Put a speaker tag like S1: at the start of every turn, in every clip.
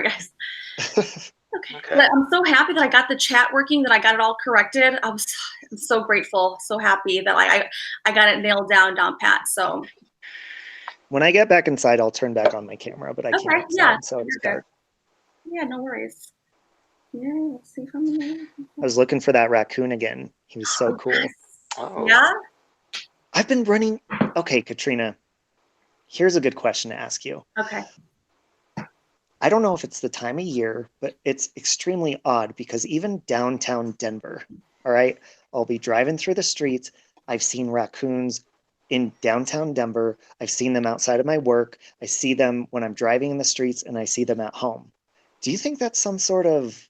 S1: guys. Okay. But I'm so happy that I got the chat working, that I got it all corrected. I'm so grateful, so happy that I got it nailed down pat. So
S2: when I get back inside, I'll turn back on my camera, but I came outside, so it's dark.
S1: Yeah, no worries. Yeah, let's see from there.
S2: I was looking for that raccoon again. He was so cool.
S3: Oh.
S1: Yeah?
S2: I've been running. Okay, Katrina, here's a good question to ask you.
S1: Okay.
S2: I don't know if it's the time of year, but it's extremely odd because even downtown Denver, all right, I'll be driving through the streets. I've seen raccoons in downtown Denver. I've seen them outside of my work. I see them when I'm driving in the streets, and I see them at home. Do you think that's some sort of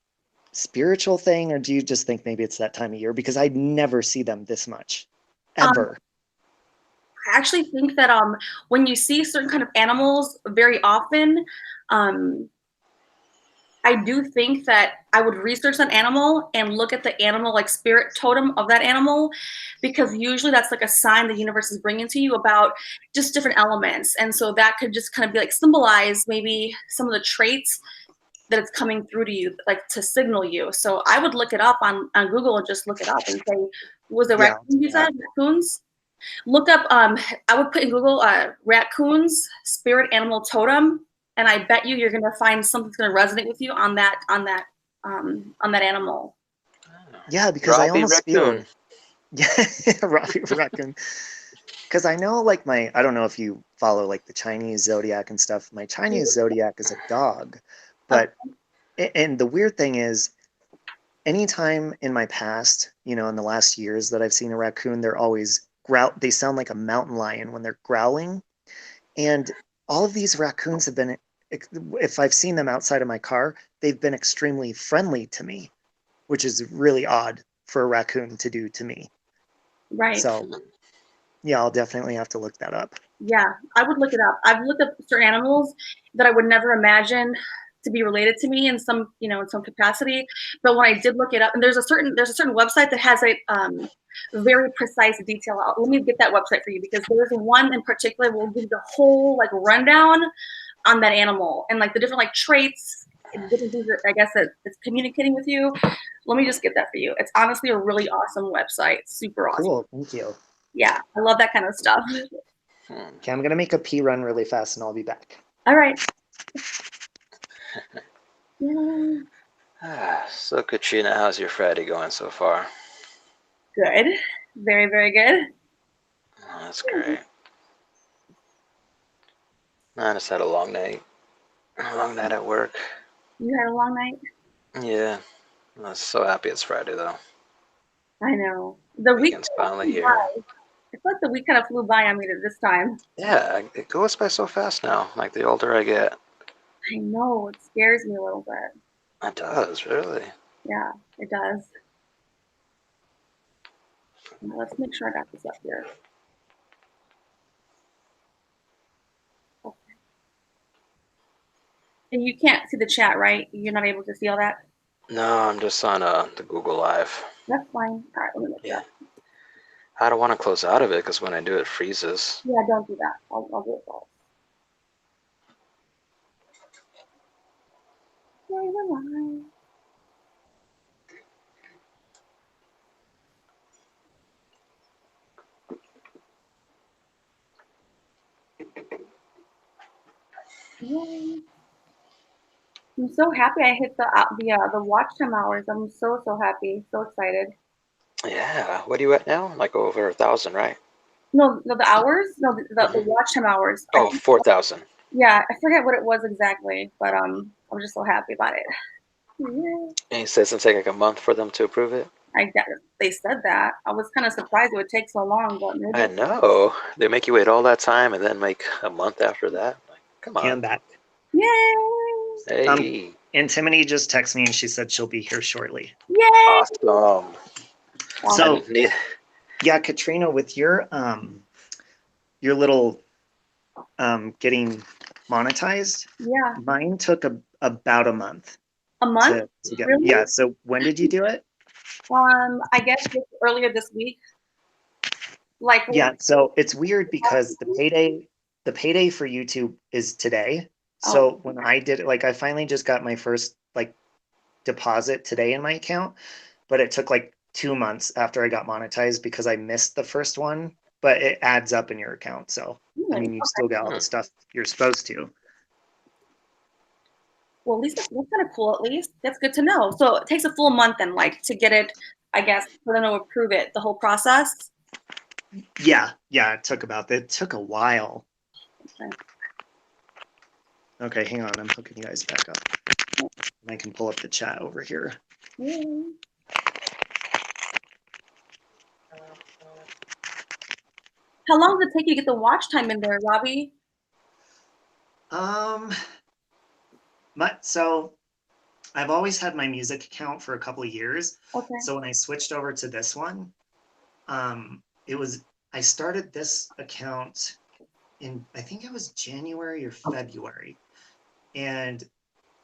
S2: spiritual thing, or do you just think maybe it's that time of year? Because I never see them this much, ever.
S1: I actually think that when you see certain kind of animals very often, I do think that I would research that animal and look at the animal, like spirit totem of that animal, because usually that's like a sign the universe is bringing to you about just different elements. And so that could just kind of be like symbolize maybe some of the traits that it's coming through to you, like to signal you. So I would look it up on Google and just look it up and say, was it raccoons you said? Raccoons? Look up, I would put in Google raccoons, spirit animal totem, and I bet you're going to find something's going to resonate with you on that animal.
S2: Yeah, because I almost feel, yeah, Robbie Raccoon. Because I know, like, I don't know if you follow like the Chinese zodiac and stuff. My Chinese zodiac is a dog, but and the weird thing is, anytime in my past, in the last years that I've seen a raccoon, they're always they sound like a mountain lion when they're growling. And all of these raccoons have been, if I've seen them outside of my car, they've been extremely friendly to me, which is really odd for a raccoon to do to me.
S1: Right.
S2: So, yeah, I'll definitely have to look that up.
S1: Yeah, I would look it up. I've looked up certain animals that I would never imagine to be related to me in some, in some capacity. But when I did look it up, and there's a certain website that has a very precise detail. Let me get that website for you, because there's one in particular will give the whole like rundown on that animal and like the different like traits and different things that I guess that it's communicating with you. Let me just get that for you. It's honestly a really awesome website. Super awesome.
S2: Cool, thank you.
S1: Yeah, I love that kind of stuff.
S2: Okay, I'm gonna make a pee run really fast, and I'll be back.
S1: All right.
S3: So Katrina, how's your Friday going so far?
S1: Good. Very, very good.
S3: Oh, that's great. I just had a long night. A long night at work.
S1: You had a long night?
S3: Yeah. I'm so happy it's Friday, though.
S1: I know. The
S3: weekend's finally here.
S1: I feel like the week kind of flew by on me this time.
S3: Yeah, it goes by so fast now, like the older I get.
S1: I know. It scares me a little bit.
S3: It does, really.
S1: Yeah, it does. Now, let's make sure I got this up here. Okay. And you can't see the chat, right? You're not able to see all that?
S3: No, I'm just on the Google Live.
S1: That's fine. All right, let me look
S3: that. I don't want to close out of it because when I do it freezes.
S1: Yeah, don't do that. I'll do it all. I'm so happy I hit the watch time hours. I'm so happy, so excited.
S3: Yeah, what are you at now? Like over 1,000, right?
S1: No, the hours. No, the watch time hours.
S3: Oh, 4,000.
S1: Yeah, I forget what it was exactly, but I'm just so happy about it.
S3: Yeah. And he says it'll take like a month for them to approve it.
S1: They said that. I was kind of surprised it would take so long, but maybe.
S3: I know. They make you wait all that time and then like a month after that. Like, come on.
S2: And back.
S1: Yay!
S3: Hey.
S2: Antimony just texted me and she said she'll be here shortly.
S1: Yay!
S3: Awesome.
S2: So, yeah, Katrina, with your little getting monetized,
S1: yeah,
S2: mine took about a month.
S1: A month?
S2: To get,
S1: really?
S2: Yeah. So when did you do it?
S1: I guess just earlier this week. Like.
S2: Yeah. So it's weird because the payday for YouTube is today. So when I did it, like I finally just got my first like deposit today in my account, but it took like 2 months after I got monetized because I missed the first one, but it adds up in your account. So, I mean, you still got all the stuff you're supposed to.
S1: Well, at least that's kind of cool. At least that's good to know. So it takes a full month then, like, to get it, I guess, for them to approve it, the whole process.
S2: Yeah, it took a while. Okay, hang on, I'm hooking you guys back up. And I can pull up the chat over here.
S1: How long does it take you to get the watch time in there, Robbie?
S2: So I've always had my music account for a couple of years.
S1: Okay.
S2: So when I switched over to this one, I started this account in, I think it was January or February. And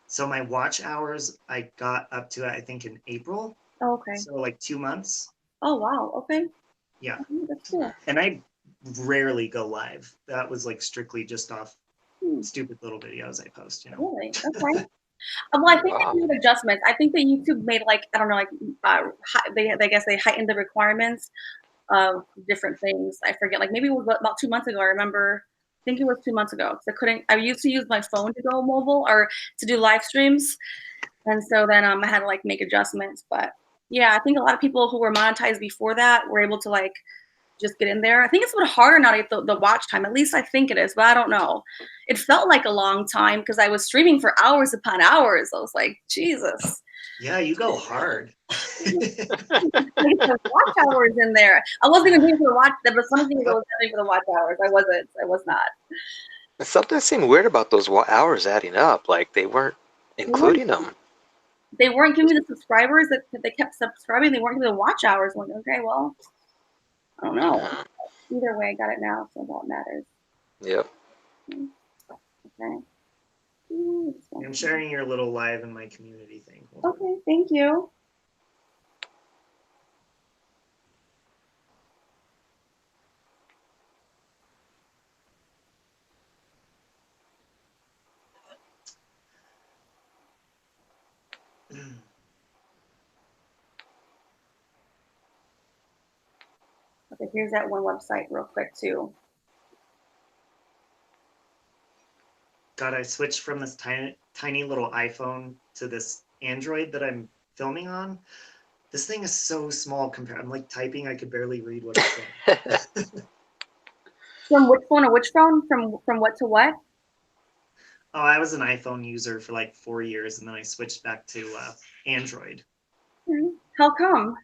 S2: so my watch hours, I got up to, I think, in April.
S1: Oh, okay.
S2: So like 2 months.
S1: Oh, wow. Okay.
S2: Yeah.
S1: That's cool.
S2: And I rarely go live. That was like strictly just off stupid little videos I post, you know.
S1: Really? Okay. Well, I think they made adjustments. I think that YouTube made, like, I don't know, like, I guess they heightened the requirements of different things. I forget, like maybe it was about 2 months ago. I think it was 2 months ago. So I used to use my phone to go mobile or to do live streams. And so then I had to like make adjustments. But yeah, I think a lot of people who were monetized before that were able to like just get in there. I think it's a bit harder now to get the watch time. At least I think it is, but I don't know. It felt like a long time because I was streaming for hours upon hours. I was like, Jesus.
S2: Yeah, you go hard.
S1: Watch hours in there. I wasn't even doing for the watch. There was something that was doing for the watch hours. I was not.
S3: Something seemed weird about those hours adding up. Like they weren't including them.
S1: They weren't giving me the subscribers that they kept subscribing. They weren't giving me the watch hours. I'm like, okay, well, I don't know. Either way, I got it now, so that matters.
S3: Yep.
S1: Okay.
S2: I'm sharing your little live in my community thing.
S1: Okay, thank you. Okay, here's that one website real quick too.
S2: God, I switched from this tiny little iPhone to this Android that I'm filming on. This thing is so small compared. I'm like typing, I could barely read what it's saying.
S1: From which phone to which phone? From what to what?
S2: Oh, I was an iPhone user for like 4 years, and then I switched back to Android.
S1: How come?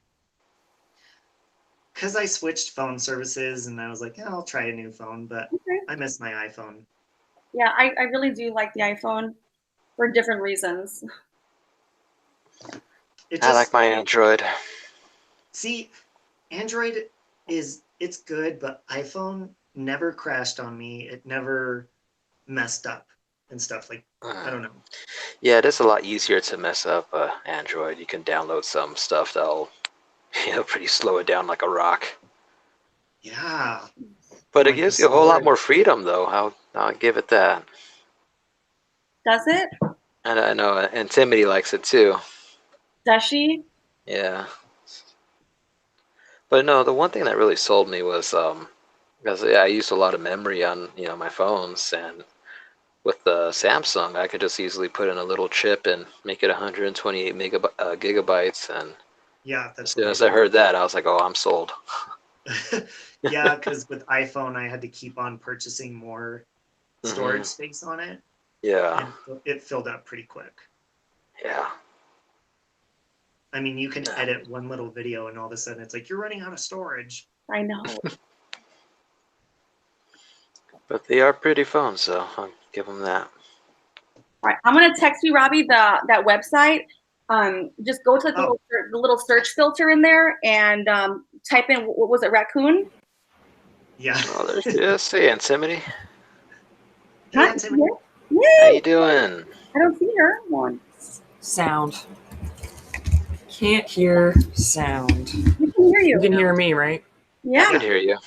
S2: Because I switched phone services, and I was like, yeah, I'll try a new phone, but I miss my iPhone.
S1: Yeah, I really do like the iPhone for different reasons.
S3: I like my Android.
S2: See, Android it's good, but iPhone never crashed on me. It never messed up and stuff. Like, I don't know.
S3: Yeah, it is a lot easier to mess up Android. You can download some stuff that'll pretty slow it down like a rock.
S2: Yeah.
S3: But it gives you a whole lot more freedom, though. I'll give it that.
S1: Does it?
S3: And I know Intimity likes it too.
S1: Does she?
S3: Yeah. But no, the one thing that really sold me was because I used a lot of memory on my phones, and with the Samsung, I could just easily put in a little chip and make it 128 gigabytes. And
S2: yeah, that's
S3: as soon as I heard that, I was like, oh, I'm sold.
S2: Yeah, because with iPhone, I had to keep on purchasing more storage space on it.
S3: Yeah.
S2: And it filled up pretty quick.
S3: Yeah.
S2: I mean, you can edit one little video and all of a sudden it's like, you're running out of storage.
S1: I know.
S3: But they are pretty phones, so I'll give them that.
S1: All right, I'm gonna text you, Robbie, that website. Just go to the little search filter in there and type in, what was it, raccoon?
S2: Yeah.
S3: Oh, there's Intimity.
S2: Hey, Intimity.
S3: How you doing?
S1: I don't see her. One.
S4: Sound. Can't hear sound.
S1: We can hear you.
S4: You can hear me, right?
S1: Yeah.
S3: I can hear you.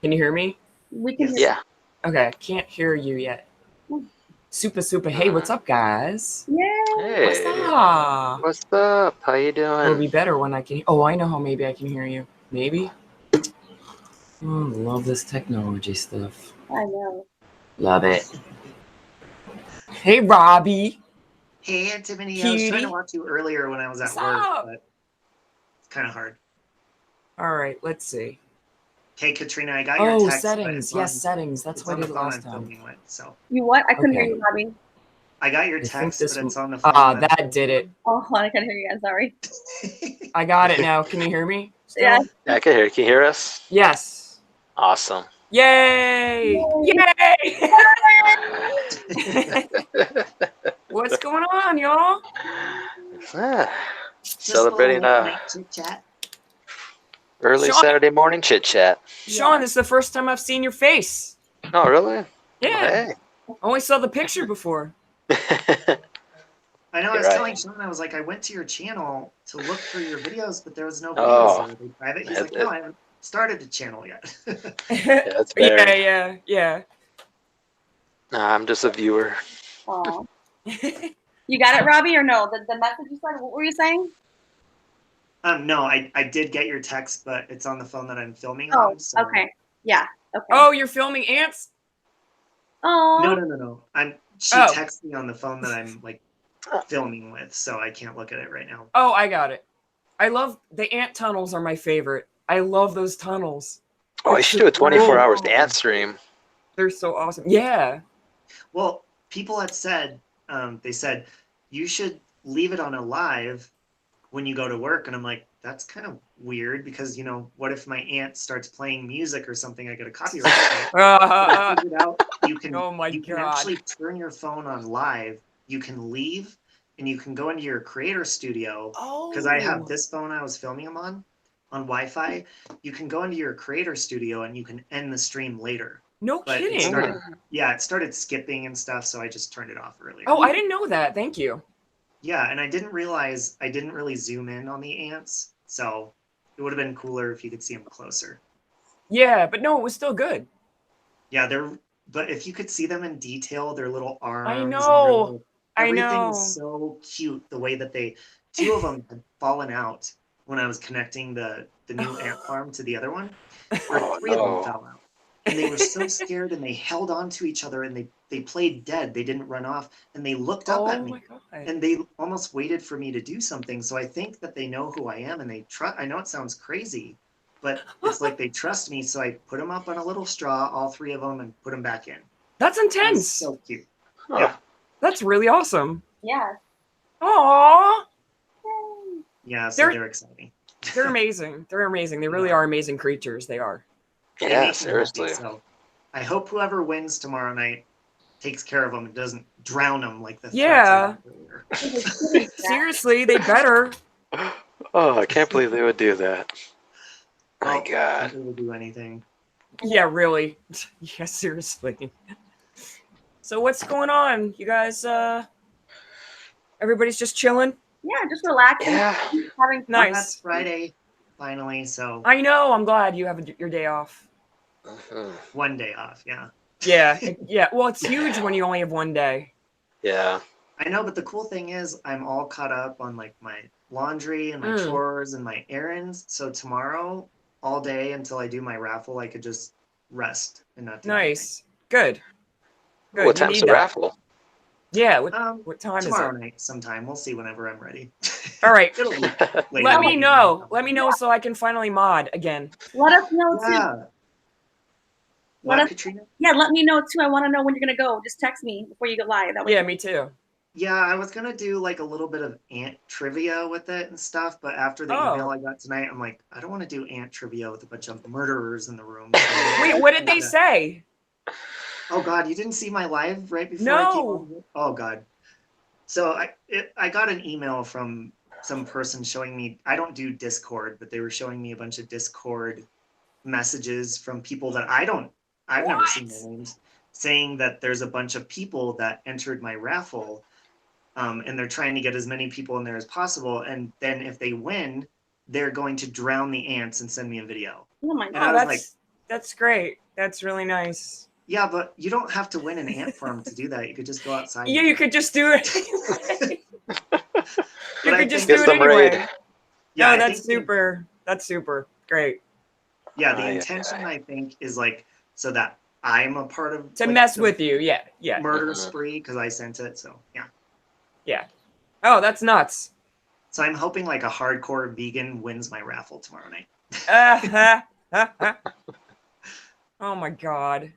S4: Can you hear me?
S1: We can hear
S3: Yeah.
S4: Okay, can't hear you yet.
S1: you.
S4: Super. Hey, what's up, guys?
S1: Yeah.
S4: What's
S3: Hey,
S4: up?
S3: what's up? How you
S4: It'll be
S3: doing?
S4: better when I can. Oh, I know how maybe I can hear you. Maybe. Love this technology stuff.
S1: I know.
S4: Love it. Hey, Robbie.
S2: Hey, Antimony, I was trying to
S4: Cutie.
S2: watch you earlier when I was at
S4: What's
S2: work,
S4: up?
S2: but it's kind of hard.
S4: All right, let's see.
S2: Hey, Katrina, I got your
S4: Oh,
S2: text, but
S4: settings.
S2: it's
S4: Yes,
S2: on,
S4: settings. That's
S2: it's
S4: what I
S2: on the
S4: did
S2: phone
S4: last
S2: I'm
S4: time.
S2: filming with. So
S1: You what? I couldn't hear
S4: Okay.
S1: you, Robbie.
S2: I got your
S4: I think
S2: text,
S4: this
S2: but it's
S4: will.
S2: on the phone that I'm
S4: That did it.
S1: Oh, I can't hear you. I'm sorry.
S2: filming.
S4: I got it now. Can you hear me? Still?
S1: Yeah.
S3: Yeah, I can hear you. Can you hear us?
S4: Yes.
S3: Awesome.
S4: Yay!
S1: Yay!
S4: Yay! What's going on, y'all?
S3: Ah,
S2: Just a
S3: celebrating
S2: little late night chit chat.
S3: early
S4: Sean-
S3: Saturday morning chit chat.
S4: Sean, this is the first time I've seen your face.
S3: Oh, really?
S4: Yeah. Only saw the picture before.
S2: I know. I
S3: You're
S2: was
S3: right.
S2: telling Sean, I was like, I went to your channel to look for your videos, but there was no videos.
S3: Oh,
S2: Are they private? He's
S3: that's
S2: like, no,
S3: it.
S2: I haven't started the channel yet.
S3: That's very.
S4: Yeah.
S3: Nah, I'm just a viewer.
S1: Aw. You got it, Robbie, or no? The message you said. What were you saying?
S2: No, I did get your text, but it's on the phone that I'm filming
S1: Oh,
S2: on. So.
S1: okay. Yeah. Okay.
S4: Oh, you're filming ants?
S1: Oh.
S2: No. She
S4: Oh.
S2: texted me on the phone that I'm like filming with, so I can't look at it right now.
S4: Oh, I got it. I love the ant tunnels are my favorite. I love those tunnels.
S3: Oh, you
S4: It's
S3: should
S4: so
S3: do a 24
S4: cool.
S3: hours dance stream.
S4: They're so awesome. Yeah.
S2: Well, people had said, they said, you should leave it on a live when you go to work. And I'm like, that's kind of weird because, you know, what if my aunt starts playing music or something? I get a copyright strike. But I figured out you can,
S4: Oh my
S2: you can
S4: God.
S2: actually turn your phone on live. You can leave and you can go into your creator studio. Because I have this phone I was filming them on Wi-Fi. You can go into your creator studio and you can end the stream later.
S4: No
S2: But
S4: kidding.
S2: it started skipping and stuff, so I just turned it off earlier.
S4: Oh, I didn't know that. Thank you.
S2: Yeah, and I didn't realize I didn't really zoom in on the ants, so it would have been cooler if you could see them closer.
S4: Yeah, but no, it was still good.
S2: Yeah, but if you could see them in detail, their little arms.
S4: I
S2: and
S4: know.
S2: everything was so cute. The way that two of them had fallen out when I was connecting the new ant farm to the other one, or three of them fell out. And they were so scared and they held on to each other and they played dead. They didn't run off and they looked up at me.
S4: My God.
S2: And they almost waited for me to do something. So I think that they know who I am and they trust. I know it sounds crazy, but it's like they trust me. So I put them up on a little straw, all three of them, and put them back in.
S4: That's
S2: It was
S4: intense.
S2: so cute.
S3: Huh.
S2: Yeah.
S4: That's really awesome.
S1: Yeah.
S4: Aww.
S2: Yeah, so they're exciting.
S4: They're amazing. They're amazing. They really are amazing creatures. They are.
S2: They
S3: Yeah,
S2: make me
S3: seriously.
S2: happy, so I hope whoever wins tomorrow night takes care of them and doesn't drown them like the threats I had earlier.
S4: Seriously, they better.
S3: Oh, I can't believe they would do that. My
S2: Oh,
S3: God.
S2: They will do anything.
S4: Yeah, really. Yeah, seriously. So what's going on? You guys, everybody's just chilling?
S1: Yeah, just relaxing.
S3: Yeah.
S1: Having fun.
S4: Nice.
S2: That's Friday, finally. So
S4: I know. I'm glad you have your day off.
S3: Mhm.
S2: one day off. Yeah.
S4: Yeah. Well, it's huge when you only have one day.
S3: Yeah.
S2: I know, but the cool thing is I'm all caught up on like my laundry and my chores and my errands. So tomorrow, all day until I do my raffle, I could just rest and not do
S4: Nice. Good. Good.
S3: What
S4: You
S3: time's
S4: need
S3: the
S4: that.
S3: raffle?
S4: Yeah.
S2: anything.
S4: What time is
S2: Tomorrow
S4: it?
S2: night sometime. We'll see whenever I'm ready.
S4: All right.
S2: It'll be later
S4: Let
S2: in
S4: me
S2: the
S4: know.
S2: evening.
S4: Let me know so I can finally mod again.
S1: Let us know too.
S2: Yeah. What, Katrina?
S1: Yeah, let me know too. I want to know when you're gonna go. Just text me before you go live. That way.
S4: Yeah, me too.
S2: Yeah, I was gonna do like a little bit of ant trivia with it and stuff, but after the email I got tonight, I'm like, I don't want to do ant trivia with a bunch of murderers in the room. So
S4: Wait, what did they say?
S2: Oh God, you didn't see my live right before
S4: No.
S2: I came on here? Oh God. So I got an email from some person showing me, I don't do Discord, but they were showing me a bunch of Discord messages from people that I've never seen their names, saying that there's a bunch of people that entered my raffle, and they're trying to get as many people in there as possible. And then if they win, they're going to drown the ants and send me a video.
S1: Oh my
S2: And
S1: God.
S2: I was like,
S4: That's great. That's really nice.
S2: Yeah, but you don't have to win an ant farm to do that. You could just go outside.
S4: Yeah,
S2: and
S4: you
S2: do
S4: could just do it anyway. You
S2: But I
S4: could just
S2: think-
S4: do
S3: Get
S4: it
S3: some raid.
S4: anyway.
S2: Yeah,
S4: No,
S2: I
S4: that's
S2: think
S4: super. That's super. Great.
S2: Yeah, the
S3: Aye, aye,
S2: intention
S3: aye.
S2: I think is like so that I'm a part of
S4: To
S2: like,
S4: mess
S2: the
S4: with you. Yeah. Yeah.
S2: murder
S3: Mhm.
S2: spree because I sent it. So yeah.
S4: Yeah. Oh, that's nuts.
S2: So I'm hoping like a hardcore vegan wins my raffle tomorrow night.
S4: Oh my god.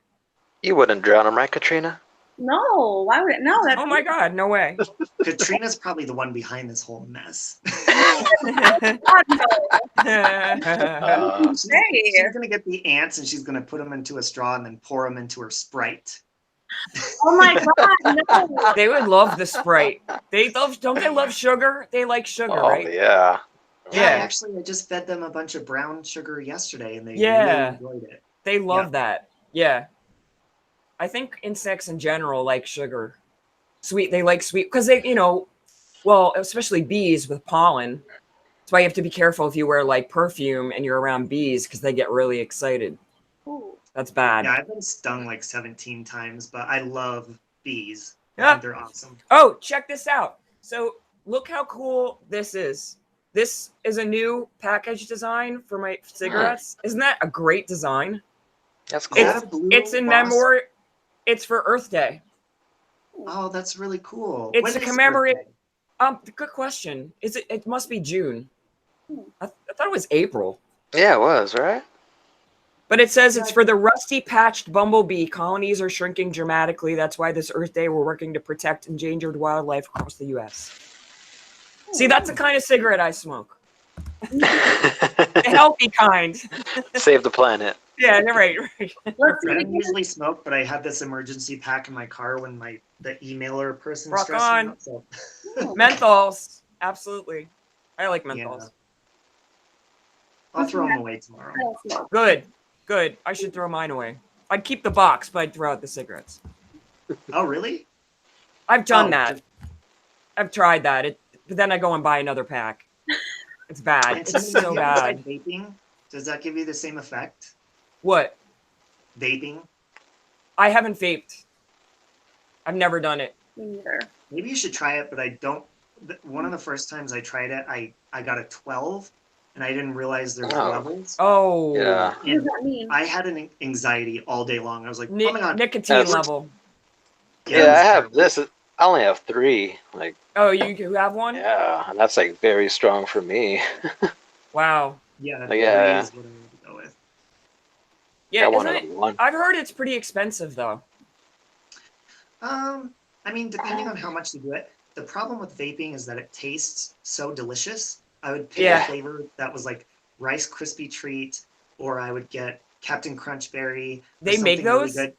S3: You wouldn't drown him, right, Katrina?
S1: No, why would it? No, that's
S4: Oh my god, no way.
S2: Katrina's probably the one behind this whole mess.
S1: God, no.
S3: Uh,
S2: She's gonna get the ants and she's gonna put them into a straw and then pour them into her Sprite.
S1: Oh my God, no.
S4: They would love the Sprite. They love, don't they love sugar? They like sugar,
S3: oh
S4: right?
S3: yeah.
S4: Yeah.
S2: I just fed them a bunch of brown sugar yesterday and they
S4: Yeah.
S2: really enjoyed it.
S4: They love that. Yeah. I think insects in general like sugar. Sweet, they like sweet because they, well, especially bees with pollen. That's why you have to be careful if you wear like perfume and you're around bees because they get really excited.
S1: Ooh.
S4: That's bad.
S2: Yeah, I've been stung like 17 times, but I love bees. I
S4: Yeah.
S2: think they're awesome.
S4: Oh, check this out. So look how cool this is. This is a new package design for my cigarettes. Isn't that a great design?
S3: That's
S2: Is
S3: cool.
S2: that a blue
S4: It's in
S2: boss?
S4: memory. It's for Earth Day.
S2: Oh, that's really cool.
S4: It's
S2: When
S4: to
S2: is
S4: commemorate-
S2: Earth Day?
S4: Good question. Is it? It must be June.
S1: Hmm.
S4: I thought it was April.
S3: Yeah, it was, right?
S4: But it says it's for the rusty patched bumblebee. Colonies are shrinking dramatically. That's why this Earth Day we're working to protect endangered wildlife across the U.S. See, that's the kind of cigarette I smoke. The healthy kind.
S3: Save the planet.
S4: Yeah, right.
S1: Let's
S2: I
S1: see.
S2: don't usually smoke, but I had this emergency pack in my car when the emailer person
S4: Rock
S2: stressed
S4: on.
S2: me out. So
S4: Menthols. Absolutely. I like menthols.
S2: Yeah. I'll throw them away tomorrow.
S4: Good. Good. I should throw mine away. I'd keep the box, but I'd throw out the cigarettes.
S2: Oh, really?
S4: I've done
S2: Oh,
S4: that. I've tried that. But then I go and buy another pack. It's bad.
S2: And
S4: It's
S2: have
S4: so
S2: you ever tried
S4: bad.
S2: vaping? Does that give you the same effect?
S4: What?
S2: Vaping?
S4: I haven't vaped. I've never done it.
S1: Me neither.
S2: Maybe you should try it, but I don't. One of the first times I tried it, I got a 12, and I didn't realize there was
S3: Oh.
S2: levels.
S4: Oh.
S3: Yeah.
S1: What does that mean?
S2: I had an anxiety all day long. I was like, oh my god.
S4: Nicotine
S3: That's-
S4: level.
S3: Yeah,
S2: it was
S3: I have
S2: terrible.
S3: this. I only have 3. Like,
S4: Oh, you have one?
S3: yeah, and that's like very strong for me.
S4: Wow.
S2: Yeah,
S3: Yeah.
S2: 3 is what I would go with.
S4: Yeah,
S3: I one
S4: isn't
S3: of
S4: it?
S3: them. One.
S4: I've heard it's pretty expensive though.
S2: I mean, depending on how much you do it. The problem with vaping is that it tastes so delicious. I would pick
S4: Yeah.
S2: a flavor that was like Rice Krispie Treat, or I would get Captain Crunch Berry. or
S4: They make
S2: something really
S4: those?
S2: good.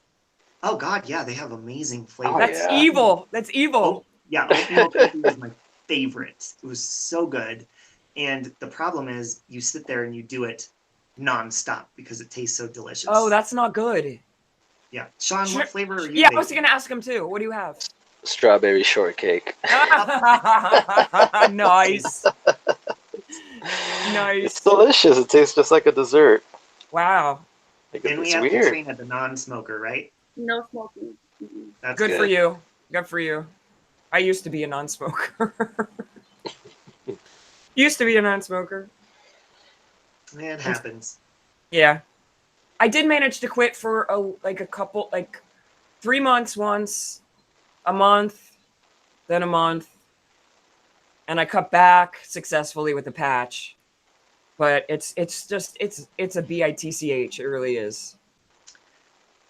S2: Oh God, yeah, they have amazing flavors.
S3: Oh,
S4: That's
S3: yeah.
S4: evil. That's evil.
S2: Yeah, oatmeal cookie was my favorite. It was so good. And the problem is you sit there and you do it nonstop because it tastes so delicious.
S4: Oh, that's not good.
S2: yeah. Sean,
S4: Sure.
S2: what flavor are you?
S4: Yeah, I was
S2: vaping?
S4: gonna ask him too. What do you have?
S3: Strawberry shortcake.
S4: Nice. Nice.
S3: It's delicious. It tastes just like a dessert.
S4: Wow.
S3: Like,
S2: And we
S3: it's
S2: have
S3: weird.
S2: Katrina, the non-smoker, right?
S1: No smoking. Mm-mm.
S2: That's
S4: Good
S3: good.
S4: for you. Good for you. I used to be a non-smoker. Used to be a non-smoker.
S2: It happens.
S4: Yeah. I did manage to quit for a couple 3 months once, a month, then a month. And I cut back successfully with the patch. But it's a bitch. It really is.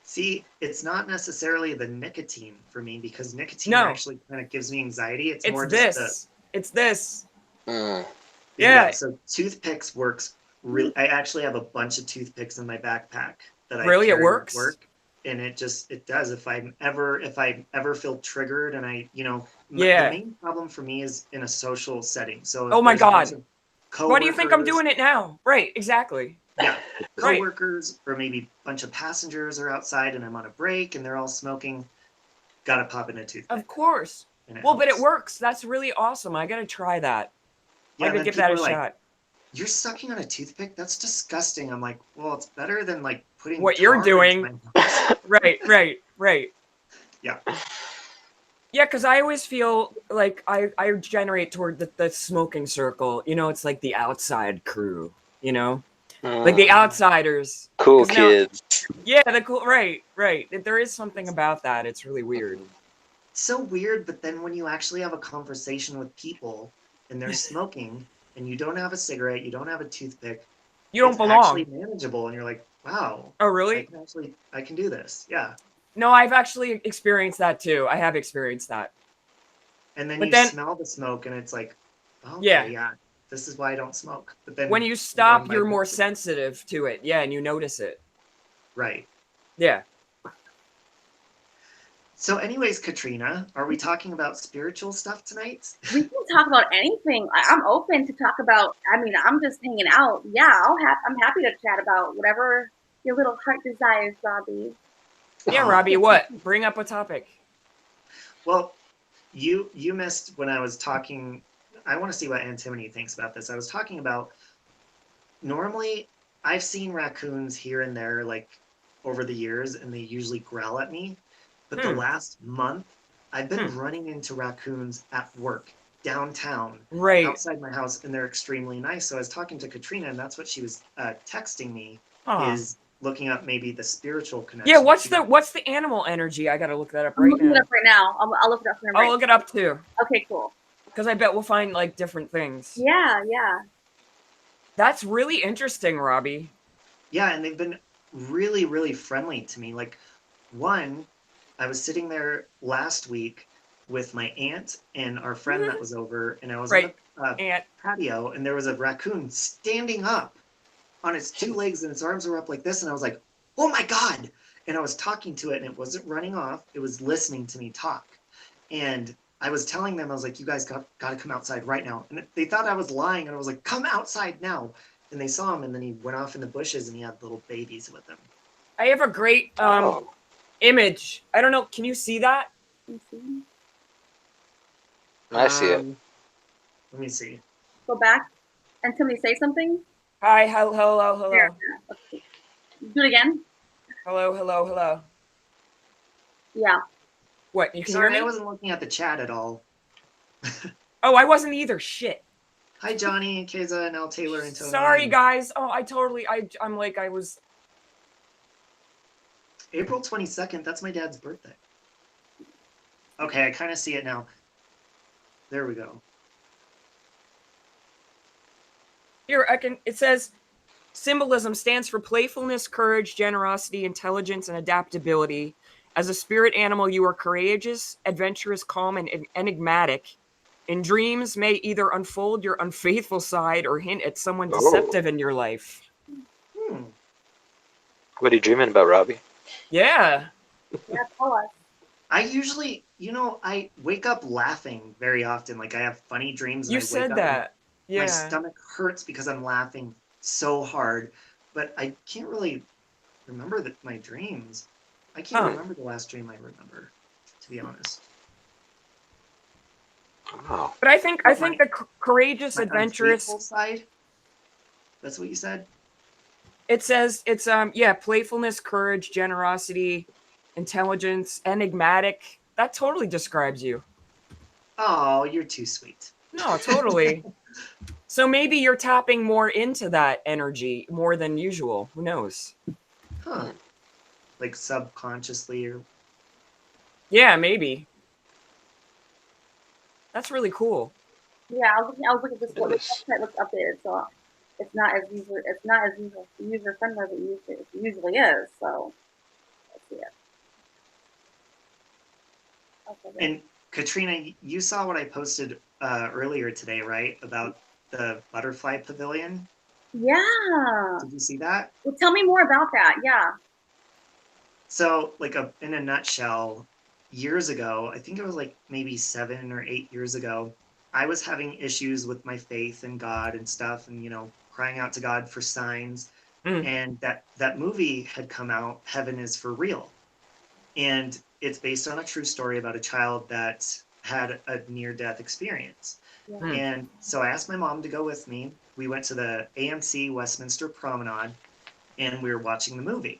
S2: See, it's not necessarily the nicotine for me because nicotine
S4: No.
S2: actually kind of gives me anxiety. It's
S4: It's
S2: more
S4: this.
S2: just
S4: It's this.
S3: Mm.
S4: Yeah.
S2: So toothpicks works really. I actually have a bunch of toothpicks in my backpack that I
S4: Really? It
S2: carry at
S4: works?
S2: work, and it does. If I ever feel triggered, and
S4: Yeah.
S2: the main problem for me is in a social setting. So
S4: Oh my God.
S2: Why
S4: Why do you think I'm doing it now? Right, exactly.
S2: Yeah,
S4: Right.
S2: coworkers or maybe a bunch of passengers are outside and I'm on a break and they're all smoking. Gotta pop in a toothpick.
S4: Of course.
S2: and
S4: Well, but it
S2: helps.
S4: works. That's really awesome. I gotta try that.
S2: Yeah,
S4: I gotta
S2: then
S4: give that a
S2: people are like,
S4: shot.
S2: you're sucking on a toothpick? That's disgusting. I'm like, well, it's better than like putting
S4: What you're
S2: tar into
S4: doing.
S2: my mouth.
S4: Right.
S2: Yeah.
S4: Yeah, because I always feel like I generate toward the smoking circle. You know, it's like the outside crew, you know? Like the outsiders.
S3: Cool
S4: 'Cause now-
S3: kids.
S4: Yeah, the cool, right. There is something about that. It's really weird.
S2: So weird, but then when you actually have a conversation with people and they're smoking and you don't have a cigarette, you don't have a toothpick,
S4: You don't
S2: it's
S4: belong.
S2: actually manageable, and you're like, wow,
S4: Oh, really?
S2: I can do this. Yeah.
S4: No, I've actually experienced that too. I have experienced that.
S2: And then
S4: But
S2: you
S4: then-
S2: smell the smoke and it's like, okay,
S4: Yeah.
S2: yeah, this is why I don't smoke. But then
S4: When you stop, you're more sensitive to it. Yeah, and you notice it.
S2: Right.
S4: Yeah.
S2: So anyways, Katrina, are we talking about spiritual stuff tonight?
S1: We can talk about anything. I'm open to talk about. I mean, I'm just hanging out. Yeah, I'm happy to chat about whatever your little heart desires, Robbie.
S4: Yeah,
S2: Oh.
S4: Robbie, what? Bring up a topic.
S2: Well, you missed when I was talking. I want to see what Antimony thinks about this. I was talking about, normally I've seen raccoons here and there like over the years, and they usually growl at me. But the last month, I've been running into raccoons at work downtown,
S4: Right.
S2: outside my house, and they're extremely nice. So I was talking to Katrina, and that's what she was texting me, is looking up maybe the spiritual connection.
S4: Yeah, what's the animal energy? I gotta look that up
S1: I'm
S4: right
S1: looking
S4: now.
S1: it up right now. I'll look it up for him.
S4: I'll look it up too.
S1: Okay, cool.
S4: Because I bet we'll find like different things.
S1: Yeah.
S4: That's really interesting, Robbie.
S2: Yeah, and they've been really, really friendly to me. Like, one, I was sitting there last week with my aunt and our friend that was over, and I was on the
S4: Aunt.
S2: patio, and there was a raccoon standing up on its two legs, and its arms were up like this, and I was like, oh my God! And I was talking to it, and it wasn't running off. It was listening to me talk. And I was telling them, I was like, you guys got to come outside right now. And they thought I was lying, and I was like, come outside now. And they saw him, and then he went off in the bushes, and he had little babies with him.
S4: I have a great image. I don't know. Can you see that?
S3: I see it.
S2: Let me see.
S1: Go back and somebody say something.
S4: Hi. Hello.
S1: Here. Do it again.
S4: Hello.
S1: Yeah.
S4: What? You can
S2: Sorry,
S4: hear
S2: I
S4: me?
S2: wasn't looking at the chat at all.
S4: Oh, I wasn't either. Shit.
S2: Hi, Johnny and Keza and L. Taylor and Tony.
S4: Sorry, guys. Oh, I'm like I was.
S2: April 22nd. That's my dad's birthday. Okay, I kind of see it now. There we go.
S4: Here, it says symbolism stands for playfulness, courage, generosity, intelligence, and adaptability. As a spirit animal, you are courageous, adventurous, calm, and enigmatic. In dreams, may either unfold your unfaithful side or hint at someone deceptive in your life.
S3: What are you dreaming about, Robbie?
S4: Yeah.
S1: Yeah, tell us.
S2: I usually, I wake up laughing very often. Like, I have funny dreams.
S4: You said that. Yeah.
S2: My stomach hurts because I'm laughing so hard, but I can't really remember my dreams. I can't remember the last dream I remember, to be honest.
S3: Oh.
S4: But I think the courageous, adventurous
S2: side. That's what you said?
S4: It says it's playfulness, courage, generosity, intelligence, enigmatic. That totally describes you.
S2: Oh, you're too sweet.
S4: No, totally. So maybe you're tapping more into that energy more than usual. Who knows?
S2: Huh. Like subconsciously or...
S4: Yeah, maybe. That's really cool.
S1: Yeah, I was looking at this website looks updated, so it's not as user friendly as it usually is. So let's see it. Okay.
S2: And Katrina, you saw what I posted earlier today, right? About the butterfly pavilion.
S1: Yeah.
S2: Did you see that?
S1: Well, tell me more about that. Yeah.
S2: So, like, in a nutshell, years ago, I think it was like maybe 7 or 8 years ago, I was having issues with my faith in God and stuff, and crying out to God for signs. And that movie had come out, Heaven is for Real, and it's based on a true story about a child that had a near-death experience.
S1: Yeah.
S2: And so I asked my mom to go with me. We went to the AMC Westminster Promenade, and we were watching the movie.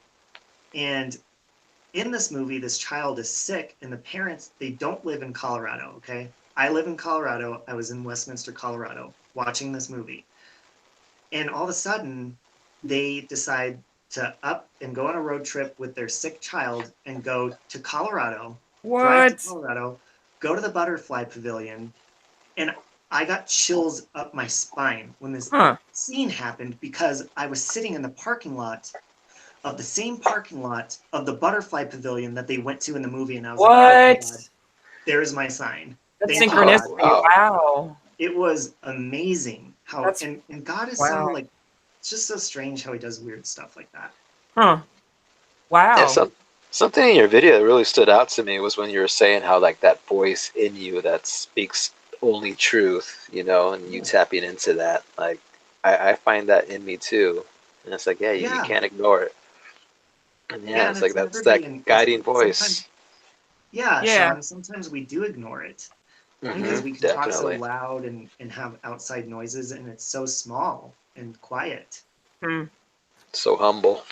S2: And in this movie, this child is sick, and the parents, they don't live in Colorado, okay? I live in Colorado. I was in Westminster, Colorado, watching this movie. And all of a sudden, they decide to up and go on a road trip with their sick child and go to Colorado, drive
S4: What?
S2: to Colorado, go to the Butterfly Pavilion, and I got chills up my spine when this
S4: Huh.
S2: scene happened because I was sitting in the parking lot of the same parking lot of the Butterfly Pavilion that they went to in the movie, and I was like, oh my God,
S4: What?
S2: there's my sign.
S4: That's
S2: Thank you,
S4: synchronicity.
S2: God.
S4: Wow.
S2: It was amazing how,
S4: That's-
S2: and God is
S4: wow.
S2: so like, it's just so strange how he does weird stuff like that.
S4: Huh. Wow.
S3: Yeah, something in your video that really stood out to me was when you were saying how like that voice in you that speaks only truth, you know, and you tapping into that. Like I find that in me too. And it's like, yeah, you
S2: Yeah.
S3: can't ignore it. And yeah,
S2: And
S3: it's like
S2: it's
S3: that's
S2: energy,
S3: that
S2: and
S3: guiding
S2: sometimes,
S3: voice.
S2: yeah,
S4: Yeah.
S2: Sean, sometimes we do ignore it
S3: Mhm,
S2: because we can talk so
S3: definitely.
S2: loud and have outside noises, and it's so small and quiet.
S4: Hmm.
S3: So humble.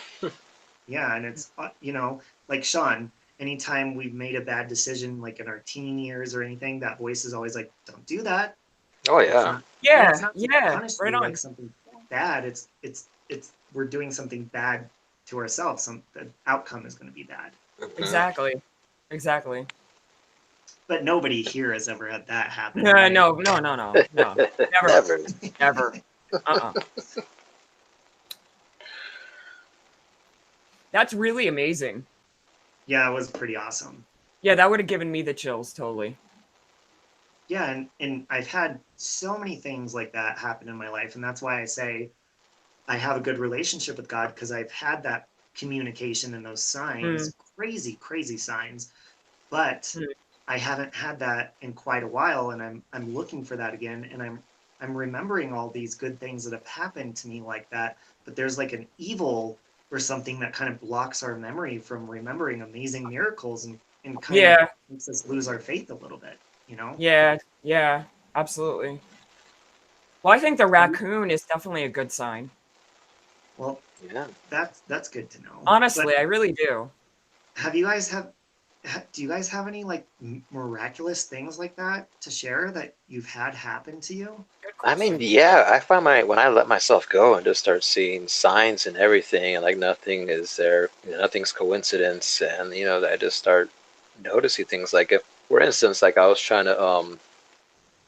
S2: Yeah, and it's, you know, like Sean, anytime we've made a bad decision, like in our teen years or anything, that voice is always like, don't do that.
S3: Oh
S2: It's
S3: yeah.
S2: not, and
S4: Yeah.
S2: it's not to
S4: Yeah.
S2: punish
S4: Right
S2: you
S4: on.
S2: like something bad. It's we're doing something bad to ourselves. The outcome is going to be bad.
S3: Mhm.
S4: Exactly. Exactly.
S2: But nobody here has ever had that happen.
S4: No.
S2: Right?
S4: No. Never.
S3: Never.
S4: Ever. That's really amazing.
S2: Yeah, it was pretty awesome.
S4: Yeah, that would have given me the chills, totally.
S2: Yeah, and I've had so many things like that happen in my life, and that's why I say I have a good relationship with God, because I've had that communication and those signs, crazy, crazy signs. But
S4: Mm.
S2: I haven't had that in quite a while, and I'm looking for that again, and I'm remembering all these good things that have happened to me like that. But there's like an evil or something that kind of blocks our memory from remembering amazing miracles, and kind
S4: Yeah.
S2: of makes us lose our faith a little bit, you know?
S4: Yeah. Yeah. Absolutely. Well, I think the raccoon is definitely a good sign.
S2: Well,
S3: Yeah.
S2: that's good to know.
S4: Honestly,
S2: But
S4: I really do.
S2: have you guys do you guys have any like miraculous things like that to share that you've had happen to you?
S4: Good
S3: I mean,
S4: question.
S3: yeah, I find when I let myself go and just start seeing signs and everything, and like nothing is there, nothing's coincidence, and I just start noticing things. Like if, for instance, like I was trying to,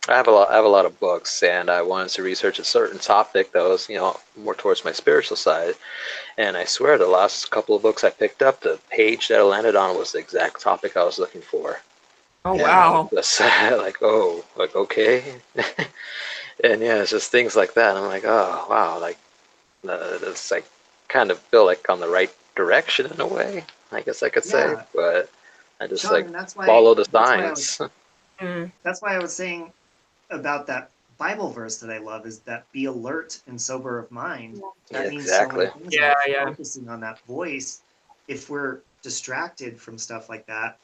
S3: I have a lot of books, and I wanted to research a certain topic that was, more towards my spiritual side, and I swear the last couple of books I picked up, the page that I landed on was the exact topic I was looking for.
S4: Oh,
S3: And
S4: wow.
S3: just like, oh, like okay. And yeah, it's just things like that. I'm like, oh wow, like it's like kind of feel like on the right direction in a way, I guess I could say.
S2: Yeah,
S3: But I just
S2: Sean,
S3: like
S2: and
S3: follow the
S2: that's why I was
S3: signs.
S4: Mm.
S2: that's why I was saying about that Bible verse that I love, is that be alert and sober of mind.
S3: Yeah,
S2: That means so
S3: exactly.
S2: many things
S4: Yeah,
S2: about
S4: yeah.
S2: focusing on that voice. If we're distracted from stuff like that,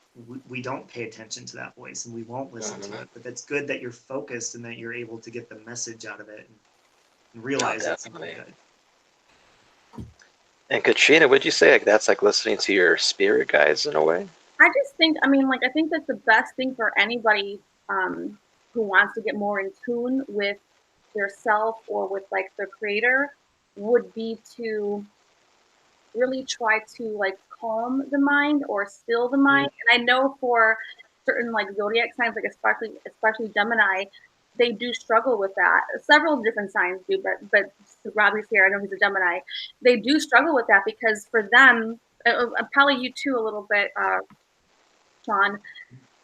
S2: we don't pay attention to that voice, and we won't listen to
S3: Mhm.
S2: it. But it's good that you're focused and that you're able to get the message out of it, and
S3: Oh,
S2: realize it's something
S3: definitely.
S2: good.
S3: And Katrina, would you say like that's like listening to your spirit guides in a way?
S1: I just think, I mean, like, I think that the best thing for anybody who wants to get more in tune with their self or with like their creator would be to really try to like calm the mind or still the mind. And I know for certain like zodiac signs, like especially Gemini, they do struggle with that. Several different signs do, but Robbie's here. I know he's a Gemini. They do struggle with that because for them, probably you too a little bit, Sean,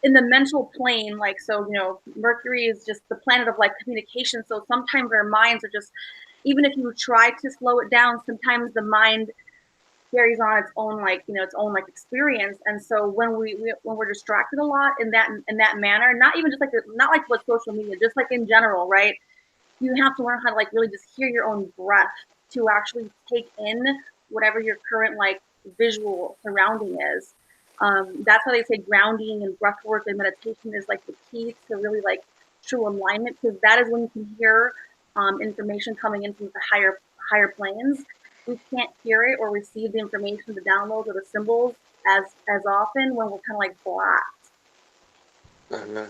S1: in the mental plane, like, so, Mercury is just the planet of like communication. So sometimes our minds are just, even if you try to slow it down, sometimes the mind carries on its own like, its own like experience. And so when we're distracted a lot in that manner, not even just like not like with social media, just like in general, right? You have to learn how to like really just hear your own breath to actually take in whatever your current like visual surrounding is. That's why they say grounding and breath work and meditation is like the key to really like true alignment, because that is when you can hear information coming in from the higher planes. We can't hear it or receive the information, the downloads or the symbols as often when we're kind of like blocked.
S3: Mhm.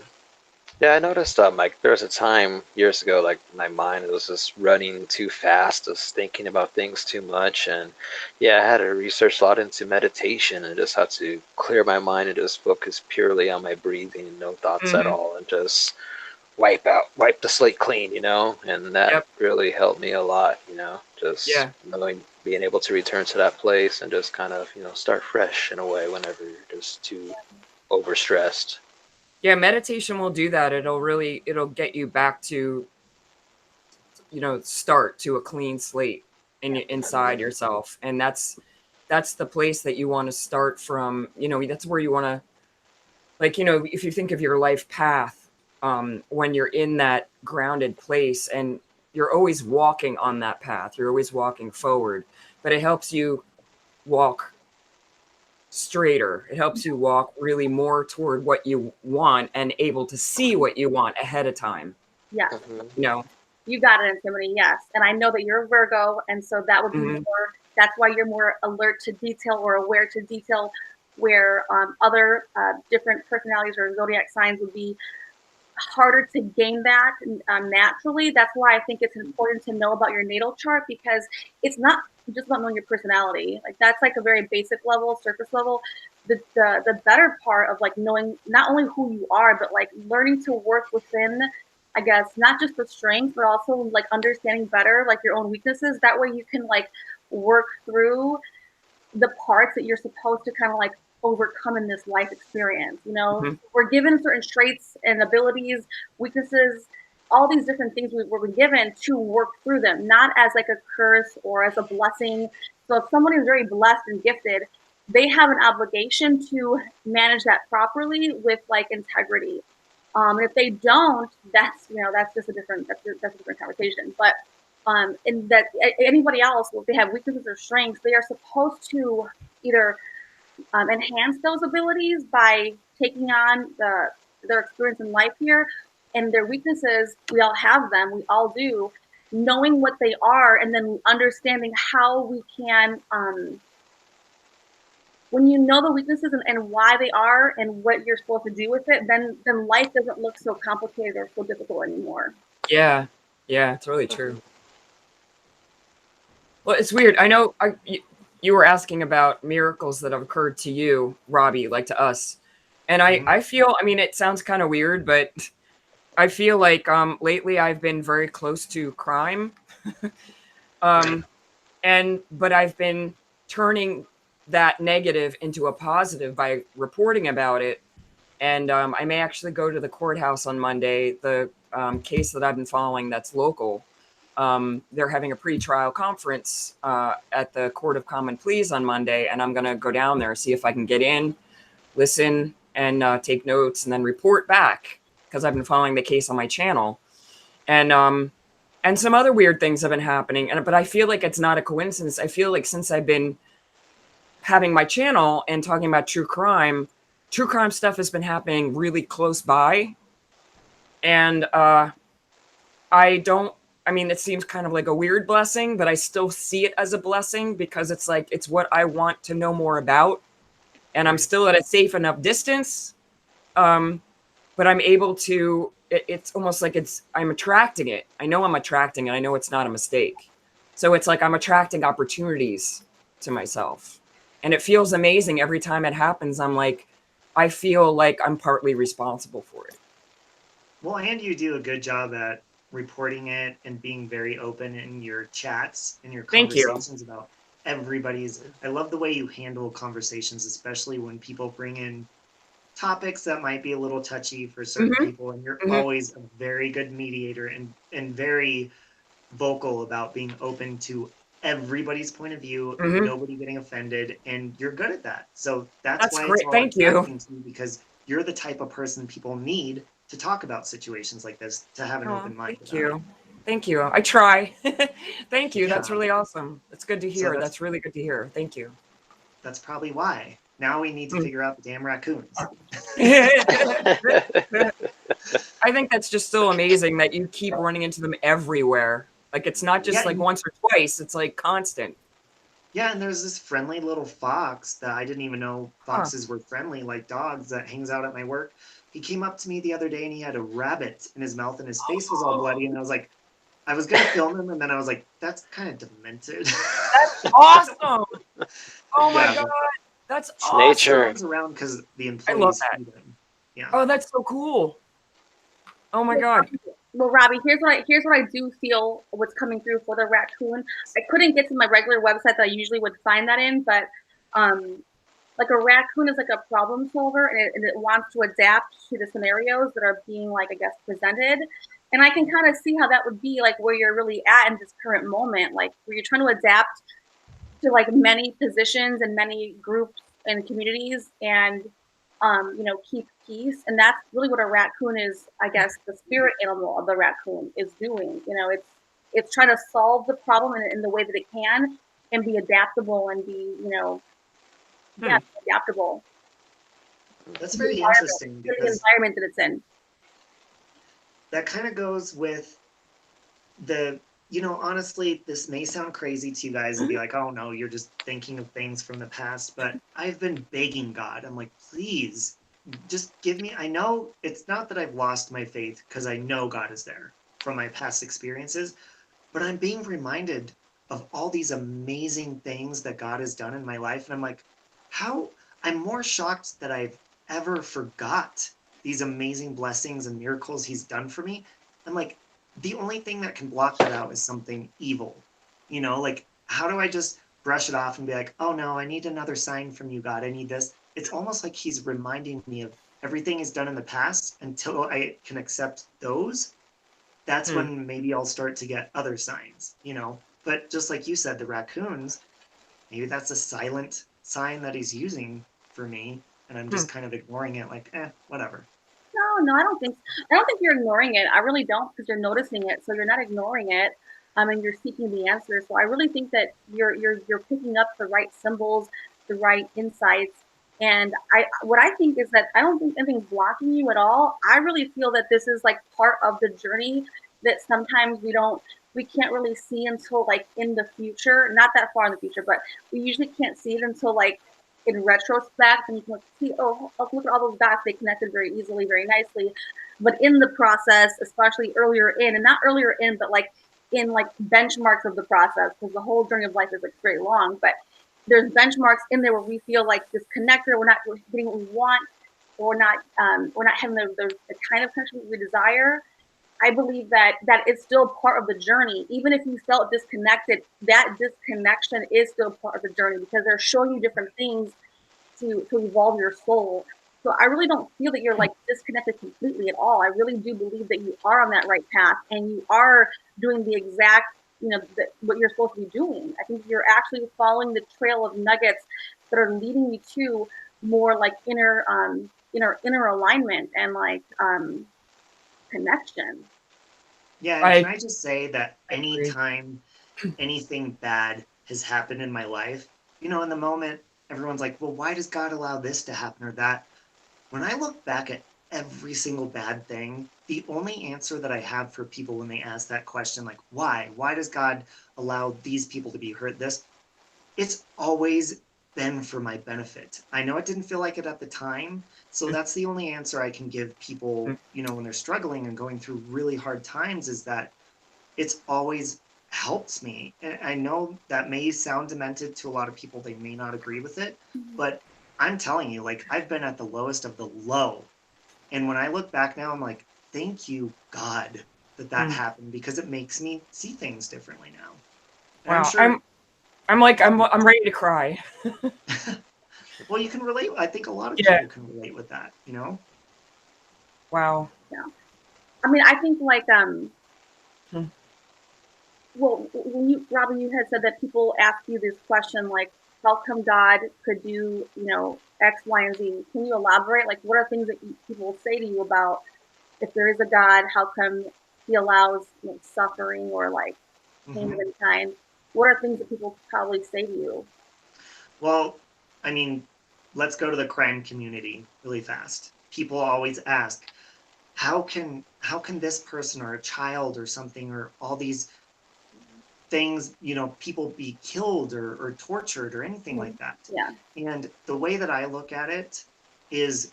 S3: Yeah, I noticed like there was a time years ago, like my mind was just running too fast, just thinking about things too much, and yeah, I had to research a lot into meditation and just how to clear my mind and just focus purely on my breathing, no thoughts at
S4: Hmm.
S3: all, and just wipe the slate clean, and that
S4: Yep.
S3: really helped me a lot, just
S4: Yeah.
S3: knowing being able to return to that place and just kind of, start fresh in a way whenever you're just too overstressed.
S4: Yeah, meditation will do that. It'll get you back to, start to a clean slate inside yourself. And that's the place that you want to start from. That's where you want to, like, if you think of your life path, when you're in that grounded place and you're always walking on that path, you're always walking forward, but it helps you walk straighter. It helps you walk really more toward what you want and able to see what you want ahead of time.
S1: Yes.
S3: Mhm.
S4: You know.
S1: You got it, Antimony, yes. And I know that you're a Virgo, and so that would be
S4: Mhm.
S1: more, that's why you're more alert to detail or aware to detail, where other different personalities or zodiac signs would be harder to gain that naturally. That's why I think it's important to know about your natal chart, because it's not just about knowing your personality. Like that's like a very basic level, surface level. The better part of like knowing not only who you are, but like learning to work within, I guess, not just the strengths, but also like understanding better like your own weaknesses. That way you can like work through the parts that you're supposed to kind of like overcome in this life experience.
S4: Mhm.
S1: We're given certain traits and abilities, weaknesses, all these different things we're given to work through them, not as like a curse or as a blessing. So if someone is very blessed and gifted, they have an obligation to manage that properly with like integrity. And if they don't, that's just a different that's a different conversation. But and that anybody else, if they have weaknesses or strengths, they are supposed to either enhance those abilities by taking on their experience in life here, and their weaknesses. We all have them. We all do. Knowing what they are, and then understanding how we can. When you know the weaknesses and why they are and what you're supposed to do with it, then life doesn't look so complicated or so difficult anymore.
S4: Yeah. Yeah, it's really true. Well, it's weird. I know you were asking about miracles that have occurred to you, Robbie, like to us. And I feel, I mean, it sounds kind of weird, but I feel like lately I've been very close to crime. But I've been turning that negative into a positive by reporting about it. And I may actually go to the courthouse on Monday. The case that I've been following that's local, they're having a pre-trial conference at the Court of Common Pleas on Monday, and I'm going to go down there, see if I can get in, listen, and take notes, and then report back, because I've been following the case on my channel. And some other weird things have been happening, but I feel like it's not a coincidence. I feel like since I've been having my channel and talking about true crime stuff has been happening really close by. And I mean, it seems kind of like a weird blessing, but I still see it as a blessing, because it's like, it's what I want to know more about. And I'm still at a safe enough distance. But I'm able to, it's almost like I'm attracting it. I know I'm attracting it. I know it's not a mistake. So it's like I'm attracting opportunities to myself. And it feels amazing every time it happens. I feel like I'm partly responsible for it.
S2: Well, and you do a good job at reporting it and being very open in your chats and your
S4: Thank you.
S2: conversations about everybody's. I love the way you handle conversations, especially when people bring in topics that might be a little touchy for certain
S4: Mhm.
S2: people, and you're
S4: Mhm.
S2: always a very good mediator and very vocal about being open to everybody's point of view,
S4: Mhm.
S2: nobody getting offended, and you're good at that. So that's
S4: That's
S2: why it's
S4: great.
S2: all
S4: Thank you.
S2: attracting to you, because you're the type of person people need to talk about situations like this, to have an
S4: Oh,
S2: open mind
S4: thank
S2: about it.
S4: you. Thank you. I try. Thank you. That's
S2: Yeah.
S4: really awesome. That's good to
S2: So
S4: hear. That's really good to hear. Thank you.
S2: that's probably why. Now we need to figure out the damn raccoons.
S4: I think that's just so amazing that you keep running into them everywhere. Like, it's not just like once or twice, it's like constant.
S2: Yeah, and there's this friendly little fox that I didn't even know foxes were friendly, like dogs, that hangs out at my work. He came up to me the other day and he had a rabbit in his mouth and his face was all bloody. And I was like, I was going to film him. And then I was like, that's kind of demented.
S4: That's awesome. Oh my God. That's awesome.
S3: Nature.
S2: Around because the employees
S4: I love that.
S2: Yeah.
S4: Oh, that's so cool. Oh my God.
S1: Well, Robbie, here's what I do feel what's coming through for the raccoon. I couldn't get to my regular website that I usually would find that in, but like a raccoon is like a problem solver, and it wants to adapt to the scenarios that are being, like, I guess, presented. And I can kind of see how that would be like where you're really at in this current moment, like where you're trying to adapt to like many positions and many groups and communities, and you know, keep peace. And that's really what a raccoon is, I guess, the spirit animal of the raccoon is doing. You know, it's trying to solve the problem in the way that it can and be adaptable and be, you know, adaptable.
S2: That's very interesting
S1: because the environment that it's in.
S2: That kind of goes with the, you know, honestly, this may sound crazy to you guys and be like, oh no, you're just thinking of things from the past, but I've been begging God. I'm like, please, just give me, I know it's not that I've lost my faith because I know God is there from my past experiences, but I'm being reminded of all these amazing things that God has done in my life. And I'm like, I'm more shocked that I've ever forgot these amazing blessings and miracles he's done for me. I'm like, the only thing that can block that out is something evil. You know, like, how do I just brush it off and be like, oh no, I need another sign from you, God. I need this. It's almost like he's reminding me of everything he's done in the past until I can accept those. That's when maybe I'll start to get other signs, you know. But just like you said, the raccoons, maybe that's a silent sign that he's using for me, and I'm just kind of ignoring it, like, whatever.
S1: No, I don't think you're ignoring it. I really don't, because you're noticing it, so you're not ignoring it, and you're seeking the answer. So I really think that you're picking up the right symbols, the right insights, and what I think is that I don't think anything's blocking you at all. I really feel that this is like part of the journey that sometimes we can't really see until like in the future, not that far in the future, but we usually can't see it until like in retrospect, and you can see, oh, look at all those dots, they connected very easily, very nicely. But in the process, especially earlier in, and not earlier in, but like in like benchmarks of the process, because the whole journey of life is like very long, but there's benchmarks in there where we feel like disconnected, we're getting what we want, or we're not having the kind of connection we desire. I believe that is still part of the journey. Even if you felt disconnected, that disconnection is still part of the journey, because they're showing you different things to evolve your soul. So I really don't feel that you're like disconnected completely at all. I really do believe that you are on that right path, and you are doing the exact, you know, what you're supposed to be doing. I think you're actually following the trail of nuggets that are leading you to more like inner alignment and like connection.
S2: Yeah, and can I just say that anytime anything bad has happened in my life, you know, in the moment, everyone's like, well, why does God allow this to happen or that? When I look back at every single bad thing, the only answer that I have for people when they ask that question, like, why does God allow these people to be hurt this? It's always been for my benefit. I know it didn't feel like it at the time, so that's the only answer I can give people, you know, when they're struggling and going through really hard times, is that it's always helped me. And I know that may sound demented to a lot of people. They may not agree with it, but I'm telling you, like, I've been at the lowest of the low. And when I look back now, I'm like, thank you, God, that happened, because it makes me see things differently now. And
S4: wow,
S2: I'm sure
S4: I'm ready to cry.
S2: Well, you can relate. I think a lot of people can relate with that, you know?
S4: Wow.
S1: Yeah. I mean, I think like, well, when Robin, you had said that people ask you this question, like, how come God could do, you know, X, Y, and Z? Can you elaborate? Like, what are things that people say to you about, if there is a God, how come he allows, you know, suffering or like pain of any kind? What are things that people probably say to you?
S2: Well, I mean, let's go to the crime community really fast. People always ask, how can this person or a child or something or all these things, people be killed or tortured or anything like that.
S1: Yeah.
S2: And the way that I look at it is,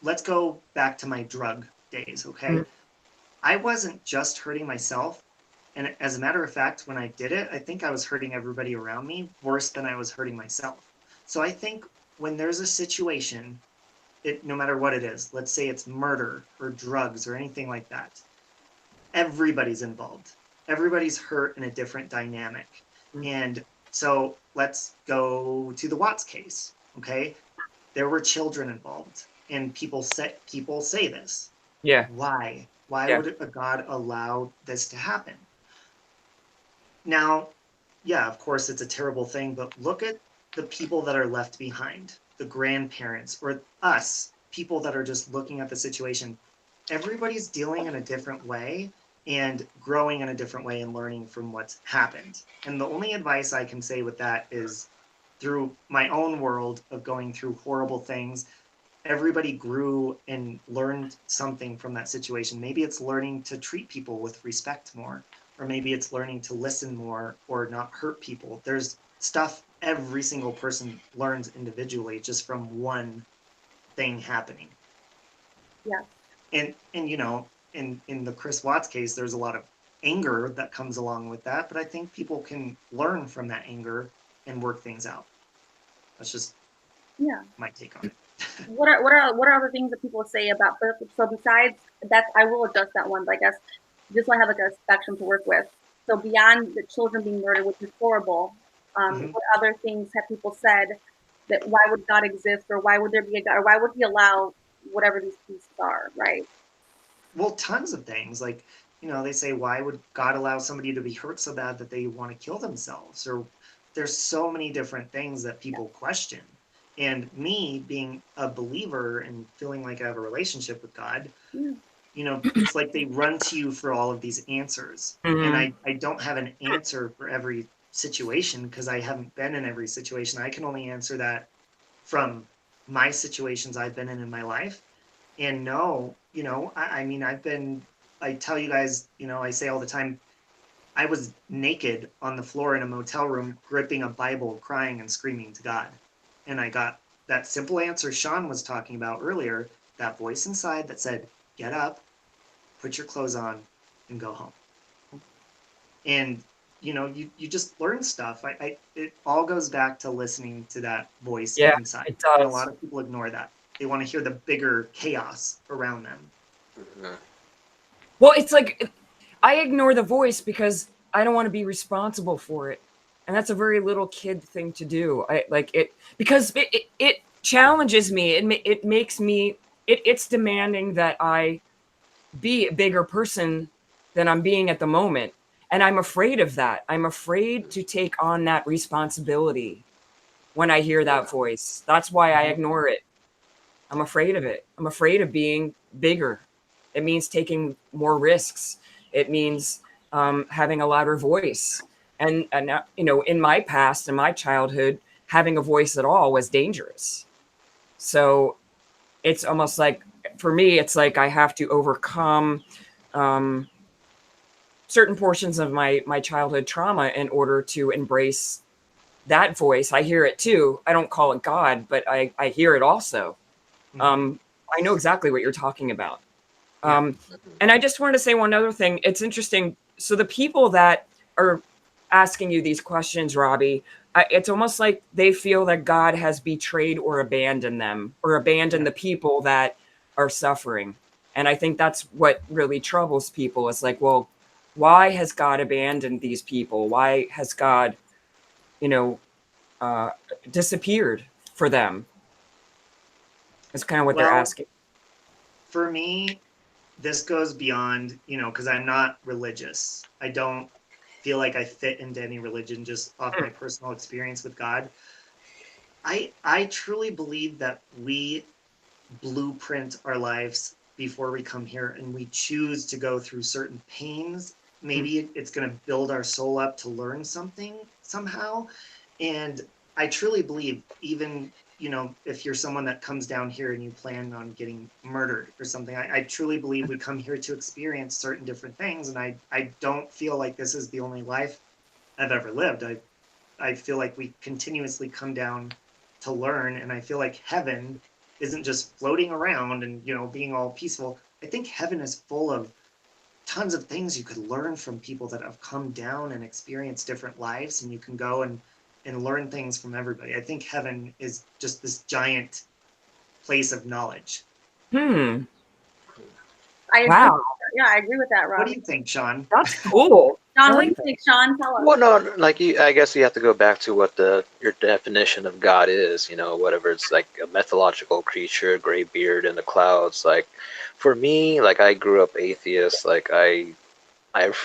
S2: let's go back to my drug days, okay? I wasn't just hurting myself. And as a matter of fact, when I did it, I think I was hurting everybody around me worse than I was hurting myself. So I think when there's a situation, no matter what it is, let's say it's murder or drugs or anything like that, everybody's involved. Everybody's hurt in a different dynamic. And so let's go to the Watts case, okay? There were children involved, and people say this.
S4: Yeah.
S2: Why? Why would a God allow this to happen? Now, yeah, of course, it's a terrible thing, but look at the people that are left behind, the grandparents, or us, people that are just looking at the situation. Everybody's dealing in a different way and growing in a different way and learning from what's happened. And the only advice I can say with that is, through my own world of going through horrible things, everybody grew and learned something from that situation. Maybe it's learning to treat people with respect more, or maybe it's learning to listen more or not hurt people. There's stuff every single person learns individually just from one thing happening.
S1: Yeah.
S2: And in the Chris Watts case, there's a lot of anger that comes along with that, but I think people can learn from that anger and work things out. That's just my take on it.
S1: What are other things that people say about, so besides that, I will adjust that one, but I guess this one I have like a spectrum to work with. So beyond the children being murdered, which is horrible, what other things have people said that why would God exist, or why would there be a God, or why would he allow whatever these pieces are, right?
S2: Well, tons of things. Like, they say, why would God allow somebody to be hurt so bad that they want to kill themselves? Or there's so many different things that people question. And me being a believer and feeling like I have a relationship with God, it's like they run to you for all of these answers. And I don't have an answer for every situation because I haven't been in every situation. I can only answer that from my situations I've been in my life. And no, I tell you guys, I say all the time, I was naked on the floor in a motel room, gripping a Bible, crying and screaming to God. And I got that simple answer Sean was talking about earlier, that voice inside that said, get up, put your clothes on, and go home. And, you just learn stuff. It all goes back to listening to that voice inside.
S4: It does.
S2: And a lot of people ignore that. They want to hear the bigger chaos around them.
S4: Well, it's like I ignore the voice because I don't want to be responsible for it. And that's a very little kid thing to do. I like it because it challenges me. It makes me, it's demanding that I be a bigger person than I'm being at the moment. And I'm afraid of that. I'm afraid to take on that responsibility when I hear that voice. That's why I ignore it. I'm afraid of it. I'm afraid of being bigger. It means taking more risks. It means having a louder voice. And in my past, in my childhood, having a voice at all was dangerous. So it's almost like, for me, it's like I have to overcome certain portions of my childhood trauma in order to embrace that voice. I hear it too. I don't call it God, but I hear it also. I know exactly what you're talking about. And I just wanted to say one other thing. It's interesting. So the people that are asking you these questions, Robbie, it's almost like they feel that God has betrayed or abandoned them, or abandoned the people that are suffering. And I think that's what really troubles people. It's like, well, why has God abandoned these people? Why has God, disappeared for them? That's kind of what they're asking.
S2: For me, this goes beyond, because I'm not religious. I don't feel like I fit into any religion just off my personal experience with God. I truly believe that we blueprint our lives before we come here, and we choose to go through certain pains. Maybe it's going to build our soul up to learn something somehow. And I truly believe even, you know, if you're someone that comes down here and you plan on getting murdered or something, I truly believe we come here to experience certain different things. And I don't feel like this is the only life I've ever lived. I feel like we continuously come down to learn. And I feel like heaven isn't just floating around and, you know, being all peaceful. I think heaven is full of tons of things you could learn from people that have come down and experienced different lives, and you can go and learn things from everybody. I think heaven is just this giant place of knowledge.
S4: Hmm.
S1: Wow. Yeah, I agree with that, Rob.
S2: What do you think, Sean?
S4: That's cool.
S1: Sean, what do you think, Sean? Tell us.
S3: Well, no, like I guess you have to go back to what your definition of God is. You know, whatever it's like a mythological creature, gray beard in the clouds. Like, for me, like I grew up atheist. Like I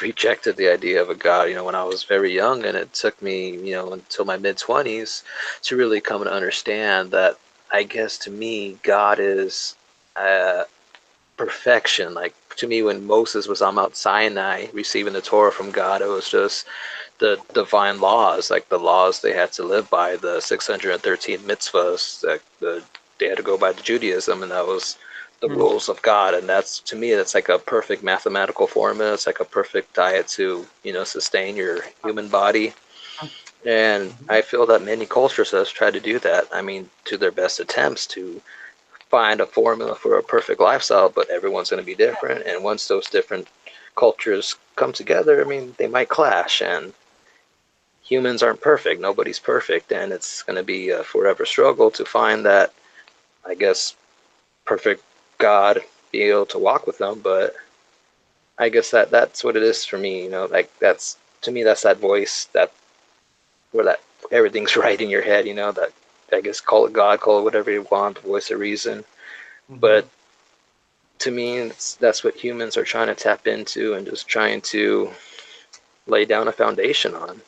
S3: rejected the idea of a God. You know, when I was very young, and it took me, you know, until my mid-20s to really come to understand that. I guess to me, God is perfection. Like to me, when Moses was on Mount Sinai receiving the Torah from God, it was just the divine laws, like the laws they had to live by, the 613 mitzvahs that they had to go by to Judaism, and that was the rules of God. And that's, to me, that's like a perfect mathematical formula. It's like a perfect diet to, you know, sustain your human body. And I feel that many cultures have tried to do that. I mean, to their best attempts to find a formula for a perfect lifestyle, but everyone's going to be different. And once those different cultures come together, I mean, they might clash, and humans aren't perfect. Nobody's perfect. And it's going to be a forever struggle to find that, I guess, perfect God, be able to walk with them. But I guess that's what it is for me. You know, like that's, to me, that's that voice that, where that everything's right in your head, you know, that, I guess, call it God, call it whatever you want, the voice of reason. But to me, that's what humans are trying to tap into and just trying to lay down a foundation on.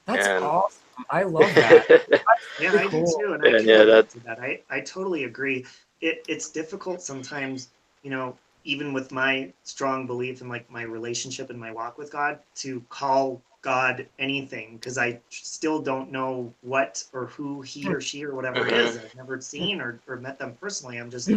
S4: That's awesome. I love that.
S2: Yeah, I do too. And I totally agree. It's difficult sometimes, you know, even with my strong belief in like my relationship and my walk with God, to call God anything, because I still don't know what or who he or she or whatever is. I've never seen or met them personally. I'm just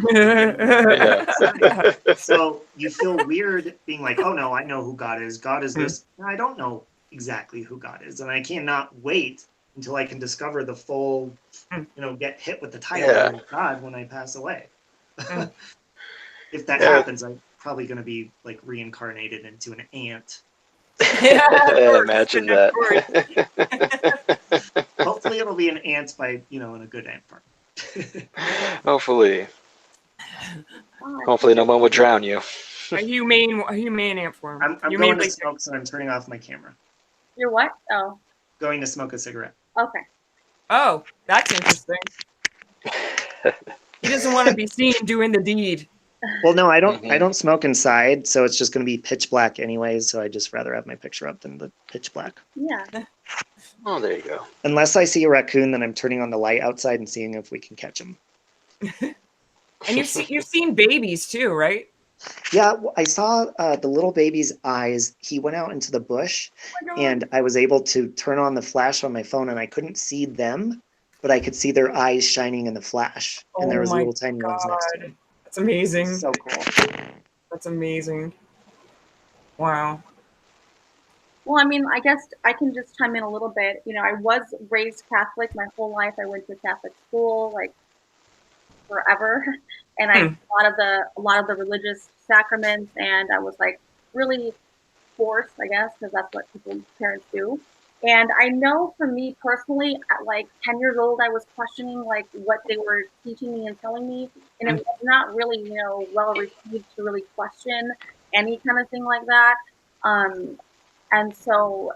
S2: so you feel weird being like, oh no, I know who God is. God is this. No, I don't know exactly who God is, and I cannot wait until I can discover the full, you know, get hit with the title of God when I pass away. If that happens, I'm probably going to be like reincarnated into an ant.
S3: Imagine that.
S2: Hopefully it'll be an ant by, you know, in a good ant farm.
S3: Hopefully no one will drown you.
S4: A humane ant form.
S2: I'm going to smoke, so I'm turning off my camera.
S1: You're what? Oh.
S2: Going to smoke a cigarette.
S1: Okay.
S4: Oh, that's interesting. He doesn't want to be seen doing the deed.
S2: Well, no, I don't. I don't smoke inside, so it's just going to be pitch black anyways. So I just rather have my picture up than the pitch black.
S1: Yeah.
S3: Oh, there you go.
S2: Unless I see a raccoon, then I'm turning on the light outside and seeing if we can catch him.
S4: And you've seen babies too, right?
S2: Yeah, I saw the little baby's eyes. He went out into the bush, and I was able to turn on the flash on my phone, and I couldn't see them, but I could see their eyes shining in the flash. And there was little tiny ones next to him.
S4: That's amazing.
S2: So cool.
S4: That's amazing. Wow.
S1: Well, I mean, I guess I can just chime in a little bit. You know, I was raised Catholic my whole life. I went to Catholic school like forever, and I a lot of the religious sacraments, and I was like really forced, I guess, because that's what parents do. And I know for me personally, at like 10 years old, I was questioning like what they were teaching me and telling me, and it was not really, you know, well received to really question any kind of thing like that. And so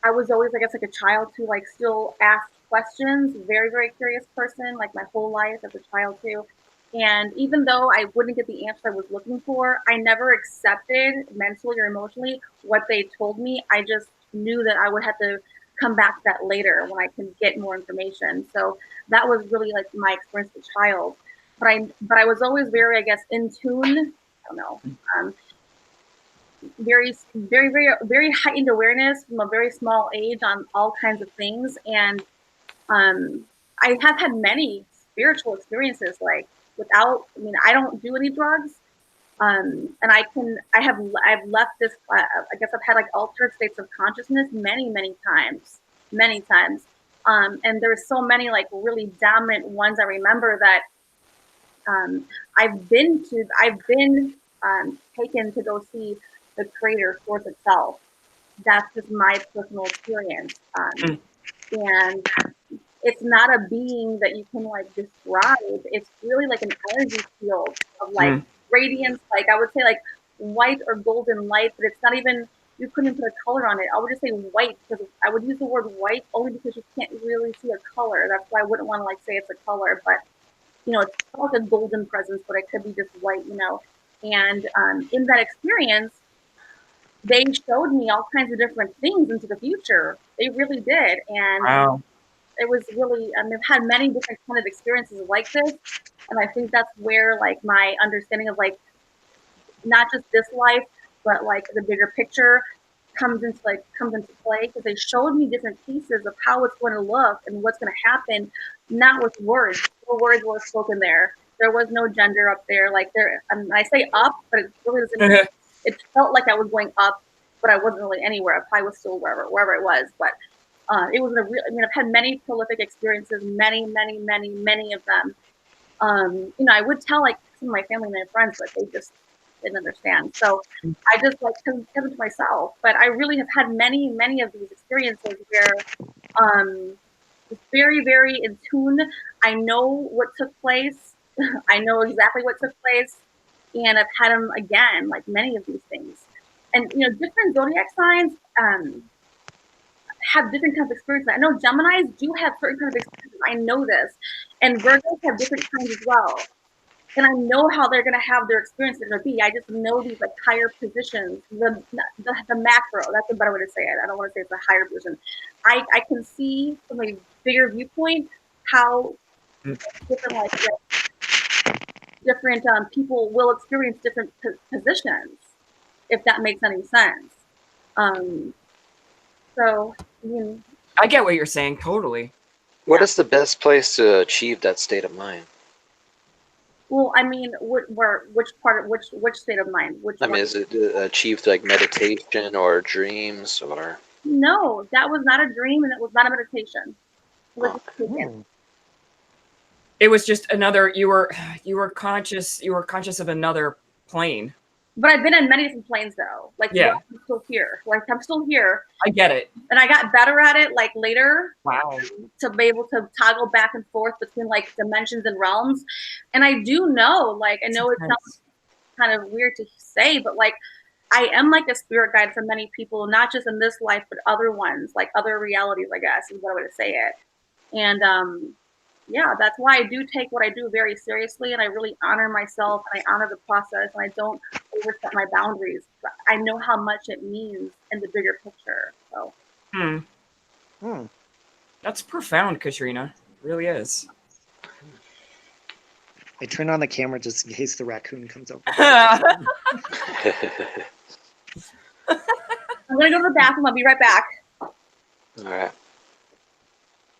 S1: I was always, I guess, like a child who like still asked questions, very, very curious person, like my whole life as a child too. And even though I wouldn't get the answer I was looking for, I never accepted mentally or emotionally what they told me. I just knew that I would have to come back to that later when I can get more information. So that was really like my experience as a child. But I was always very, I guess, in tune. I don't know. Very, very, very, very heightened awareness from a very small age on all kinds of things. And I have had many spiritual experiences, like without, I mean, I don't do any drugs. And I've left this, I guess I've had like altered states of consciousness many times, many times. And there's so many like really dominant ones I remember that I've been taken to go see the creator source itself. That's just my personal experience. And it's not a being that you can like describe. It's really like an energy field of like radiance, like I would say like white or golden light, but it's not even, you couldn't put a color on it. I would just say white, because I would use the word white only because you can't really see a color. That's why I wouldn't want to like say it's a color, but you know, it's like a golden presence, but it could be just white, you know. And in that experience, they showed me all kinds of different things into the future. They really did. And
S4: Wow.
S1: it was really, I've had many different kind of experiences like this. And I think that's where like my understanding of like, not just this life, but like the bigger picture comes into play, because they showed me different pieces of how it's going to look and what's going to happen, not with words. No words were spoken there. There was no gender up there. Like there, I say up, but it really doesn't. It felt like I was going up, but I wasn't really anywhere. I probably was still wherever it was. But it was a real. I mean, I've had many prolific experiences, many of them. You know, I would tell like some of my family and my friends, but they just didn't understand. So I just like kept it to myself. But I really have had many of these experiences where it's very in tune. I know what took place. I know exactly what took place, and I've had them again, like many of these things. And you know, different zodiac signs have different kinds of experiences. I know Geminis do have certain kinds of experiences. I know this, and Virgos have different kinds as well. And I know how they're going to have their experience going to be. I just know these like higher positions, the macro. That's a better way to say it. I don't want to say it's a higher position. I can see from a bigger viewpoint how different people will experience different positions, if that makes any sense. So I mean,
S4: I get what you're saying totally.
S3: What is the best place to achieve that state of mind?
S1: well, I mean, which state of mind?
S3: I mean, is it achieved like meditation or dreams or?
S1: No, that was not a dream, and it was not a meditation.
S4: It was just another. You were conscious. You were conscious of another plane.
S1: But I've been in many different planes though. Like,
S4: yeah,
S1: I'm still here. Like, I'm still here.
S4: I get it.
S1: And I got better at it like later.
S4: Wow.
S1: To be able to toggle back and forth between like dimensions and realms. And I do know, like, I know it sounds kind of weird to say, but like, I am like a spirit guide for many people, not just in this life, but other ones, like other realities, I guess, is what I would say it. And yeah, that's why I do take what I do very seriously, and I really honor myself, and I honor the process, and I don't overstep my boundaries. But I know how much it means in the bigger picture. So,
S4: That's profound, Katrina. It really is.
S2: I turn on the camera just in case the raccoon comes over.
S1: I'm gonna go to the bathroom. I'll be right back.
S3: All right.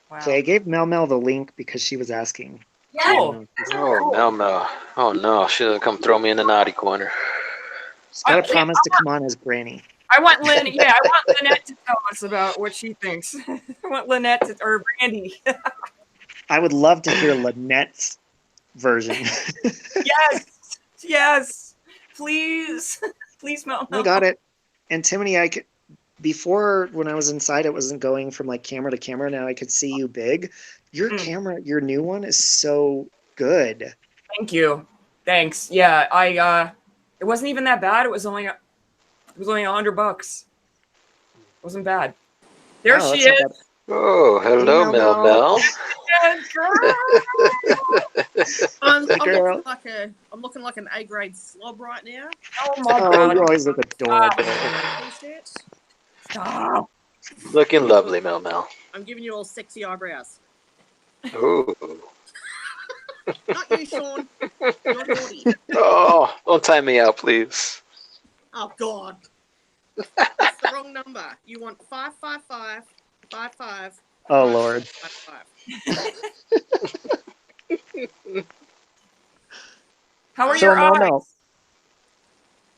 S4: Wow.
S2: Okay, I gave Mel the link because she was asking.
S4: Cool.
S3: Oh, Mel. Oh no, she'll come throw me in the naughty corner.
S2: She's got to promise to come on as Granny.
S4: I want Lynette to tell us about what she thinks. I want Lynette or Brandy.
S2: I would love to hear Lynette's version.
S4: Yes, please, Mel.
S2: I got it. And Timony, before when I was inside, it wasn't going from like camera to camera. Now I could see you big. Your camera, your new one, is so good.
S4: Thank you. Thanks. Yeah, it wasn't even that bad. It was only $100. It wasn't bad. There she is.
S3: Oh, hello, Mel.
S5: I'm looking like an A-grade slob right now.
S4: Oh my God!
S2: You always look adorable.
S4: Stop.
S3: Looking lovely, Mel.
S5: I'm giving you all sexy eyebrows.
S3: Ooh.
S5: Not you, Sean. You're naughty.
S3: Oh, don't time me out, please.
S5: Oh God. That's the wrong number. You want 55555
S2: Oh Lord.
S4: How are
S2: So
S4: your eyes?
S2: Mel,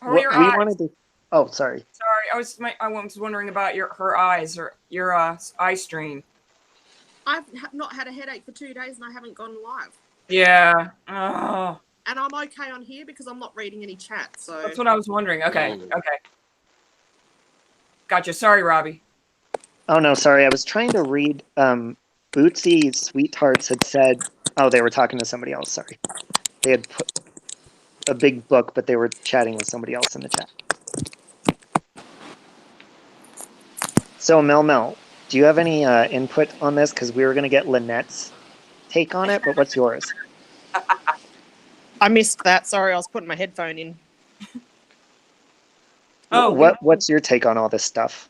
S4: How are
S2: what
S4: your
S2: we
S4: eyes?
S2: wanted to. Oh, sorry.
S4: Sorry, I was wondering about her eyes or your eye strain.
S5: I've not had a headache for 2 days and I haven't gone live.
S4: Yeah. Oh,
S5: And I'm okay on here because I'm not reading any chat. So
S4: that's what I was wondering. Okay.
S3: Mm.
S4: Okay. Gotcha. Sorry, Robbie.
S2: Oh no, sorry. I was trying to read. Bootsy Sweethearts had said. Oh, they were talking to somebody else. Sorry. They had put a big book, but they were chatting with somebody else in the chat. So Mel, do you have any input on this? Because we were going to get Lynette's take on it, but what's yours?
S5: I missed that. Sorry, I was putting my headphone in.
S4: Oh,
S2: What's your take on all this stuff?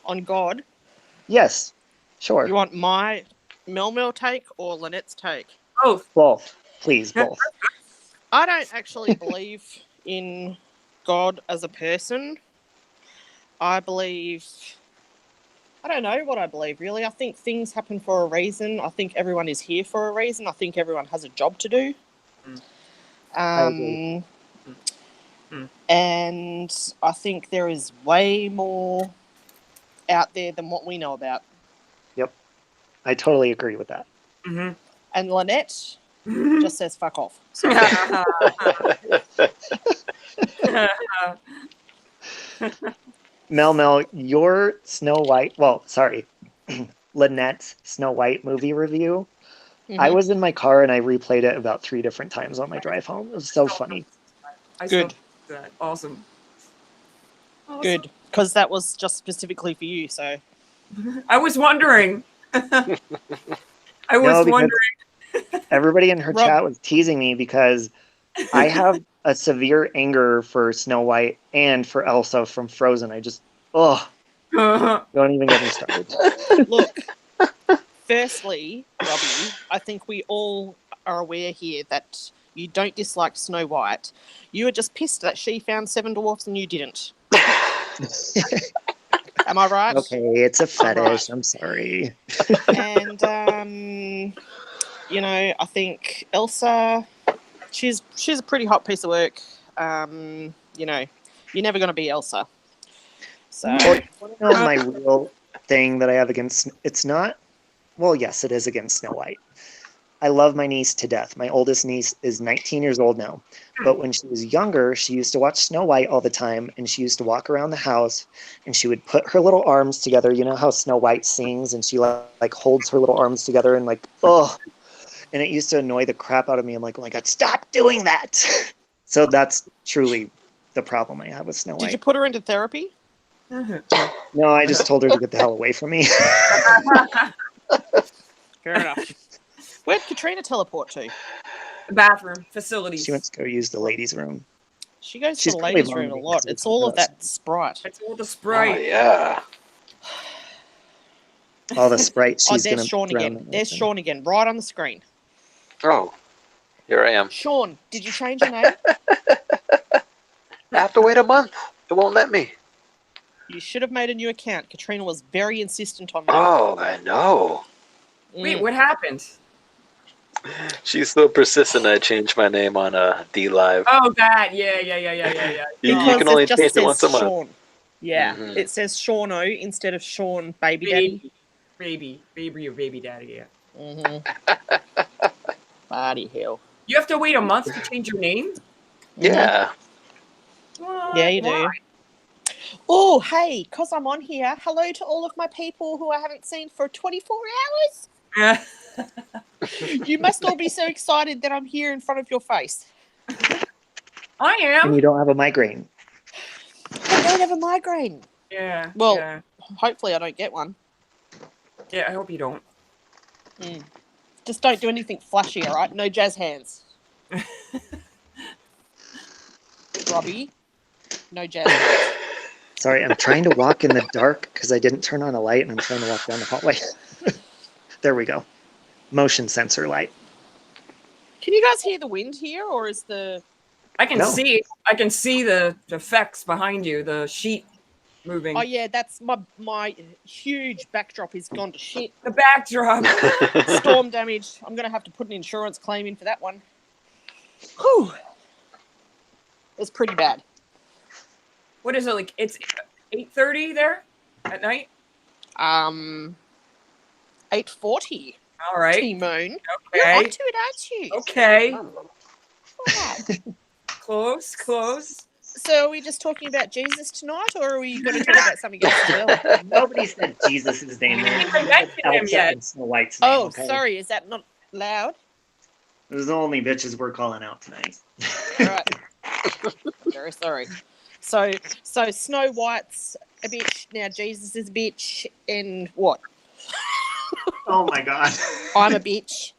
S5: On God.
S2: Yes, sure.
S5: You want my Mel take or Lynette's take?
S4: both.
S2: Both, please, both.
S5: I don't actually believe in God as a person. I don't know what I believe, really. I think things happen for a reason. I think everyone is here for a reason. I think everyone has a job to do.
S2: I agree.
S5: And I think there is way more out there than what we know about.
S2: Yep, I totally agree with that.
S4: Mm-hmm.
S5: And Lynette just says fuck off. So,
S2: Mel, your Snow White. Well, sorry, Lynette's Snow White movie review. I was in my car and I replayed it about 3 different times on my drive home. It was so funny.
S5: Good.
S4: That. Awesome.
S5: Good. Because that was just specifically for you, so.
S4: I was wondering. I was wondering.
S2: Everybody in her
S5: Rob-
S2: chat was teasing me because I have a severe anger for Snow White and for Elsa from Frozen. I just, don't even get me started.
S5: Look, firstly, Robbie, I think we all are aware here that you don't dislike Snow White. You were just pissed that she found 7 dwarfs and you didn't. Am I right?
S2: Okay, it's a fetish.
S5: Right.
S2: I'm sorry.
S5: And you know, I think Elsa, she's a pretty hot piece of work. You know, you're never going to be Elsa. So
S2: Well, you want to know my real thing that I have against? It's not. Well, yes, it is against Snow White. I love my niece to death. My oldest niece is 19 years old now. But when she was younger, she used to watch Snow White all the time, and she used to walk around the house, and she would put her little arms together. You know how Snow White sings, and she like holds her little arms together, and like, oh, and it used to annoy the crap out of me. I'm like, oh my God, stop doing that. So that's truly the problem I have with Snow White.
S5: did you put her into therapy?
S2: No, I just told her to get the hell away from me.
S5: Fair enough. Where'd Katrina teleport to?
S4: Bathroom facilities.
S2: She went to go use the ladies' room.
S5: She goes
S2: She's
S5: to the
S2: probably
S5: ladies'
S2: lonely
S5: room a
S2: because
S5: lot.
S2: of
S5: It's
S2: the
S5: all of
S2: house.
S5: that Sprite.
S4: It's all the
S3: Oh
S4: Sprite.
S3: yeah.
S2: All the Sprite
S5: Oh,
S2: she's
S5: there's
S2: gonna
S5: Sean
S2: drown
S5: again.
S2: in
S5: There's
S2: this
S5: Sean again, right on the screen.
S3: Oh, here I am.
S5: Sean, did you change your name?
S3: I have to wait a month. It won't let me.
S5: You should have made a new account. Katrina was very insistent on that.
S3: Oh, I know.
S4: Wait, what happened?
S3: She's so persistent. I changed my name on D Live.
S4: Oh, that. Yeah.
S3: You
S5: Because
S3: can only
S5: it just
S3: change it
S5: says
S3: once a month.
S5: Sean. Yeah,
S3: Mhm.
S5: it says Seano instead of Sean Baby Daddy.
S4: Baby or baby daddy, yeah.
S5: Mm-hmm. Bloody hell.
S4: You have to wait a month to change your name?
S3: Yeah.
S4: What?
S5: Yeah, you do.
S4: Why?
S5: Oh, hey, because I'm on here, hello to all of my people who I haven't seen for 24 hours. You must all be so excited that I'm here in front of your face.
S4: I
S2: And
S4: am.
S2: you don't have a migraine.
S5: I don't have a migraine.
S4: Yeah.
S5: Well,
S4: yeah.
S5: hopefully I don't get one.
S4: Yeah, I hope you don't.
S5: Just don't do anything flashy, all right? No jazz hands. Robbie, no jazz hands.
S2: Sorry, I'm trying to walk in the dark because I didn't turn on a light and I'm trying to walk down the hallway. There we go. Motion sensor light.
S5: Can you guys hear the wind here, or is the...
S4: I can
S2: No.
S4: see the effects behind you, the sheet. moving.
S5: Oh yeah, that's my huge backdrop is gone to shit.
S4: The backdrop.
S5: Storm damage. I'm gonna have to put an insurance claim in for that one. Whew. It's pretty bad.
S4: What is it like? It's 8:30 there at night.
S5: 8:40.
S4: All right.
S5: T-Moon. You're
S4: Okay.
S5: onto it, aren't you?
S4: Okay.
S5: Right.
S4: Close.
S5: So are we just talking about Jesus tonight, or are we going to talk about something else as well?
S2: Nobody said Jesus' name.
S4: We didn't even mention him
S2: Elsa
S4: yet.
S2: and Snow White's name.
S5: Oh,
S2: okay?
S5: sorry. Is that not loud?
S2: Those are the only bitches we're calling out tonight.
S5: All right. Very sorry. So Snow White's a bitch. Now Jesus is a bitch, and what?
S2: Oh my god.
S5: I'm a bitch.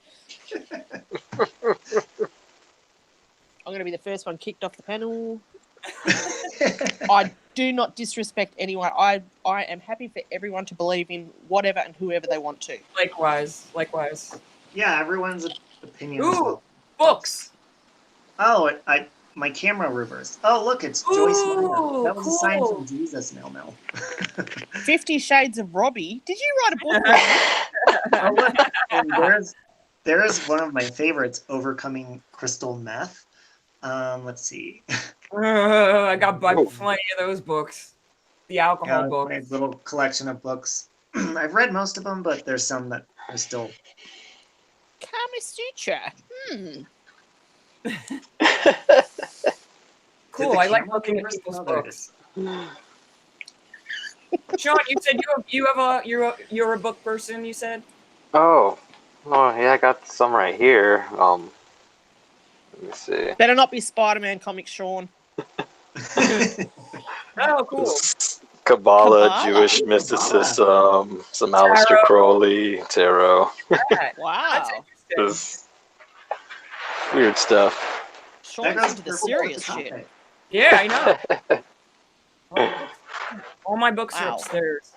S5: I'm going to be the first one kicked off the panel. I do not disrespect anyone. I am happy for everyone to believe in whatever and whoever they want to.
S4: Likewise.
S2: Yeah, everyone's opinion as
S4: Ooh,
S2: well.
S4: books.
S2: Oh, my camera reversed. Oh, look, it's Joyce Meyer.
S4: Ooh,
S2: That was a sign
S4: cool.
S2: from Jesus, Mel.
S5: 50 Shades of Robbie. Did you write a book? Robbie?
S2: Oh, look, and there's one of my favorites, Overcoming Crystal Meth. Let's see.
S4: I got plenty of those books. The alcohol
S2: Yeah,
S4: books.
S2: my little collection of books. I've read most of them, but there's some that are still.
S5: Kama Sutra.
S4: Cool.
S2: Did the
S4: I like
S2: camera
S4: looking at
S2: reverse?
S4: people's
S2: No, there it
S4: books.
S2: is.
S4: Sean, you said you're a book person. You said.
S3: Oh, yeah, I got some right here. Let me see.
S5: Better not be Spider-Man comics, Sean.
S4: Oh, cool.
S3: Kabbalah,
S5: Kabbalah.
S3: Jewish
S2: Kabbalah.
S3: mysticism, some Aleister
S4: Tarot.
S3: Crowley, tarot.
S4: That's
S5: Wow.
S4: interesting.
S3: This weird stuff.
S5: Sean's into the serious shit.
S4: Yeah, I know. All my books are
S5: Wow.
S4: upstairs.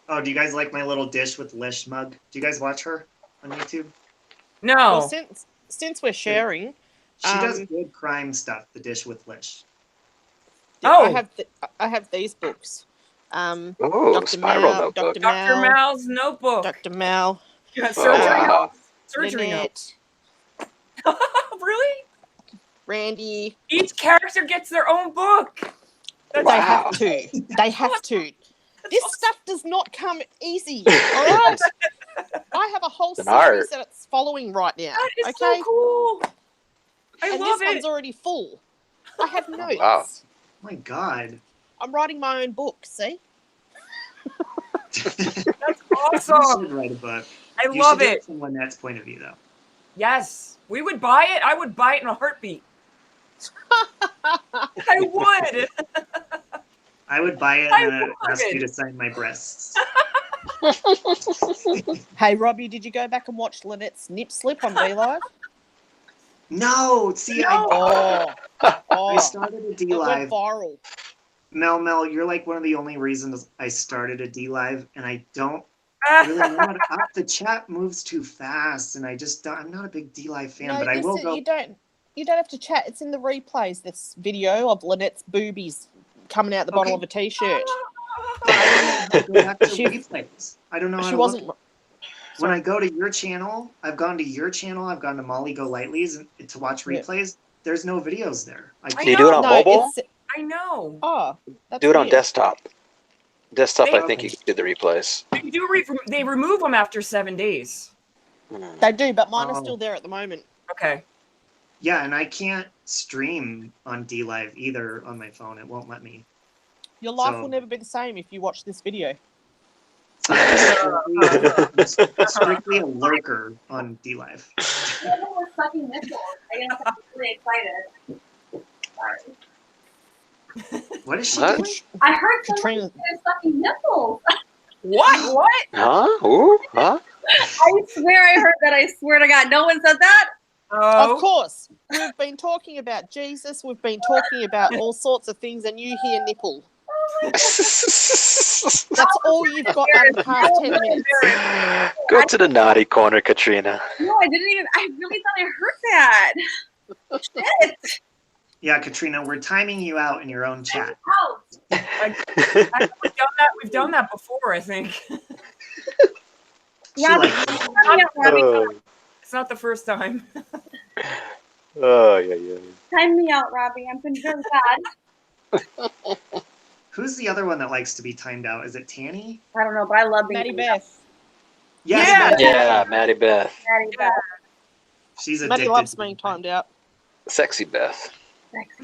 S2: Oh, do you guys like my little dish with Lish mug? Do you guys watch her on YouTube?
S4: No.
S5: Well, since we're sharing,
S2: She does
S5: Um,
S2: good crime stuff. The dish with Lish.
S4: Oh.
S5: I have these books.
S3: Oh,
S5: Dr.
S3: spiral
S5: Mal,
S3: notebook.
S5: Dr.
S4: Dr.
S5: Mal,
S4: Mal's notebook.
S5: Dr. Mal,
S4: Yeah,
S3: Oh,
S4: surgery
S3: wow.
S4: notes. Surgery notes.
S5: Lynette,
S4: Really?
S5: Randy.
S4: Each character gets their own book. That's
S5: They
S3: Wow.
S5: have to. They have to. This stuff does not come easy. All right. I have a whole
S3: It's an
S5: series
S3: art.
S5: that it's following right now.
S4: That is
S5: Okay.
S4: so cool. I
S5: And
S4: love
S5: this
S4: it.
S5: one's already full. I have notes.
S3: wow.
S2: Oh my god.
S5: I'm writing my own book. See.
S4: That's
S2: You
S4: awesome.
S2: should write a book.
S4: I
S2: You
S4: love
S2: should do
S4: it.
S2: from Lynette's point of view, though.
S4: Yes. We would buy it. I would buy it in a heartbeat. I would.
S2: I would buy it
S4: I
S2: and then I'd ask
S4: would.
S2: you to sign my breasts.
S5: Hey, Robbie, did you go back and watch Lynette's nip slip on VLive?
S2: No, see,
S5: Oh,
S2: I started a D
S5: it went
S2: Live.
S5: viral.
S2: Mel, you're like one of the only reasons I started a D Live, and I don't really know how to. The chat moves too fast, and I'm not a big D Live fan, but I will
S5: listen,
S2: go.
S5: You don't have to chat. It's in the replays. This video of Lynette's boobies coming out the bottom
S2: Okay.
S5: of a t-shirt.
S2: Go back to
S5: She-
S2: replays. I don't know how
S5: She
S2: to
S5: wasn't.
S2: look. When I go to your channel, I've gone to your channel, I've gone to Molly Go Lightly's and to watch
S5: Yeah.
S2: replays. There's no videos there. I
S3: Can you do it on
S5: No,
S3: mobile?
S5: it's.
S4: I know.
S5: Oh, that's
S3: Do it on
S5: weird.
S3: desktop. Desktop,
S4: They-
S3: I think you can do the replays.
S4: They remove them after 7 days.
S3: Hmm.
S5: They do, but mine are
S2: Oh.
S5: still there at the moment.
S4: Okay.
S2: Yeah, and I can't stream on D Live either on my phone. It won't let me.
S5: Your life
S2: So-
S5: will never be the same if you watch this video.
S2: I'm strictly a lurker on D Live.
S1: Someone was sucking nipples. I got really excited. Sorry.
S2: What is she
S3: What?
S2: doing?
S1: I heard someone
S5: Katrina,
S1: was sucking nipples.
S4: What?
S3: Huh? Ooh? Huh?
S1: I swear I heard that. I swear to God. No one said that?
S4: Oh.
S5: of course, we've been talking about Jesus. We've been talking about all sorts of things, and you hear nipple. That's all you've got out of the past 10 minutes.
S3: Go to the naughty corner, Katrina.
S1: No, I didn't even. I really thought I heard that. Shit.
S2: Yeah, Katrina, we're timing you out in your own chat.
S1: Out.
S4: We've done that before, I think.
S2: She like,
S4: It's not the first time.
S3: Oh, yeah.
S1: Time me out, Robbie. I'm been very bad.
S2: who's the other one that likes to be timed out? Is it Tanny?
S1: I don't know, but I love being
S5: Maddie Beth.
S2: Yes,
S4: Yeah.
S2: Maddie.
S3: Yeah, Maddie Beth.
S1: Maddie Beth.
S2: She's
S5: Maddie
S2: addicted.
S5: loves
S2: to
S5: being
S2: it.
S5: timed out.
S3: Sexy Beth.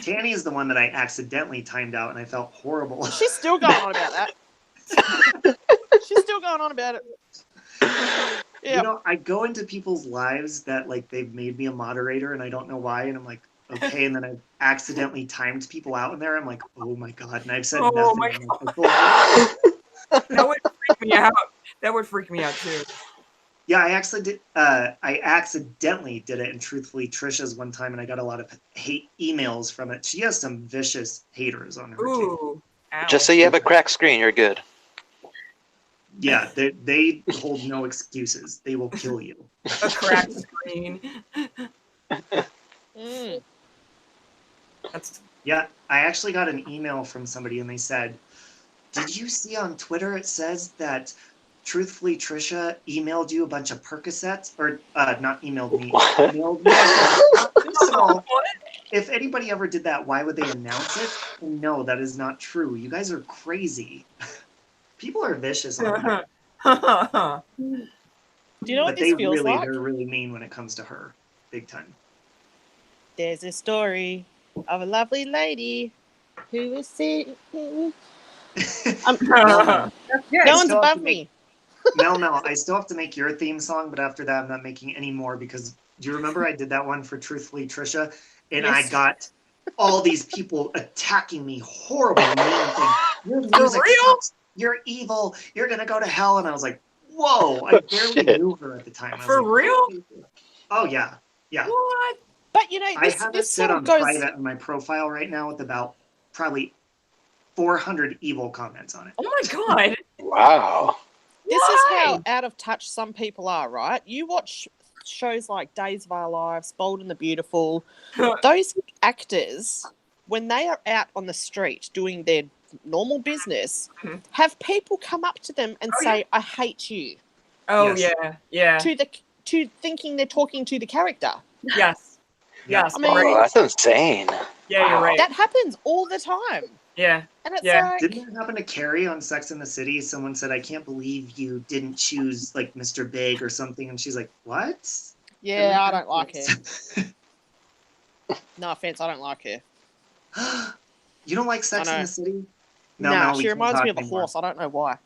S2: Tanny is the one that I accidentally timed out, and I felt horrible.
S5: She's still going on about that. She's still going on about it. Yeah.
S2: You know, I go into people's lives that like they've made me a moderator, and I don't know why, and I'm like, okay, and then I've accidentally timed people out in there. I'm like, oh my god, and I've said
S4: Oh
S2: nothing.
S4: my
S2: I'm like, I feel
S4: That would freak me out. That would freak me out too.
S2: Yeah, I accidentally did it, and truthfully, Trisha's one time, and I got a lot of hate emails from it. She has some vicious haters on her too.
S4: Ooh. Ow.
S3: Just say you have a cracked screen, you're good.
S2: Yeah, they hold no excuses. They will kill you.
S4: A cracked screen.
S5: Mm.
S4: That's
S2: Yeah, I actually got an email from somebody, and they said, "Did you see on Twitter it says that truthfully Trisha emailed you a bunch of Percocets, or not emailed me,
S3: What?
S2: emailed me." First of all, if anybody ever did that, why would they announce it? And no, that is not true. You guys are crazy. People are vicious on here,
S4: what?
S5: Do you know what
S2: but they
S5: this feels like?
S2: they're really mean when it comes to her, big time.
S5: There's a story of a lovely lady who was sitting.
S2: Mel,
S1: That's good.
S5: No one's
S2: still have
S5: above
S2: to
S5: me.
S2: Mel, I still have to make your theme song, but after that, I'm not making any more because do you remember I did that one for Truthfully Trisha, and
S5: Yes.
S2: I got all these people attacking me, horrible, mean things. Your
S4: For
S2: music
S4: real?
S2: sucks. You're evil. You're gonna go to hell. And I was like, whoa! I barely
S3: Shit.
S2: knew her at the time. I was
S4: For
S2: like,
S4: real?
S2: oh yeah, yeah.
S4: What?
S5: But you know,
S2: I
S5: this,
S2: have it
S5: this
S2: set
S5: sort
S2: on
S5: of goes.
S2: private on my profile right now with about probably 400 evil comments on it.
S4: Oh my god.
S3: Wow.
S5: This is how
S4: Why?
S5: out of touch some people are, right? You watch shows like Days of Our Lives, Bold and the Beautiful. Those actors, when they are out on the street doing their normal business,
S4: Mhm.
S5: have people come up to them and
S4: Oh,
S5: say, "I hate you,"
S4: Oh
S2: Yes.
S4: yeah.
S5: to thinking they're talking to the character.
S4: Yes.
S2: Yeah.
S4: Yes.
S5: I mean-
S3: Oh,
S4: right.
S3: that's insane.
S4: Yeah, you're right.
S5: That happens all the time,
S4: Yeah.
S5: and it's
S4: Yeah.
S5: like,
S2: Didn't that happen to Carrie on Sex and the City? Someone said, "I can't believe you didn't choose like Mr. Big or something," and she's like, "What?"
S5: yeah, I don't like her. No offense, I don't like her.
S2: You don't like Sex
S5: I know.
S2: and the City?
S5: Nah,
S2: we
S5: she
S2: can't
S5: reminds me
S2: talk
S5: of a
S2: anymore.
S5: horse. I don't know why.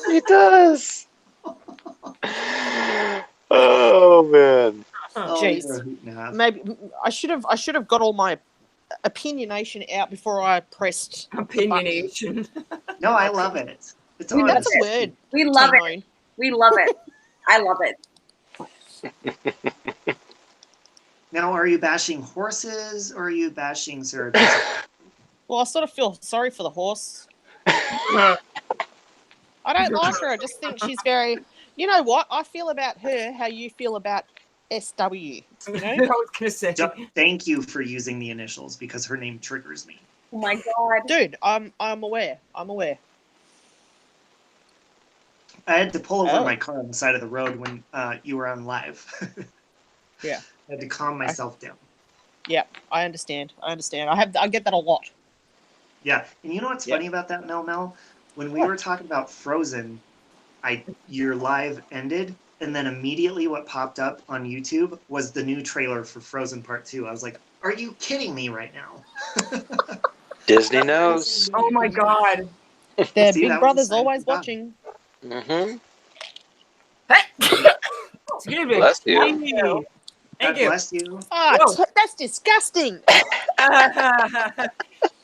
S3: He does. Oh man.
S2: Oh,
S5: Jeez.
S2: you're a hoot and a half.
S5: Maybe I should have got all my opinionation out before I pressed.
S4: Opinionation.
S2: No, I love it. It's
S1: We-
S5: That's
S2: honest.
S5: a word.
S1: We love it.
S5: T-Moon.
S1: We love it. I love it.
S2: Now, are you bashing horses or are you bashing surrogacy?
S5: Well, I sort of feel sorry for the horse. I don't like her. I just think she's very. You know what? I feel about her how you feel about SW. You know?
S4: I was gonna say.
S2: Thank you for using the initials because her name triggers me.
S1: Oh my god.
S5: Dude, I'm aware. I'm aware.
S2: I had to pull over
S5: Oh.
S2: my car on the side of the road when you were on live.
S5: Yeah.
S2: I had to calm myself down.
S5: Yeah, I understand. I get that a lot.
S2: Yeah, and you know what's
S5: Yeah.
S2: funny about that, Mel? When we
S5: What?
S2: were talking about Frozen, your live ended, and then immediately what popped up on YouTube was the new trailer for Frozen Part 2. I was like, are you kidding me right now?
S3: Disney knows.
S4: Oh my god.
S5: Their
S2: See, that
S5: big
S2: was
S5: brother's
S2: a sign
S5: always
S2: from God.
S5: watching.
S3: Mm-hmm.
S4: Excuse me.
S3: Bless you.
S4: Thank you.
S2: God
S4: Thank you.
S2: bless you.
S5: Ah,
S4: Whoa.
S5: that's disgusting.
S4: That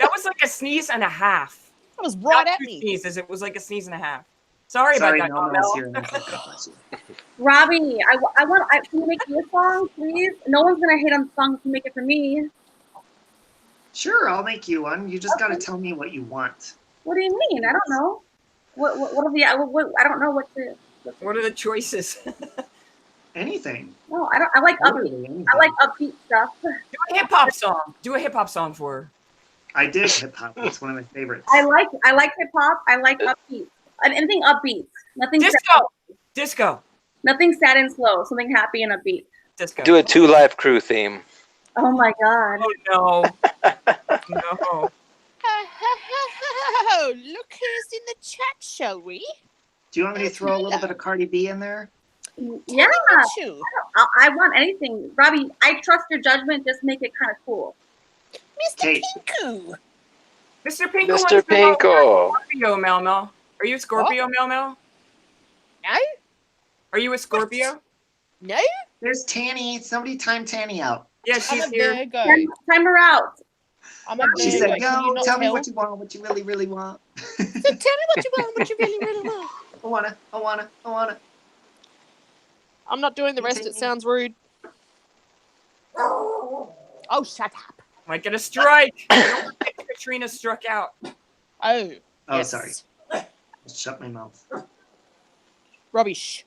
S4: was like a sneeze and a half.
S5: That was right
S4: Not
S5: at
S4: two
S5: me.
S4: sneezes. It was like a sneeze and a half. Sorry,
S2: Sorry,
S4: about that,
S2: Mel's
S4: Mel.
S2: here. And I said, God bless you.
S1: Robbie, can you make you a song, please? No one's gonna hate on the song if you make it for me.
S2: Sure, I'll make you one. You just got to tell me what you want.
S1: What do you mean? I don't know. What are the? I don't know what to.
S4: What are the choices?
S2: Anything.
S1: No, I don't. I like upbeat.
S2: Literally anything.
S1: I like upbeat stuff.
S4: Do a hip hop song. Do a hip hop song for her.
S2: I dig hip hop. It's one of my favorites.
S1: I like hip hop. I like upbeat. Anything upbeat. Nothing
S4: Disco.
S1: Nothing sad and slow. Something happy and upbeat.
S4: Disco.
S3: Do a 2 Live Crew theme.
S1: Oh my god.
S4: Oh no. No.
S5: Oh, look who's in the chat, shall we?
S2: Do you want me to throw a little bit of Cardi B in there?
S1: Yeah.
S5: You.
S1: I want anything. Robbie, I trust your judgment. Just make it kind of cool.
S5: Mr.
S2: Kate.
S5: Pinku.
S4: Mr. Pinko.
S3: Mr. Pinko.
S4: Scorpio, Mel Mel. Are you a Scorpio, Mel Mel?
S5: No?
S4: Are you a Scorpio?
S5: No?
S2: There's Tanny. Somebody time Tanny out.
S4: Yeah,
S5: I'm
S4: she's
S5: a
S4: here.
S5: Virgo.
S1: Time her out.
S5: I'm a
S2: She
S5: Virgo.
S2: said,
S5: Can you
S2: "Go,
S5: not
S2: tell me
S5: tell?
S2: what you want, what you really, really want."
S5: So tell me what you want, what you really, really want.
S2: I wanna.
S5: I'm not doing the rest. It sounds rude. Oh, shut up.
S4: Might get a strike. Katrina struck out.
S5: Oh.
S2: Oh,
S5: yes.
S2: sorry. Shut my mouth.
S5: Rubbish.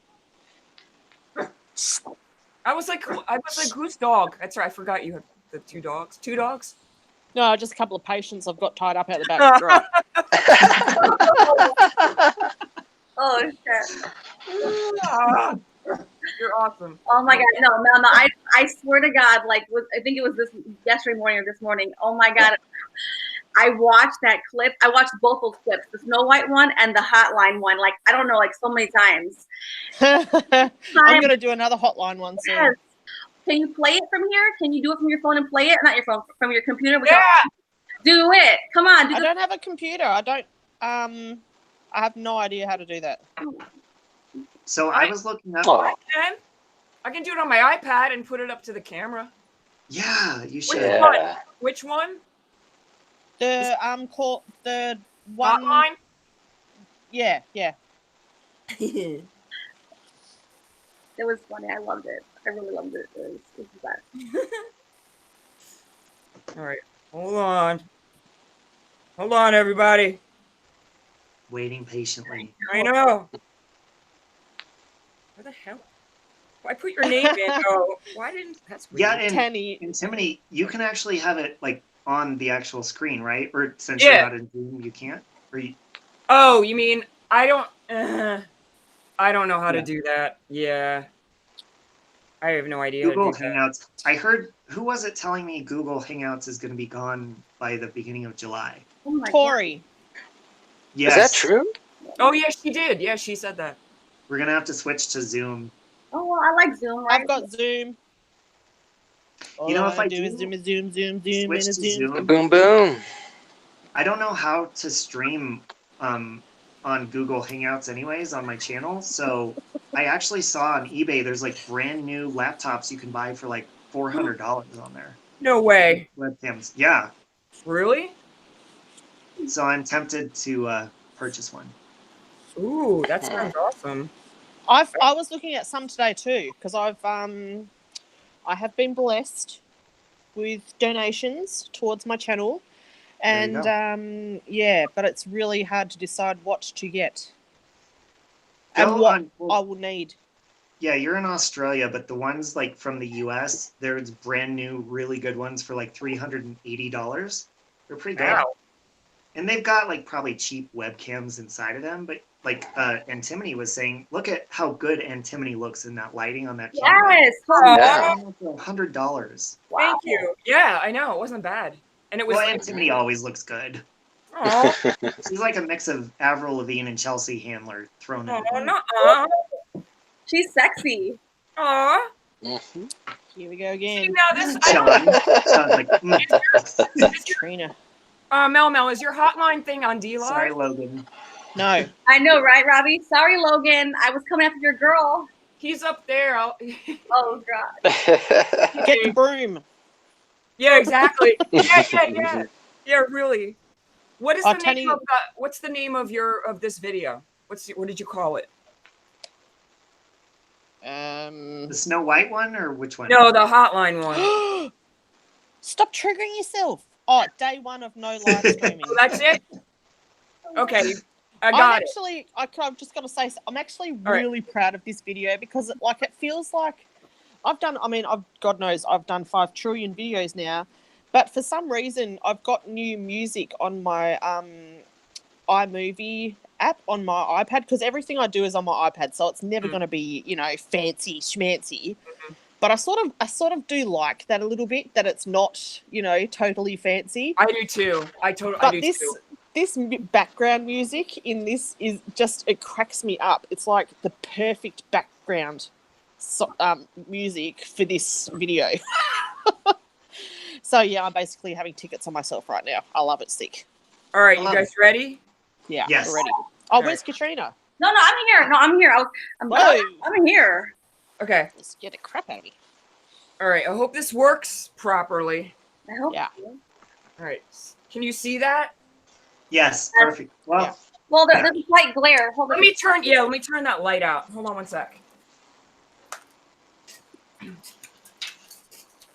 S4: I was like, whose dog? That's right. I forgot you have the 2 dogs. 2 dogs?
S5: No, just a couple of patients I've got tied up out the back of the drawer.
S1: Oh shit.
S4: You're awesome.
S1: Oh my god. No. I swear to God, like I think it was this yesterday morning or this morning. Oh my god. I watched that clip. I watched both those clips, the Snow White one and the Hotline one. Like, I don't know, like so many times.
S5: I'm going to do another hotline one soon.
S1: Yes. Can you play it from here? Can you do it from your phone and play it? Not your phone, from your computer?
S4: Yeah.
S1: Do it. Come on.
S5: I don't have a computer. I have no idea how to do that.
S2: So I was looking up.
S3: Oh,
S4: I can do it on my iPad and put it up to the camera.
S2: Yeah, you should.
S3: yeah.
S4: Which one?
S5: The call the one.
S4: Hotline?
S5: Yeah.
S1: It was funny. I loved it. I really loved it. It was the best.
S4: All right. Hold on, everybody.
S2: Waiting patiently.
S4: I know. Where the hell? I put your name in. Oh, why didn't? That's weird.
S2: Yeah, and
S5: Tanny.
S2: Timony, you can actually have it like on the actual screen, right? Or since you're not in Zoom, you can't. Or you...
S4: Oh, you mean I don't know how to do that. Yeah. I have no idea.
S2: Google
S4: how to do
S2: Hangouts. I heard, who was it telling me Google Hangouts is going to be gone by the beginning of July?
S1: Oh my
S5: Tori.
S2: Yes.
S3: Is that true?
S4: that. Oh yeah, she did. Yeah, she said that.
S2: We're going to have to switch to Zoom.
S1: God. Oh, well, I like Zoom. Right?
S5: I've got Zoom. All
S2: You know,
S5: I
S2: if I
S5: do is
S2: do
S5: Zoom, and
S2: switch
S5: a
S2: to
S5: Zoom.
S2: Zoom,
S3: Boom, boom.
S2: I don't know how to stream on Google Hangouts anyways on my channel. So I actually saw on eBay there's like brand new laptops you can buy for like $400 on there.
S4: No way.
S2: Webcams. Yeah.
S4: Really?
S2: So I'm tempted to purchase one.
S4: Ooh, that sounds awesome.
S5: I was looking at some today too because I have been blessed with donations towards my channel, and yeah, but it's really hard to decide what to get and what I will need.
S2: Yeah, you're in Australia, but the ones like from the US, there's brand new, really good ones for like $380. They're pretty good.
S4: Wow.
S2: And they've got like probably cheap webcams inside of them, but like Antimony was saying, look at how good Antimony looks in that lighting on that camera.
S1: Yes.
S3: Yeah.
S2: $100.
S1: Wow.
S4: Thank you. Yeah, I know. It wasn't bad. And it was
S2: Well, Antimony always looks good.
S4: oh,
S2: She's like a mix of Avril Lavigne and Chelsea Handler thrown in.
S1: She's sexy.
S4: Aw.
S3: Mhm.
S5: Here we go
S4: See,
S5: again.
S4: now this
S2: Sean's like,
S5: Trina.
S4: Mel, is your hotline thing on D-Live?
S2: sorry, Logan.
S5: No.
S1: I know, right, Robbie? Sorry, Logan. I was coming after your girl.
S4: He's up there.
S1: Oh, God.
S5: Get the broom.
S4: Yeah, exactly. Yeah. Yeah, really. What is the name
S5: Tanny-
S4: of what's the name of this video? What did you call it?
S2: The Snow White one or which one?
S4: No, the hotline one.
S5: Stop triggering yourself. Oh, day one of no live streaming.
S4: Oh, that's it? Okay. I got it.
S5: I've just got to say, I'm actually
S4: All right.
S5: really proud of this video because it feels like God knows, I've done 5 trillion videos now, But for some reason, I've got new music on my iMovie app on my iPad, because everything I do is on my iPad, so it's never going to be, fancy schmancy. But I sort of do like that a little bit, that it's not, totally fancy.
S4: I do too. I do too.
S5: This background music in this is just, it cracks me up. It's like the perfect background music for this video. So yeah, I'm basically having tickets on myself right now. I love it sick.
S4: All right, you guys ready?
S5: Yeah,
S2: Yes.
S5: we're ready. Oh, where's Katrina?
S1: No, I'm here. No, I'm here. I'm here.
S4: Okay.
S5: Let's get the crap out of me.
S4: All right. I hope this works properly.
S1: I hope.
S5: Yeah.
S1: So.
S4: All right. Can you see that?
S2: Yes, perfect. Well,
S1: There's a slight glare. Hold on.
S4: Let me turn that light out. Hold on one sec.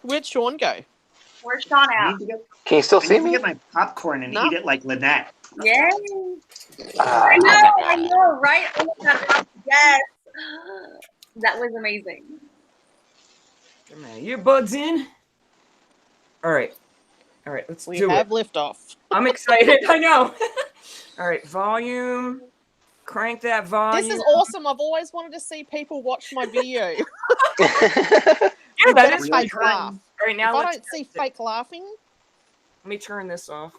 S5: Where'd Sean go?
S1: Where's Sean
S2: I
S1: at?
S2: need to
S3: Can you still
S2: I
S3: see
S2: need to
S3: me?
S2: get my popcorn and
S5: No.
S2: eat it like Lynette.
S1: Yay.
S3: Ah.
S1: I know, right? Oh my God. Yes. That was amazing.
S4: Get my earbuds in. All right. Let's
S5: We
S4: do
S5: have
S4: it.
S5: liftoff.
S4: I'm excited. I know. All right. Volume. Crank that volume.
S5: This is awesome. I've always wanted to see people watch my video.
S4: Yeah, that is
S2: really
S5: fake
S2: fun.
S5: laugh.
S4: All right, now
S5: If I
S4: let's
S5: don't see
S4: test it.
S5: fake laughing,
S4: Let me turn this off.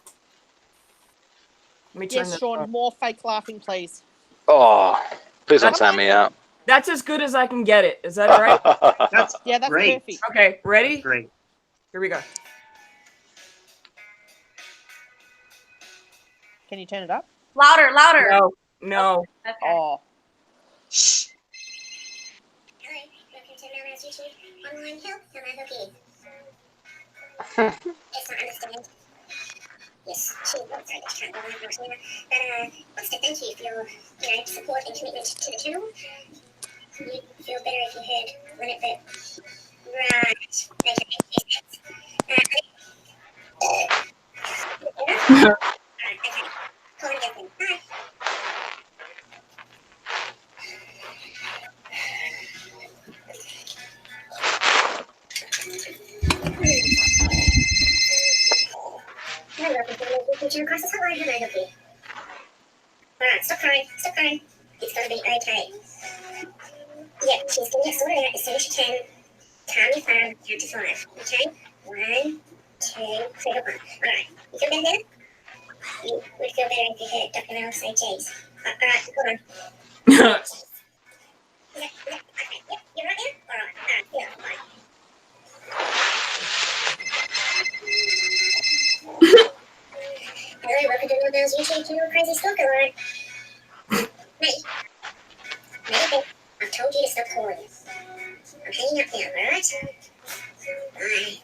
S4: Let me turn
S5: yes,
S4: this
S5: Sean,
S4: off.
S5: more fake laughing, please.
S3: Oh, please don't sign me out.
S4: That's as good as I can get it. Is that all right?
S2: That's
S5: Yeah, that's
S2: great.
S5: perfect.
S4: Okay, ready?
S2: Great.
S4: Here we go.
S5: Can you turn it up?
S1: Louder, louder.
S4: No.
S1: Okay.
S5: Oh,
S2: Shh.
S6: Hello, welcome to Melrose YouTube Online Help. How may I help you? Yes, I understand. Yes, she sorry that she can't go live right now. But wants to thank you for your, support and commitment to the channel. You'd feel better if you heard Lynette Burt. Right. Okay. Yes. Right, okay. Call it again then. Bye. Hello, welcome to the YouTube channel Crisis Hotline. How may I help you? Alright, stop crying. Stop crying. It's gonna be okay. Yeah, she's gonna get sorted out as soon as she can. Calm your phone, count to 5. Okay? 1, 2, 3, 1. Alright, you feel better now? You would feel better if you heard Dr. Mel say cheese. Alright, hold on. Yeah, okay. Yep, you're right now? Alright, yeah, fine. Hello, welcome to Mel's YouTube channel Crazy Stalker Line. Mate, I've told you to stop calling. I'm hanging up now, alright? Bye.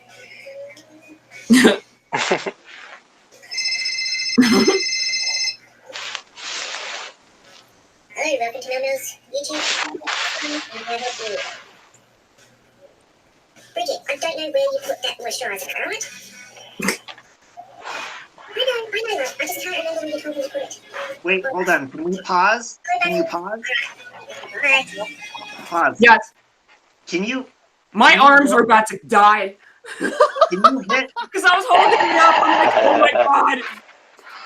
S6: Hello, welcome to Mel's YouTube channel. How may I help you? Bridget, I don't know where you put that moisturiser, alright? I know that. I just can't remember when you told me to put it.
S2: Wait, hold on. Can we pause? Can you pause?
S6: Alright.
S2: Pause.
S4: Yes.
S2: Can you
S4: My arms are about to die
S2: can you hit
S4: because I was holding it up. I'm like, oh my God.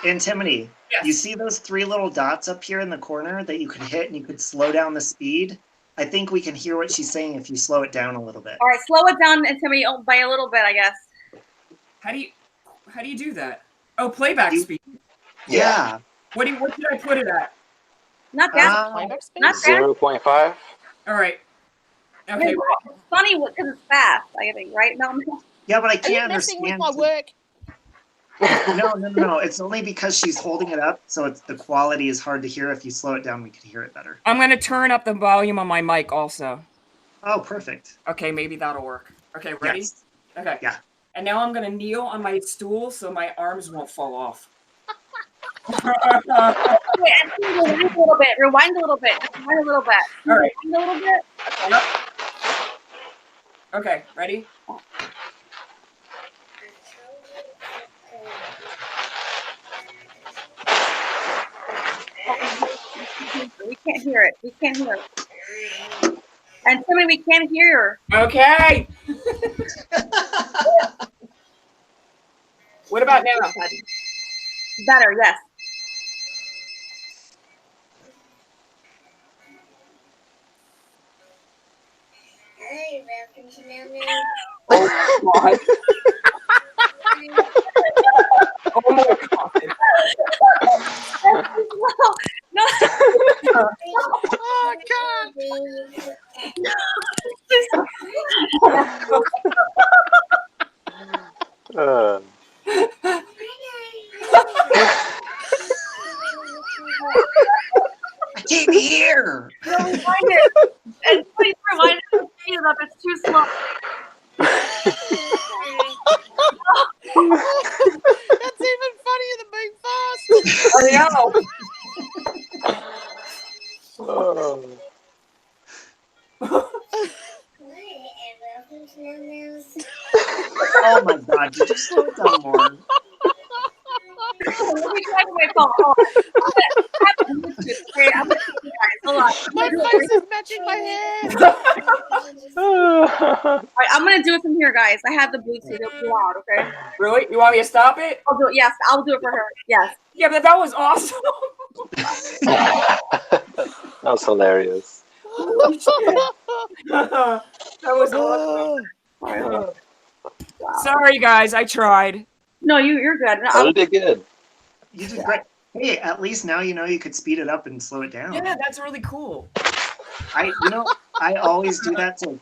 S2: Antimony?
S4: Yes.
S2: You see those 3 little dots up here in the corner that you could hit and you could slow down the speed? I think we can hear what she's saying if you slow it down a little bit.
S1: All right, slow it down and tell me by a little bit, I guess.
S4: How do you do that? Oh, playback speed.
S2: Yeah.
S4: What did I put it at?
S1: Not that.
S5: playback speed?
S1: Not that.
S3: 0.5.
S4: All right. Okay.
S1: It's funny because it's fast, I think, right? No.
S2: Yeah, but I
S5: Are you
S2: can't
S5: messing with
S2: understand.
S5: my work?
S2: No. It's only because she's holding it up, so the quality is hard to hear. If you slow it down, we could hear it better.
S4: I'm gonna turn up the volume on my mic also.
S2: Oh, perfect.
S4: Okay, maybe that'll work. Okay, ready?
S2: Yes.
S4: Okay.
S2: Yeah.
S4: And now I'm gonna kneel on my stool so my arms won't fall off.
S1: Wait, actually, rewind a little bit. Rewind a little bit. Just rewind a little bit.
S4: All right.
S1: Rewind a little bit.
S4: Yep. Okay, ready?
S1: We can't hear it. We can't hear it. And Timmy, we can't hear her.
S4: Okay. What about now, Patty?
S1: Better, yes.
S6: Hi, welcome to Meow Meow.
S4: Oh my god. Oh my god.
S1: No.
S5: Oh, God.
S2: I can't hear.
S1: Rewind it. And please rewind it and speed it up. It's too slow.
S5: That's even funnier than being fast.
S4: I know.
S3: Oh.
S6: Hi, and welcome to Meow Meow's.
S2: Oh my god, did you slow it down more?
S1: Let me try my phone. Hold on. Okay, I'm gonna see you guys. Hold on.
S5: My face is matching my hair.
S1: All right, I'm gonna do it from here, guys. I have the Bluetooth. It'll be loud, okay?
S4: Really? You want me to stop it?
S1: I'll do it. Yes, I'll do it for her. Yes.
S4: Yeah, but that was awesome.
S3: That was hilarious.
S4: That was awesome.
S5: Oh,
S4: Sorry, guys. I tried.
S1: No, you're good. No,
S3: Oh, you did good.
S2: You did great. Hey, at least now you know you could speed it up and slow it down.
S4: Yeah, that's really cool.
S2: I always do that to,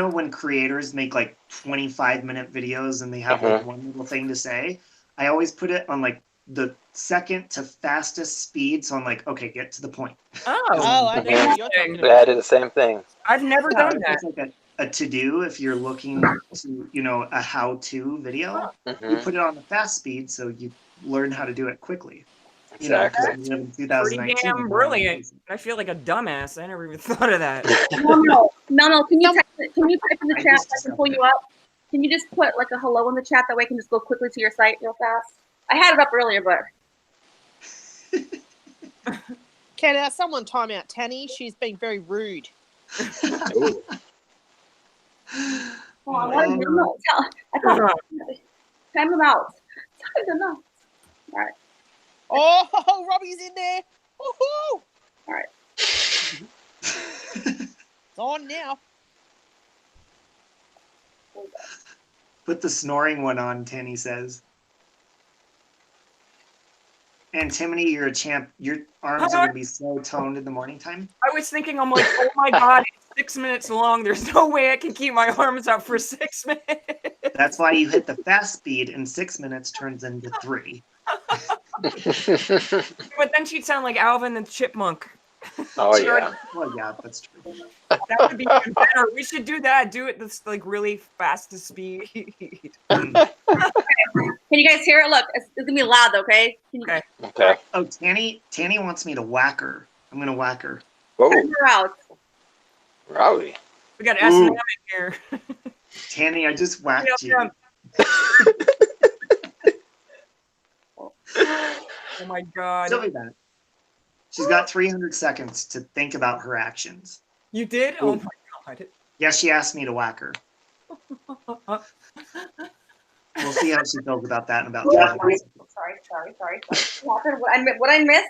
S2: when creators make like 25-minute videos and they have like one little thing to say, I always put it on like the second to fastest speed. So I'm like, okay, get to the point.
S5: oh, I know what you're talking
S3: I
S5: about.
S3: did the same thing.
S4: I've never done that.
S2: It's like a to-do if you're looking to, a how-to video. You
S3: Mhm.
S2: put it on the fast speed so you learn how to do it quickly.
S3: Exactly.
S2: We live in
S4: Pretty
S2: 2019.
S4: damn brilliant. I feel like a dumbass. I never even thought of that.
S1: No. Can you type in the
S2: I
S1: chat
S2: just
S1: so I can pull you up? Can you just put like a hello in the chat? That way I can just go quickly to your site real fast. I had it up earlier, but
S5: Can someone time out Tanny? She's being very rude.
S3: Ooh.
S1: oh, I want to know. I thought time them out. Time them out. All right.
S5: Oh, Robbie's in there. Woohoo!
S1: All right.
S5: It's on now.
S2: Put the snoring one on, Tanny says. Antimony, you're a champ. Your arms are going to be so toned in the morning time.
S4: I was thinking, I'm like, oh my god, it's 6 minutes long. There's no way I can keep my arms up for 6 minutes.
S2: That's why you hit the fast speed and 6 minutes turns into 3.
S4: But then she'd sound like Alvin the Chipmunk.
S3: Oh yeah.
S2: Well, yeah, that's true.
S4: That would be even better. We should do that. Do it this like really fast speed.
S2: Mm.
S1: Can you guys hear it? Look, it's gonna be loud, okay? Can you
S4: Okay.
S3: Okay.
S2: Oh, Tanny wants me to whack her. I'm going to whack her.
S3: Whoa,
S1: type her out?
S3: Rowdy.
S4: We got S&M in here.
S2: Tanny, I just whacked you.
S4: Oh my god.
S2: She'll be back. She's got 300 seconds to think about her actions.
S4: You did? Oh my god.
S2: Yeah, she asked me to whack her. We'll see how she feels about that in about 10 minutes.
S1: Sorry. What happened? What I missed?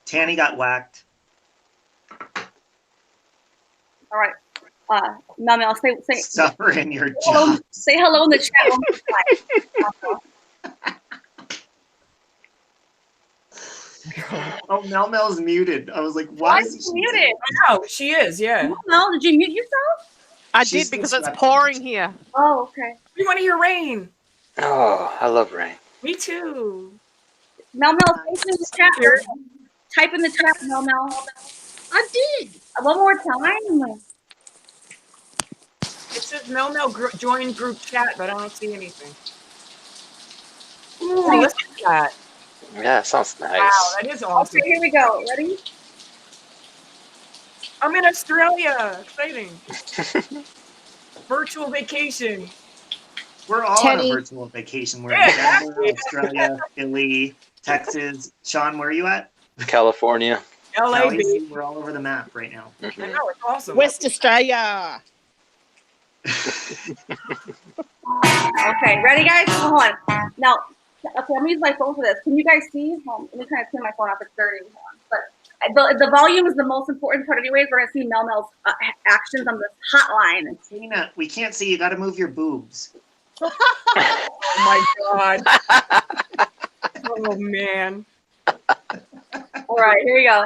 S2: Tanny got whacked.
S1: All right. Mel, say
S2: Suffer in your
S1: hello,
S2: job.
S1: say hello in the chat one more time.
S2: Oh, Mel's muted. I was like, why is she
S1: muted?
S4: Oh, she is, yeah.
S1: Mel, did you mute yourself?
S5: I
S2: She's
S5: did because it's
S2: distracted.
S5: pouring here.
S1: Oh, okay.
S4: We want to hear rain.
S3: Oh, I love rain.
S4: Me too.
S1: Mel, type in the chat. Type in the chat, Mel.
S5: I did.
S1: One more time.
S4: It says Mel join group chat, but I don't see anything. Ooh, listen to that.
S3: Yeah, it sounds nice.
S4: Wow, that is awesome.
S1: Okay, here we go. Ready?
S4: I'm in Australia. Exciting. Virtual vacation.
S2: We're all on
S5: Tanny.
S2: a virtual vacation. We're
S4: Yeah,
S2: in Denver, Australia, Philly, Texas. Sean, where are you at?
S3: California.
S4: LA,
S2: Cali,
S4: baby.
S2: we're all over the map right now.
S4: I
S3: Mhm.
S4: know, it's awesome.
S5: West Australia.
S1: Okay, ready, guys? Hold on. Now, okay, I'm gonna use my phone for this. Can you guys see? Let me kind of turn my phone off. It's dirty. But the volume is the most important part, anyways. We're gonna see Mel Mel's actions on this hotline.
S2: Tina, we can't see. You got to move your boobs.
S4: Oh my god. Oh man.
S1: All right, here we go.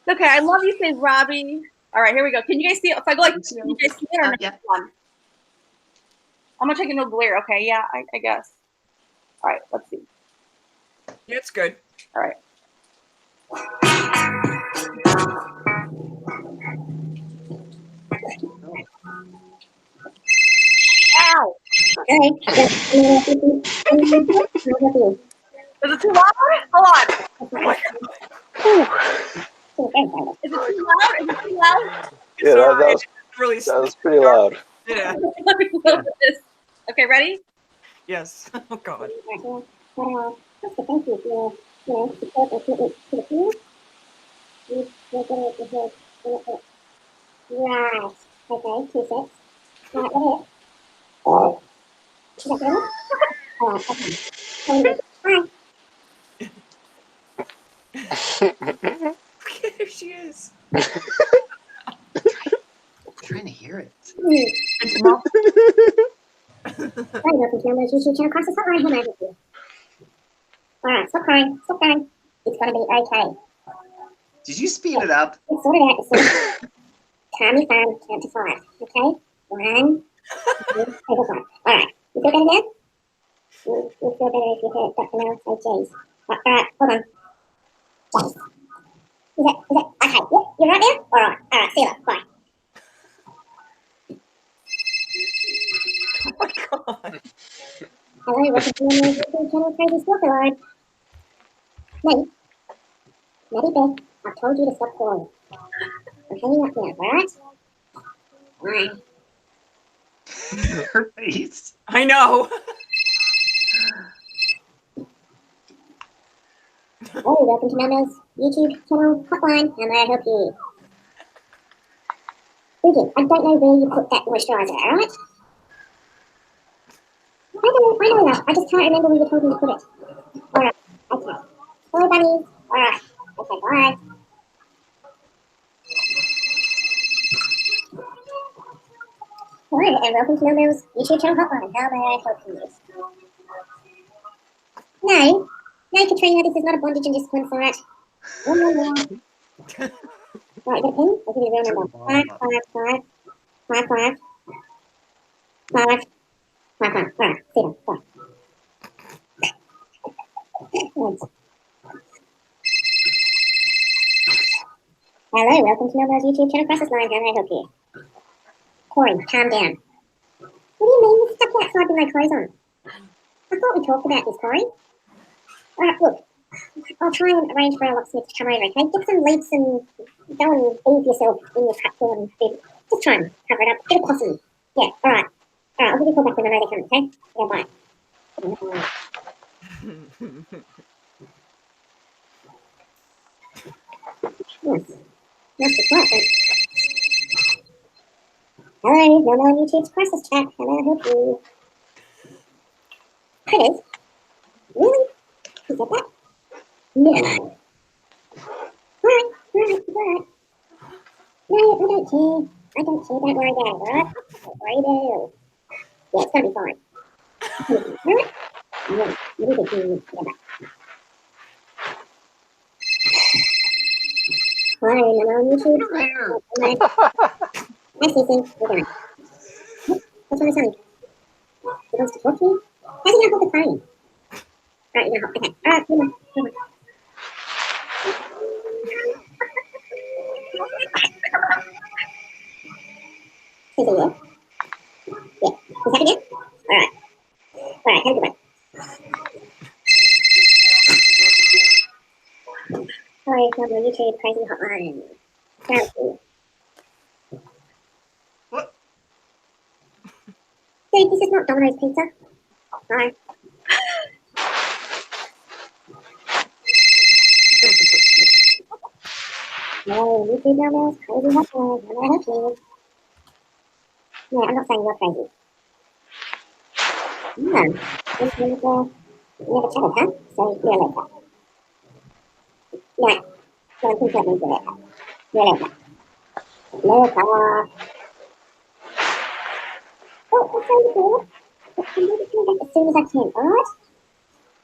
S1: Okay, I love you, says Robbie. All right, here we go. Can you guys see it? If I go like, can you guys see it or not?
S2: Yeah.
S1: I'm gonna take no glare. Okay, yeah, I guess. All right, let's see.
S4: Yeah, it's good.
S1: All right. Ow!
S6: Okay.
S1: Is it too loud? Hold on. Is it too loud? Is it too loud?
S3: Yeah, that
S4: Really
S3: was pretty loud.
S4: Yeah.
S1: Let me look at this. Okay, ready?
S4: Yes. Oh god.
S6: Right. Okay, 2 6. Right, what is it? Is that good?
S4: Okay, there she is.
S2: I'm trying to hear it.
S6: Right, welcome to Mel's YouTube channel. Cross the hotline. How may I help you? Alright, stop crying. Stop crying. It's gonna be okay.
S2: Did you speed it up?
S6: It's sorted out. It's sorted out. Calm your phone. Count to 5. Okay? 1, 2, 3, 4, 5. Alright. You feel better now? You feel better if you heard Dr. Mel say jeez. Alright, hold on. Jeez. Is that, okay, yep, you're right now? Alright, see you later, bye.
S4: Oh my god.
S6: Hello, welcome to my YouTube channel, Crazy Stalker Line. Maddie, Beth, I've told you to stop calling. I'm hanging up now, alright? Alright.
S2: Her face.
S4: I know.
S6: Hello, welcome to Mel's YouTube channel hotline. How may I help you? Bridget, I don't know where you put that moisturiser, alright? I know that. I just can't remember where you told me to put it. Alright, okay. Hello, bunnies. Alright, okay, bye. Hello, and welcome to Mel's YouTube channel hotline. How may I help you? No, Katrina, this is not a bondage and discipline site. No. Right, you got a pen? I'll give you the real number. 555 55 5 5 5. Alright, see you. Bye. Hello, welcome to Mel's YouTube channel Crisis Line. How may I help you? Corey, calm down. What do you mean? You're stuck outside with no clothes on. I thought we talked about this, Corey. Alright, look. I'll try and arrange for a locksmith to come over, okay? Get some leaps and go and bathe yourself in your trapdoor and just try and cover it up. Get a possum. Yeah, alright. Alright, I'll give you a call back when I know they're coming, okay? Yeah, bye. Nice to quiet, then. Hello, no on YouTube's Crisis Chat. How may I help you? Critters? Really? Who said that? No. Alright. No, I don't care. Don't worry about it, alright? Don't worry about it. Yeah, it's gonna be fine. Alright? Yeah, you need to do together. Hi, I'm on YouTube. Hi, Cece. We're going. What's on the sign? He wants to talk to you? How's he gonna hold the phone? Alright, you're gonna hold. Okay. Alright, come on. Cece, yeah? Yeah. Is that again? Alright. Alright, have a good one. Hello, from the YouTube Crazy Hotline. Therapy.
S2: What?
S6: Dude, this is not Domino's Pizza. No. Hello, YouTube Domino's Crazy Hotline. How may I help you? Yeah, I'm not saying you're crazy. Yeah. This is, never chatted, huh? So, you're later. No. So, who's that means later? You're later. Later. Oh, that's so cool. But I'm going to come back as soon as I can, alright?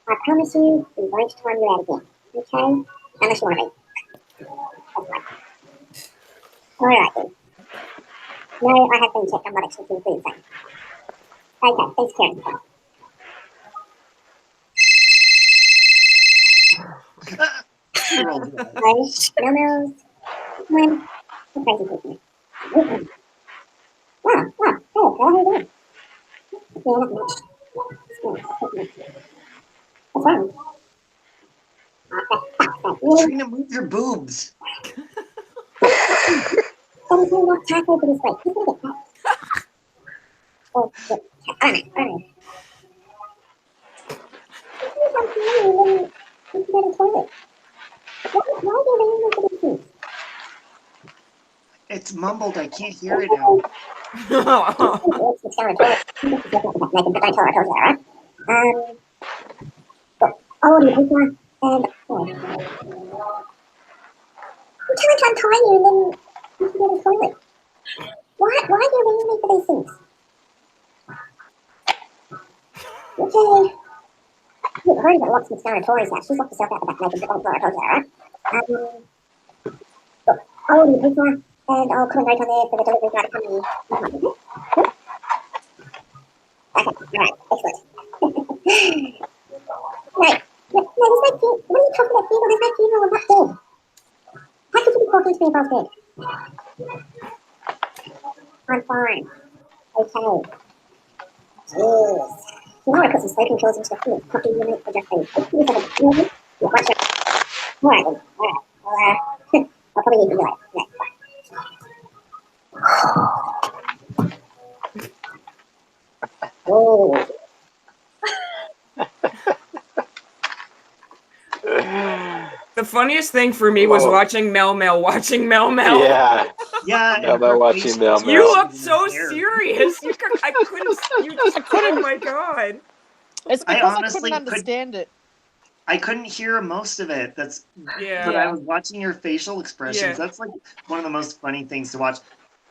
S6: I promise you, we won't time you out again. Okay? Unless you want to be. That's fine. Alright then. No, I have been checked. I'm not expecting food insane. Okay, thanks, Karen. Nice. No. Man, I'm crazy people. Wow, hey, how are you doing? Yeah, not much. What's wrong?
S2: Katrina, move your boobs.
S6: That is not tackle, but it's like, he's gonna get that. Oh, shit. I don't know. Sometimes I'm you go to the toilet. Why do they even do these things?
S2: It's mumbled. I can't hear it now.
S6: It's down the toilet. But don't tell her, alright? Oh, the pizza, and I'm trying to untie you, and then you can go to the toilet. Why do you ring me for these things? Okay. You've heard about lots of Sarah Tori's house. She's locked herself out the back naked, but don't tell her, alright? I'll order the pizza, and I'll come and wait on there for the delivery guy to come and okay, alright, excellent. Right. No, there's no funeral. What are you talking about funeral? There's no funeral. I'm not dead. How could you be talking to me if I was dead? I'm fine. Okay. Jeez. You know I put some sleeping pills into the food. Coffee unit for just a you know, you're quite sure. Alright then. Alright. Well, I'll probably need to do it. Yeah, fine. Whoa.
S4: The funniest thing for me was watching Mel Mel.
S3: Yeah.
S2: Yeah,
S3: Mel
S2: and
S3: Mel
S2: her
S3: watching
S2: facial
S3: Mel Mel.
S4: You
S2: expression
S4: looked
S2: in
S4: so
S2: her hair.
S4: serious. I couldn't. Oh my god.
S5: It's
S2: I
S5: because I
S2: honestly
S5: couldn't understand it.
S2: I couldn't hear most of it. But
S4: Yeah.
S2: I was watching your facial expressions.
S4: Yeah.
S2: That's like one of the most funny things to watch.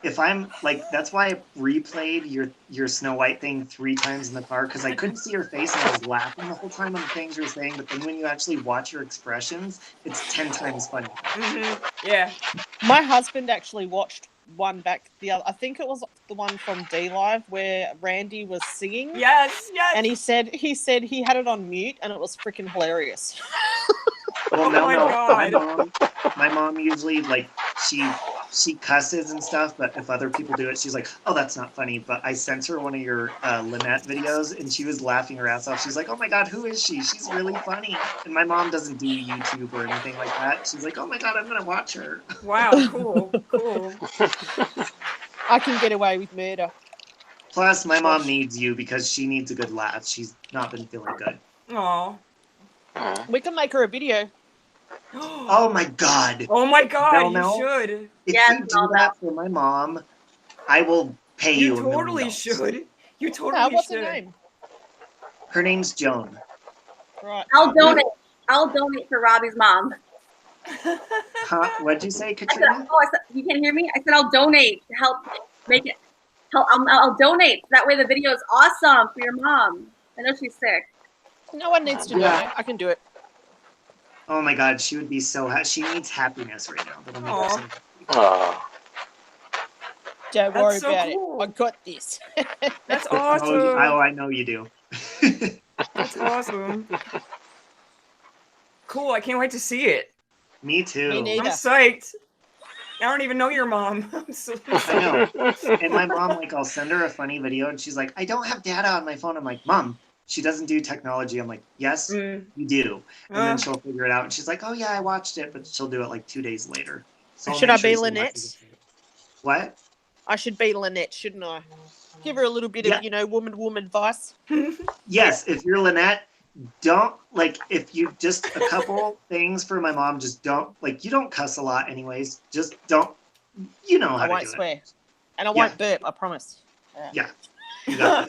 S2: If I'm like, that's why I replayed your Snow White thing 3 times in the car, because I couldn't see your face and I was laughing the whole time on the things you were saying. But then when you actually watch your expressions, it's 10 times funnier.
S4: Yeah.
S5: My husband actually watched one back the other. I think it was the one from D Live where Randy was singing.
S4: Yes.
S5: And he said he had it on mute and it was freaking hilarious.
S2: Well,
S4: Oh my God.
S2: my mom usually like she cusses and stuff, but if other people do it, she's like, "Oh, that's not funny." But I sent her one of your Lynette videos, and she was laughing her ass off. She's like, "Oh my God, who is she? She's really funny." And my mom doesn't do YouTube or anything like that. She's like, "Oh my God, I'm gonna watch her."
S4: Wow. Cool.
S5: I can get away with murder.
S2: Plus, my mom needs you because she needs a good laugh. She's not been feeling good.
S4: Aw.
S5: We can make her a video.
S2: Oh my God.
S4: Oh my God,
S2: Mel,
S4: you should.
S2: If
S1: Yes,
S2: you do that for my mom, I will pay you.
S4: You totally should. You totally
S5: No, what's
S4: should.
S5: her name?
S2: Her name's Joan.
S5: Right.
S1: I'll donate for Robbie's mom.
S2: Huh? What'd you say,
S1: I said,
S2: Katrina?
S1: you can't hear me? I said I'll donate to help make it. I'll donate. That way the video is awesome for your mom. I know she's sick.
S5: No one needs to do it. I can do it.
S2: Oh my God, she would be so happy. She needs happiness right now. That'll make her so happy.
S3: Oh.
S5: Don't worry
S4: so
S5: about
S4: cool.
S5: it. I got this.
S4: That's
S2: Oh,
S4: awesome.
S2: I know you do.
S4: That's awesome. Cool, I can't wait to see it.
S2: Me too.
S5: Me neither.
S4: I'm psyched. I don't even know your mom. I'm so
S2: I know. And my mom, like, I'll send her a funny video and she's like, "I don't have data on my phone." I'm like, "Mom, she doesn't do technology." I'm like, "Yes, you do." And then she'll figure it out. And she's like, "Oh yeah, I watched it," but she'll do it like 2 days later. So
S5: Should I be Lynette?
S2: What?
S5: I should be Lynette, shouldn't I? Give her a little bit of, woman advice.
S2: Yes, if you're Lynette, don't, like, if you just a couple things for my mom, just don't, like, you don't cuss a lot anyways. Just don't, you know how
S5: I won't
S2: to do
S5: swear. And I won't burp, I promise.
S2: Yeah, you got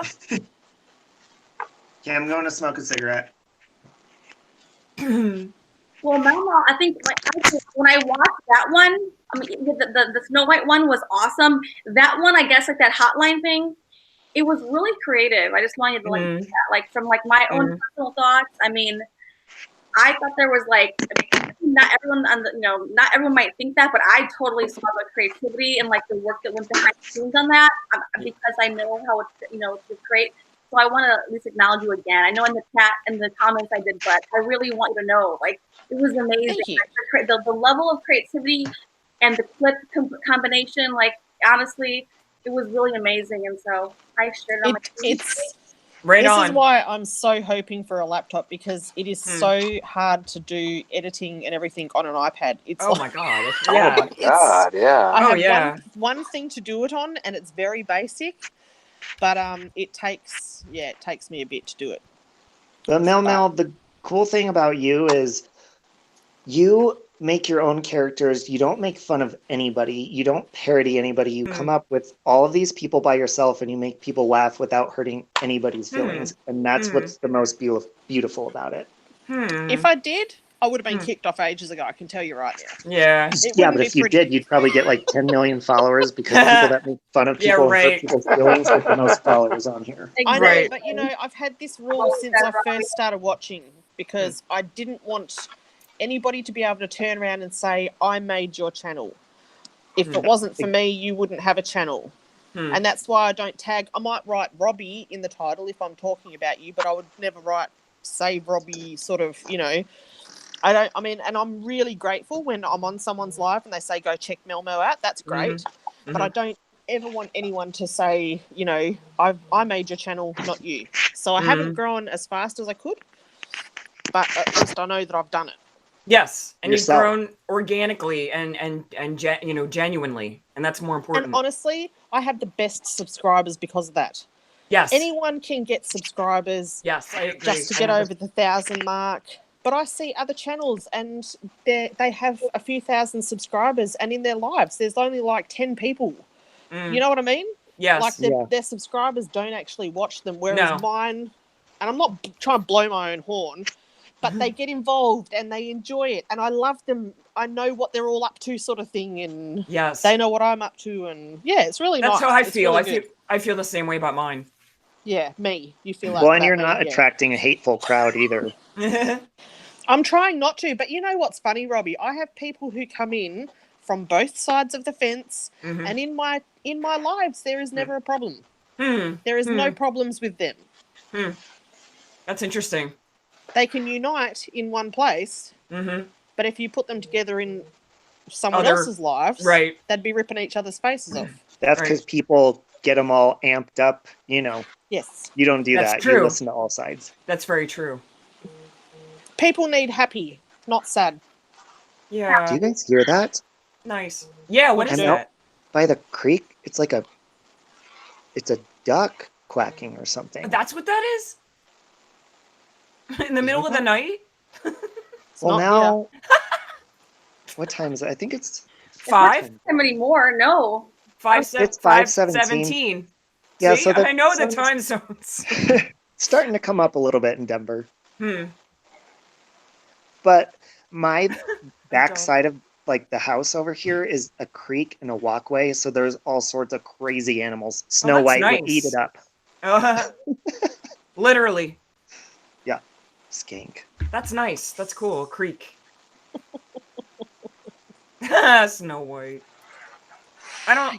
S2: this. Okay, I'm going to smoke a cigarette.
S1: Well, Melma, I think when I watched that one, I mean, the Snow White one was awesome. That one, I guess, like that hotline thing, it was really creative. I just wanted to like, like from like my own personal thoughts. I mean, I thought there was like not everyone on the not everyone might think that, but I totally saw the creativity and like the work that went behind the scenes on that because I know how it's to create. So I want to at least acknowledge you again. I know in the chat and the comments I did, but I really want you to know like it was amazing.
S5: Thank you.
S1: Like, the level of creativity and the clip combination, like honestly, it was really amazing. And so I shared it on my
S5: It's
S4: Right
S5: this
S4: on.
S5: is why I'm so hoping for a laptop because it is so hard to do editing and everything on an iPad. It's
S4: Oh
S5: like,
S4: my god.
S3: Oh
S4: Yeah.
S3: my god, yeah.
S5: I
S4: Oh,
S5: have
S4: yeah.
S5: one thing to do it on, and it's very basic, but it takes me a bit to do it.
S2: But Mel, the cool thing about you is you make your own characters. You don't make fun of anybody. You don't parody anybody. You come up with all of these people by yourself and you make people laugh without hurting anybody's feelings. And that's what's the most beautiful about it.
S5: If I did, I would have been kicked off ages ago. I can tell you right now.
S4: Yeah.
S2: Yeah, but if you did, you'd probably get like 10 million followers because people that make fun of people and hurt people's feelings get the most followers on here.
S5: I know, but I've had this rule since I first started watching because I didn't want anybody to be able to turn around and say, I made your channel. If it wasn't for me, you wouldn't have a channel. And that's why I don't tag. I might write Robbie in the title if I'm talking about you, but I would never write Save Robbie sort of, and I'm really grateful when I'm on someone's live and they say, go check Melmo out. That's great. But I don't ever want anyone to say, I made your channel, not you. So I haven't grown as fast as I could, but at least I know that I've done it.
S4: Yes, and
S2: Yourself.
S4: you've grown organically and genuinely, and that's more important.
S5: And honestly, I have the best subscribers because of that.
S4: Yes.
S5: Anyone can get subscribers.
S4: Yes, I agree.
S5: Just to get over the 1,000 mark. But I see other channels and they have a few thousand subscribers and in their lives there's only like 10 people. You know what I mean?
S4: Yes.
S5: Like their subscribers don't actually watch them, whereas mine, and I'm not trying to blow my own horn, but they get involved and they enjoy it and I love them. I know what they're all up to sort of thing and they know what I'm up to and it's really nice.
S4: That's how I feel.
S5: Really
S4: I feel the same way about mine.
S5: Yeah, me. You feel like
S2: well, and you're not attracting a hateful crowd either.
S5: I'm trying not to, but you know what's funny, Robbie? I have people who come in from both sides of the fence, and in my lives there is never a problem. There is no problems with them.
S4: That's interesting.
S5: They can unite in one place, but if you put them together in someone else's lives, they'd be ripping each other's faces off.
S2: That's because people get them all amped up,
S5: Yes.
S2: You don't do that.
S4: True.
S2: You listen to all sides.
S4: That's very true.
S5: People need happy, not sad.
S4: Yeah.
S2: Do you guys hear that?
S4: Nice. Yeah, what is that?
S2: By the creek, it's a duck quacking or something.
S4: That's what that is? In the middle of the night?
S2: Well, now, what time is it? I think it's
S1: 5? It's not anymore. No.
S4: 5:17.
S2: Yeah,
S4: see,
S2: so
S4: I know the time zones.
S2: Starting to come up a little bit in Denver. But my backside of like the house over here is a creek and a walkway, so there's all sorts of crazy animals. Snow White will eat it up.
S4: Literally.
S2: Yeah, skink.
S4: That's nice. That's cool. Creek. Snow White.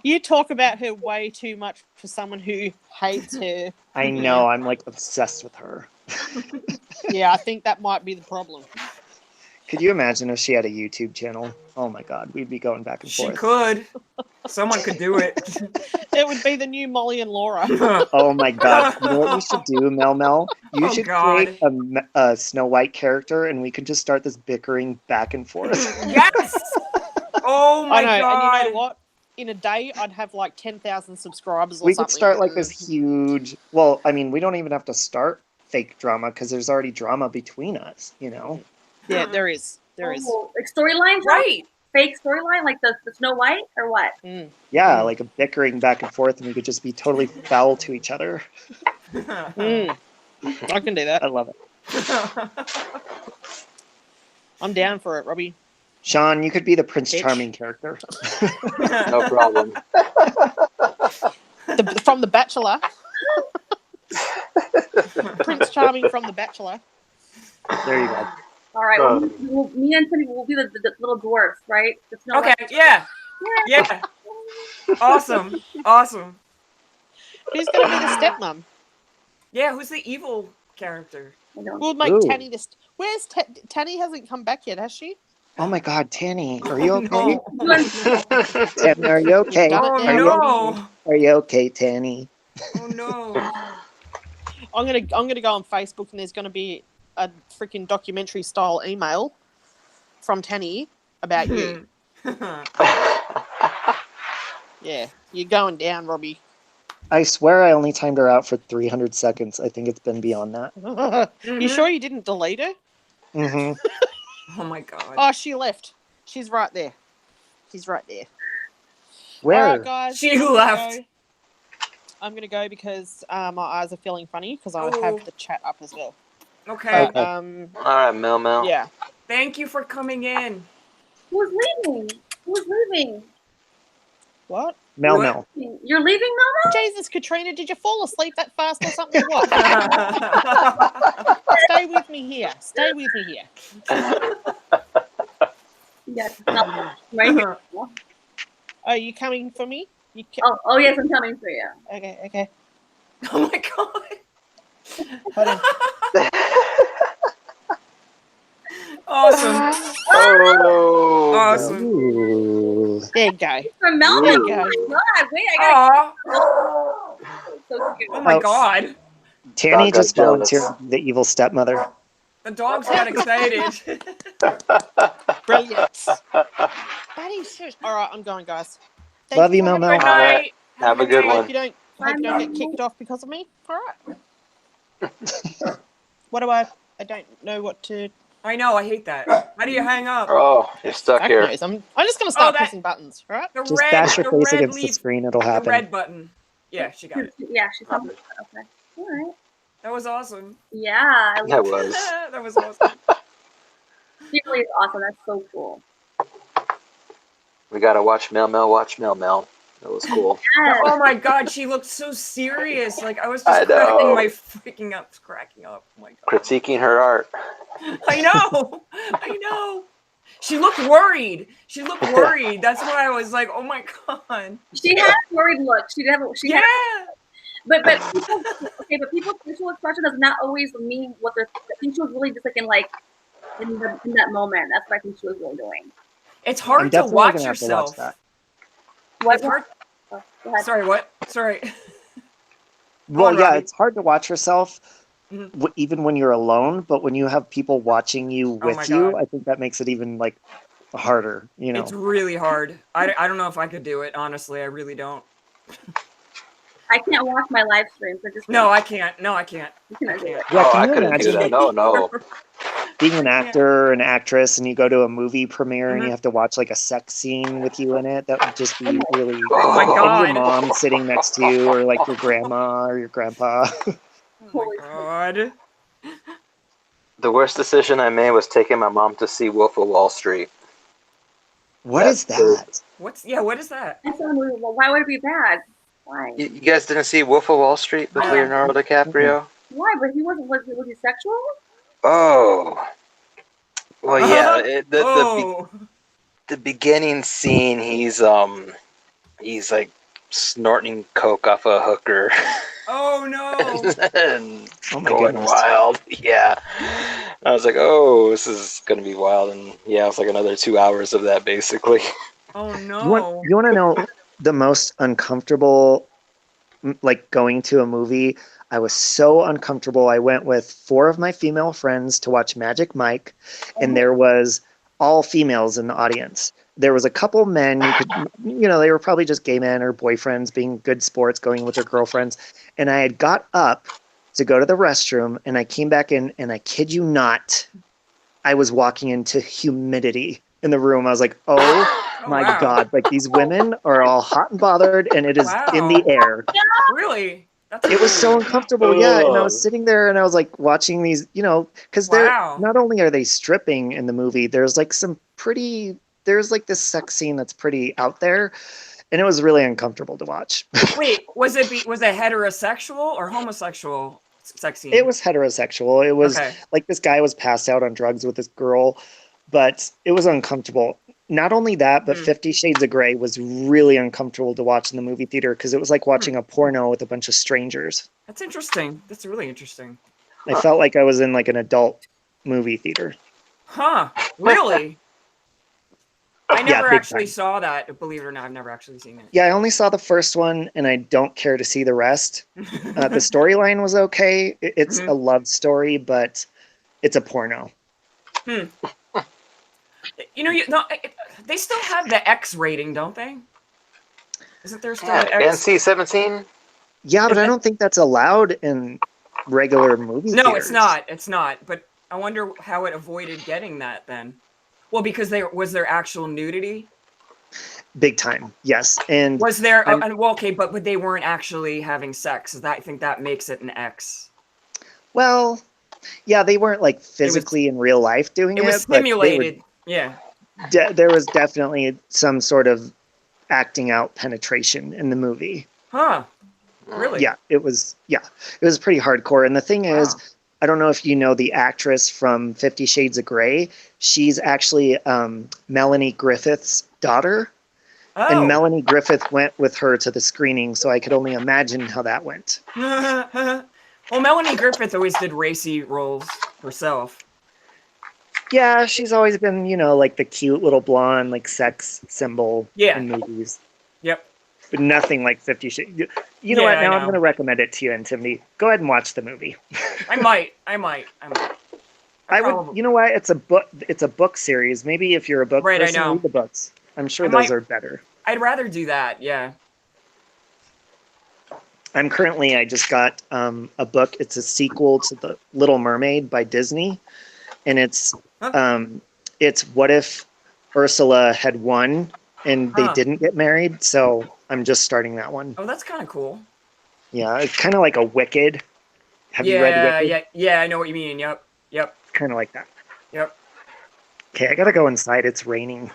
S5: You talk about her way too much for someone who hates her.
S2: I know. I'm like obsessed with her.
S5: Yeah, I think that might be the problem.
S2: Could you imagine if she had a YouTube channel? Oh my God, we'd be going back and forth.
S4: She could. Someone could do it.
S5: It would be the new Molly and Laura.
S2: Oh my God. You know what you should do, Mel? You should create a Snow White character and we can just start this bickering back and forth.
S4: Yes! Oh my God.
S5: And you know what? In a day, I'd have like 10,000 subscribers or something.
S2: We could start like this huge... Well, I mean, we don't even have to start fake drama because there's already drama between us,
S5: Yeah, there is. There is.
S1: Like storylines?
S4: Right.
S1: Fake storyline? Like the Snow White or what?
S2: Yeah, like a bickering back and forth and we could just be totally foul to each other.
S5: I can do that.
S2: I love it.
S5: I'm down for it, Robbie.
S2: Sean, you could be the Prince
S5: Bitch.
S2: Charming character.
S3: No problem.
S5: From The Bachelor. Prince Charming from The Bachelor.
S2: There you go.
S1: All right. Well, me and Timmy will be the little dwarfs, right?
S4: Okay, yeah. Yeah. Awesome. Awesome.
S5: Who's going to be the stepmom?
S4: Yeah, who's the evil character?
S5: We'll make
S2: Ooh.
S5: Tanny this. Where's Tanny? Hasn't come back yet, has she?
S2: Oh my God, Tanny, are you okay?
S4: No.
S2: Tanny, are you okay?
S5: Oh,
S2: Are you,
S4: no.
S2: are you okay, Tanny?
S4: Oh, no.
S5: I'm gonna go on Facebook and there's gonna be a freaking documentary style email from Tanny about you. Yeah, you're going down, Robbie.
S2: I swear I only timed her out for 300 seconds. I think it's been beyond that.
S5: You sure you didn't delete her?
S2: Mm-hmm.
S4: Oh, my God.
S5: Oh, she left. She's right there. She's right there.
S2: Where?
S5: All right, guys.
S4: She
S5: I'm gonna
S4: left.
S5: go. I'm gonna go because my eyes are feeling funny because I
S4: Oh.
S5: have the chat up as well.
S4: Okay.
S5: But,
S2: Okay.
S3: All right, Mel.
S5: yeah.
S4: Thank you for coming in.
S1: Who's leaving? Who's leaving?
S5: What?
S2: Mel
S4: What?
S2: Mel.
S1: You're leaving, Mama?
S5: Jesus, Katrina, did you fall asleep that fast or something? Or what? Stay with me here. Stay with me here.
S1: Yes. No, right here.
S5: Are you coming for me? You ca-
S1: Oh, yes, I'm coming for you.
S5: Okay.
S4: Oh, my God.
S5: Hold on.
S4: Awesome.
S3: Oh.
S4: Awesome.
S2: Ooh.
S5: There you go.
S1: From Melbourne.
S5: There
S1: Oh
S5: you
S1: my
S5: go.
S1: God. Wait, I got
S4: Aw.
S1: so cute.
S4: Oh, my
S2: Oh.
S4: God.
S2: Tanny
S3: Dog got
S2: just
S3: jealous.
S2: volunteered to be the evil stepmother.
S4: The dogs got excited.
S5: Brilliant. Buddy, shush. All right, I'm going, guys. Thank
S2: Love you,
S5: for
S2: Mel
S5: having
S2: Mel.
S5: me.
S3: All right.
S4: Night.
S3: Have a good
S5: Hope
S3: one.
S5: you don't get kicked off because of me. All right. What do I don't know what to.
S4: I know, I hate that. How do you hang up?
S3: Oh, you're stuck
S5: Fuck
S3: here.
S5: knows. I'm just gonna start
S4: that-
S5: pressing buttons. All right.
S4: The
S2: Just
S4: red,
S2: bash your
S4: the
S2: face
S4: red
S2: against the
S4: leaf,
S2: screen. It'll
S4: the
S2: happen.
S4: red button. Yeah, she got it.
S1: Yeah, she's coming. Okay. All right.
S4: That was awesome.
S1: Yeah, I
S3: That
S1: love it.
S3: was.
S4: That was awesome.
S1: She really is awesome. That's so cool.
S3: We gotta watch Mel. That was cool.
S1: Yes.
S4: Oh my God, she looked so serious. Like I was
S3: I
S4: just
S3: know.
S4: cracking up. Oh my God.
S3: Critiquing her art.
S4: I know. She looked worried. That's why I was like, oh my God.
S1: She had a worried look. She did have.
S4: Yeah.
S1: But people's facial expression does not always mean what they're. I think she was really just like in that moment. That's what I think she was really doing.
S4: It's
S2: I'm
S4: hard to
S2: definitely
S4: watch
S2: gonna have to
S4: yourself.
S2: watch that.
S4: It's hard.
S1: Oh, go ahead.
S4: Sorry, what? Sorry.
S2: Well,
S4: on,
S2: yeah,
S4: Robbie.
S2: it's hard to watch yourself
S4: Mhm.
S2: even when you're alone, but when you have people watching you
S4: Oh my
S2: with you,
S4: God.
S2: I think that makes it even like harder, you know.
S4: It's really hard. I don't know if I could do it, honestly. I really don't.
S1: I can't watch my live streams. I just
S4: No, I can't. You
S1: I
S4: can't.
S1: can't do it.
S2: Yeah,
S3: Oh,
S2: can
S3: I
S2: you
S3: couldn't do
S2: imagine
S3: that. No.
S2: being an actor or an actress and you go to a movie premiere and
S4: Mhm.
S2: you have to watch like a sex scene with you in it? That would just be really
S4: Oh my
S3: Oh.
S4: God.
S2: and your mom sitting next to you or like your grandma or your grandpa.
S4: Oh my God.
S3: The worst decision I made was taking my mom to see Wolf of Wall Street.
S2: What is that?
S4: What is that?
S1: That's unbelievable. Why would it be bad? Why?
S3: You guys didn't see Wolf of Wall Street with
S4: Yeah.
S3: Leonardo DiCaprio?
S1: Why? But he wasn't. Was he sexual?
S3: Oh. Well, yeah.
S4: Oh.
S3: The beginning scene, he's like snorting coke off a hooker
S4: Oh no.
S3: and
S2: Oh my
S3: going
S2: goodness.
S3: wild. Yeah. I was like, oh, this is gonna be wild, and yeah, it's like another 2 hours of that basically.
S4: Oh
S2: You
S4: no.
S2: want to know the most uncomfortable, like going to a movie? I was so uncomfortable. I went with 4 of my female friends to watch Magic Mike, and there was all females in the audience. There was a couple men, they were probably just gay men or boyfriends being good sports, going with their girlfriends. And I had got up to go to the restroom, and I came back in, and I kid you not, I was walking into humidity in the room. I was like, oh my
S4: wow.
S2: God, like these women are all hot and bothered, and it is in the air.
S4: Really?
S2: It was so uncomfortable, yeah. And I was sitting there and I was like watching these, because they're
S4: Wow.
S2: not only are they stripping in the movie, there's like there's like this sex scene that's pretty out there, and it was really uncomfortable to watch.
S4: Wait, was it heterosexual or homosexual sex scene?
S2: It was heterosexual. It was
S4: Okay.
S2: like this guy was passed out on drugs with this girl, but it was uncomfortable. Not only that, but 50 Shades of Grey was really uncomfortable to watch in the movie theater because it was like watching a porno with a bunch of strangers.
S4: That's interesting. That's really interesting.
S2: I felt like I was in like an adult movie theater.
S4: Huh? Really? I never
S2: big
S4: actually
S2: time.
S4: saw that. Believe it or not, I've never actually seen it.
S2: Yeah, I only saw the first one, and I don't care to see the rest. The storyline was okay. It's a love story, but it's a porno.
S4: They still have the X rating, don't they? Isn't there still
S3: Yeah,
S4: an X?
S3: NC-17.
S2: Yeah, but I don't think that's allowed in regular movie
S4: No,
S2: theaters.
S4: it's not. It's not. But I wonder how it avoided getting that then. Well, because was there actual nudity?
S2: Big time, yes. And
S4: Was there? Well, okay, but they weren't actually having sex. I think that makes it an X.
S2: well, yeah, they weren't like physically in real life doing it.
S4: It was
S2: but they
S4: simulated. Yeah.
S2: there was definitely some sort of acting out penetration in the movie.
S4: Huh. Really?
S2: Yeah, it was pretty hardcore. And the thing is, I don't know if you know the actress from 50 Shades of Grey. She's actually Melanie Griffith's daughter.
S4: Oh.
S2: And Melanie Griffith went with her to the screening, so I could only imagine how that went.
S4: Well, Melanie Griffith always did racy roles herself.
S2: Yeah, she's always been, like the cute little blonde, like sex symbol in movies.
S4: Yep.
S2: But nothing like 50 Shades. You know what?
S4: I
S2: Now
S4: know.
S2: I'm going to recommend it to you, Antimony. Go ahead and watch the movie.
S4: I might.
S2: I would. You know what? It's a book. It's a book series. Maybe if you're a book
S4: Right, I
S2: person,
S4: know.
S2: read the books. I'm sure
S4: I
S2: those
S4: might-
S2: are better.
S4: I'd rather do that. Yeah.
S2: I just got a book. It's a sequel to The Little Mermaid by Disney, and it's what if Ursula had won and they didn't get married. So I'm just starting that one.
S4: Oh, that's kind of cool.
S2: Yeah, it's kind of like a Wicked. Have you read Wicked?
S4: Yeah. I know what you mean. Yep.
S2: It's kind of like that.
S4: Yep.
S2: Okay, I gotta go inside. It's raining.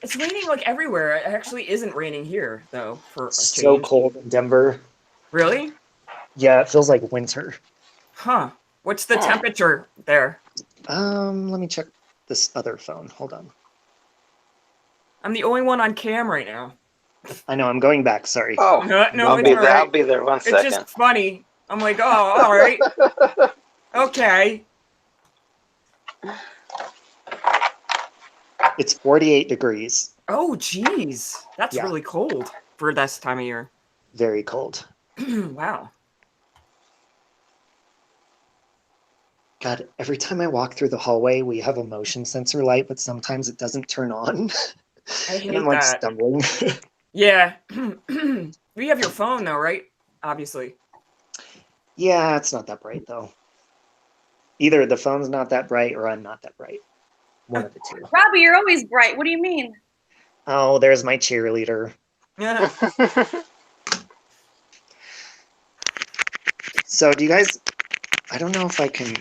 S4: It's raining like everywhere. It actually isn't raining here though. For a
S2: So
S4: change.
S2: cold in Denver.
S4: Really?
S2: Yeah, it feels like winter.
S4: Huh. What's the temperature there?
S2: Let me check this other phone. Hold on.
S4: I'm the only one on cam right now.
S2: I know, I'm going back. Sorry.
S3: Oh,
S4: No,
S3: I'll
S4: it's
S3: be
S4: all
S3: there.
S4: right.
S3: I'll be there. One
S4: It's
S3: second.
S4: just funny. I'm like, oh, all right. Okay.
S2: It's 48 degrees.
S4: Oh, geez. That's
S2: Yeah.
S4: really cold for this time of year.
S2: Very cold.
S4: Wow.
S2: God, every time I walk through the hallway, we have a motion sensor light, but sometimes it doesn't turn on.
S4: I hate
S2: And I'm like
S4: that.
S2: stumbling.
S4: Yeah. You have your phone though, right? Obviously.
S2: Yeah, it's not that bright though. Either the phone's not that bright or I'm not that bright. One of the two.
S1: Robbie, you're always bright. What do you mean?
S2: Oh, there's my cheerleader.
S4: Yeah.
S2: So do you guys, I don't know if I can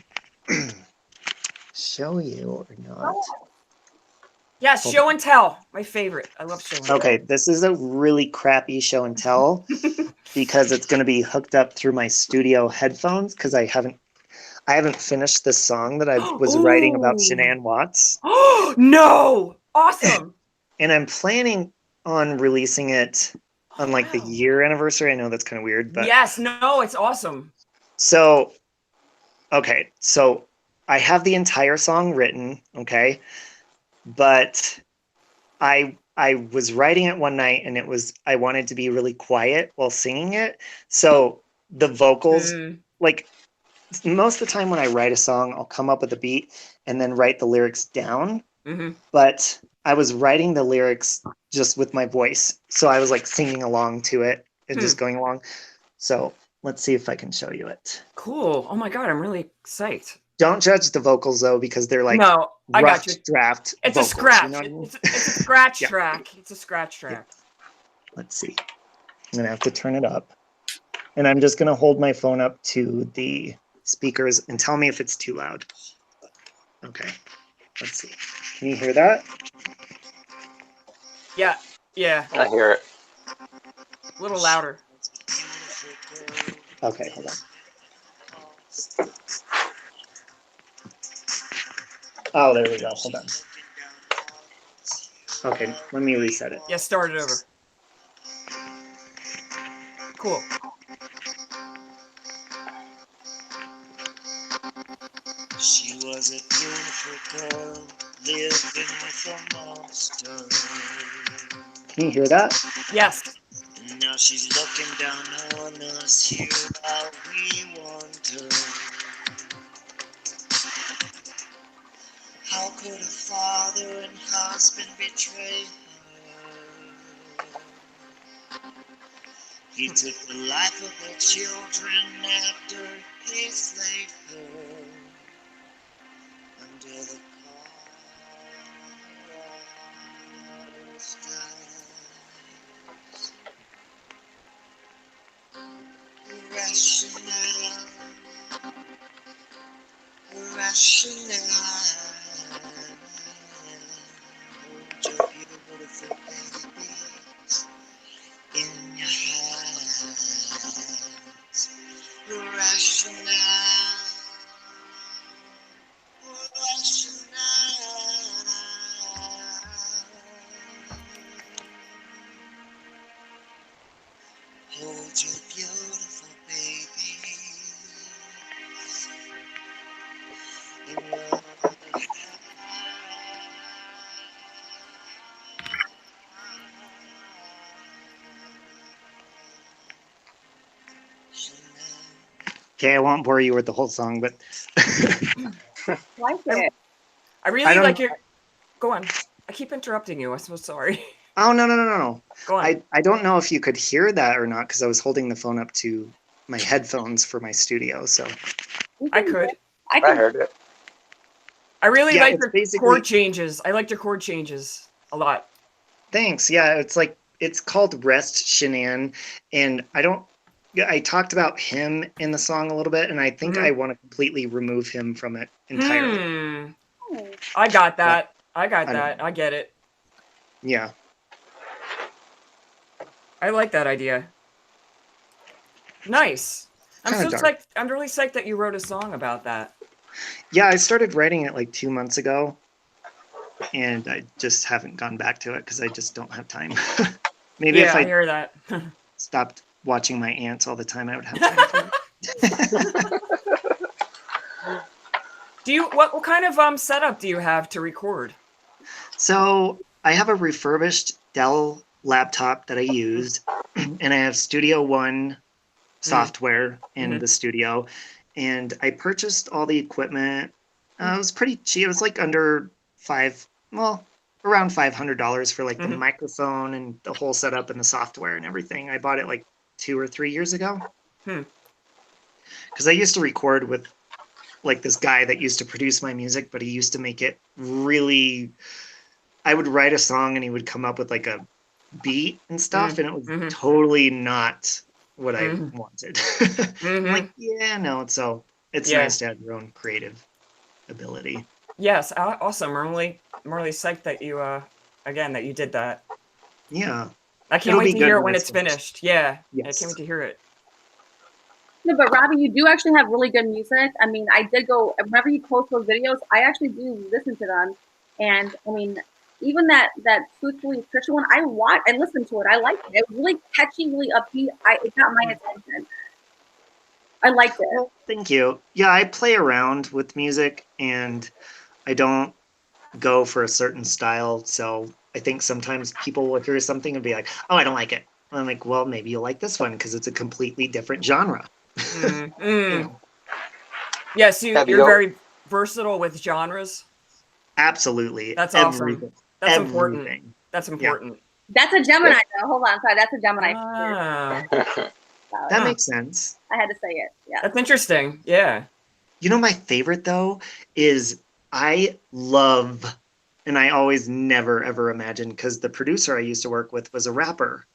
S2: show you or not.
S4: Yeah, show and tell. My favorite. I love show and tell.
S2: Okay, this is a really crappy show and tell because it's going to be hooked up through my studio headphones because I haven't finished this song that I was writing about
S4: Ooh.
S2: Shanann Watts.
S4: Oh no! Awesome.
S2: And I'm planning on releasing it on like the
S4: Wow.
S2: year anniversary. I know that's kind of weird, but
S4: Yes, no, it's awesome.
S2: so okay, so I have the entire song written, okay? But I was writing it one night and I wanted to be really quiet while singing it. So the vocals, like most of the time when I write a song, I'll come up with a beat and then write the lyrics down.
S4: Mm-hmm.
S2: But I was writing the lyrics just with my voice. So I was like singing along to it and just going along. So let's see if I can show you it.
S4: Cool. Oh my god, I'm really psyched.
S2: Don't judge the vocals though, because they're like
S4: No, I
S2: rough
S4: got you.
S2: draft.
S4: It's
S2: vocals,
S4: a scratch.
S2: you know what I mean?
S4: It's a scratch
S2: Yeah.
S4: track. It's a scratch track.
S2: Let's see. I'm gonna have to turn it up. And I'm just going to hold my phone up to the speakers and tell me if it's too loud. Okay, let's see. Can you hear that?
S4: Yeah, yeah.
S3: I hear it.
S4: A little louder.
S2: Okay, hold on. Oh, there we go. Hold on. Okay, let me reset it.
S4: Yeah, start it over. Cool.
S2: She was a beautiful girl, living with a monster. Can you hear that?
S4: Yes.
S2: And now she's looking down on us here while we wonder. How could a father and husband betray her? He took the life of their children after he slayed her under the Colorado skies. Irrational, irrational. Hold your beautiful babies in your hands. Irrational, hold your beautiful baby in your hands. Okay, I won't bore you with the whole song, but
S1: Like it.
S4: I really like your. Go on. I keep interrupting you. I'm so sorry.
S2: Oh, no.
S4: Go on.
S2: I don't know if you could hear that or not because I was holding the phone up to my headphones for my studio. So
S4: I could.
S1: I
S3: I heard it.
S4: I really
S2: Yeah,
S4: like
S2: it's
S4: your
S2: basically-
S4: chord changes. I liked your chord changes a lot.
S2: thanks. Yeah, it's called Rest Shanann, and I talked about him in the song a little bit, and I think I want to completely remove him from it entirely.
S4: I got that. I
S2: don't know.
S4: I get it.
S2: Yeah.
S4: I like that idea. Nice. I'm
S2: Kinda
S4: so
S2: dark.
S4: psyched. I'm really psyched that you wrote a song about that.
S2: Yeah, I started writing it like 2 months ago, and I just haven't gone back to it because I just don't have time. Maybe
S4: Yeah,
S2: if
S4: I
S2: I
S4: hear that.
S2: stopped watching my ants all the time, I would have time for it.
S4: Do you what kind of setup do you have to record?
S2: So I have a refurbished Dell laptop that I used, and I have Studio One software in the studio, and I purchased all the equipment. It was pretty cheap. It was like under around $500 for like the microphone and the whole setup and the software and everything. I bought it like 2 or 3 years ago. Because I used to record with like this guy that used to produce my music, but he used to make it really. I would write a song and he would come up with like a beat and stuff, and it was totally not what I wanted. I'm like, yeah, no. So it's nice to have your own creative ability.
S4: Yes, awesome. I'm really psyched that you again that you did that.
S2: Yeah.
S4: I can't wait to hear it when it's finished. Yeah.
S2: Yes.
S4: I can't wait to hear it.
S1: No, but Robbie, you do actually have really good music. I mean, I did go whenever you post those videos, I actually do listen to them, and I mean, even that truthfully Christian one, I listened to it. I liked it. It was really catchy, really upbeat. It got my attention. I liked it.
S2: Well, thank you. Yeah, I play around with music, and I don't go for a certain style. So I think sometimes people will hear something and be like, "Oh, I don't like it." And I'm like, "Well, maybe you'll like this one because it's a completely different genre." You know?
S4: Yes, you're very versatile with genres.
S2: Absolutely.
S4: That's awesome.
S2: Everything.
S4: That's
S2: Everything.
S4: important. That's important.
S1: That's a Gemini, though. Hold on, sorry, that's a Gemini.
S2: That makes sense.
S1: I had to say it. Yeah.
S4: That's interesting. Yeah.
S2: You know, my favorite though is I love, and I always never ever imagined because the producer I used to work with was a rapper,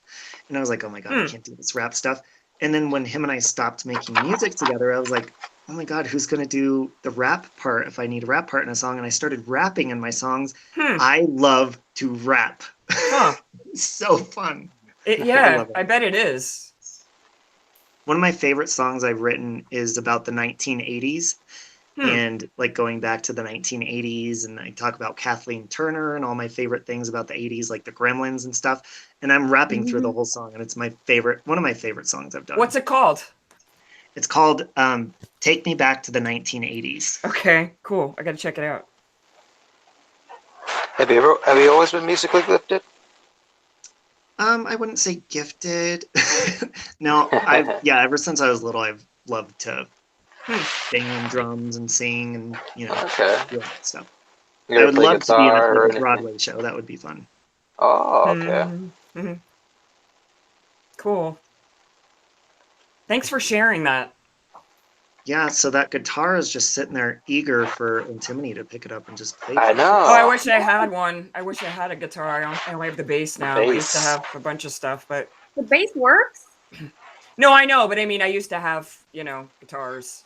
S2: and I was like, oh my god, I can't do this rap stuff. And then when him and I stopped making music together, I was like, oh my God, who's going to do the rap part if I need a rap part in a song? And I started rapping in my songs. I love to rap.
S4: Huh.
S2: It's so fun.
S4: Yeah, I bet it is.
S2: One of my favorite songs I've written is about the 1980s. And like going back to the 1980s, and I talk about Kathleen Turner and all my favorite things about the 80s, like the Gremlins and stuff. And I'm rapping through the whole song, and it's my favorite, one of my favorite songs I've done.
S4: What's it called?
S2: It's called Take Me Back to the 1980s.
S4: Okay, cool. I gotta check it out.
S3: Have you always been musically gifted?
S2: I wouldn't say gifted. No, ever since I was little, I've loved to bang drums and sing and do that stuff. I would love to be in a Broadway show. That would be fun.
S3: Oh, okay.
S4: Cool. Thanks for sharing that.
S2: Yeah, so that guitar is just sitting there eager for Antimony to pick it up and just play.
S3: I know.
S4: Oh, I wish I had one. I wish I had a guitar. I only have the bass now. I used to have a bunch of stuff, but
S1: the bass works.
S4: No, I know, but I mean, I used to have, guitars.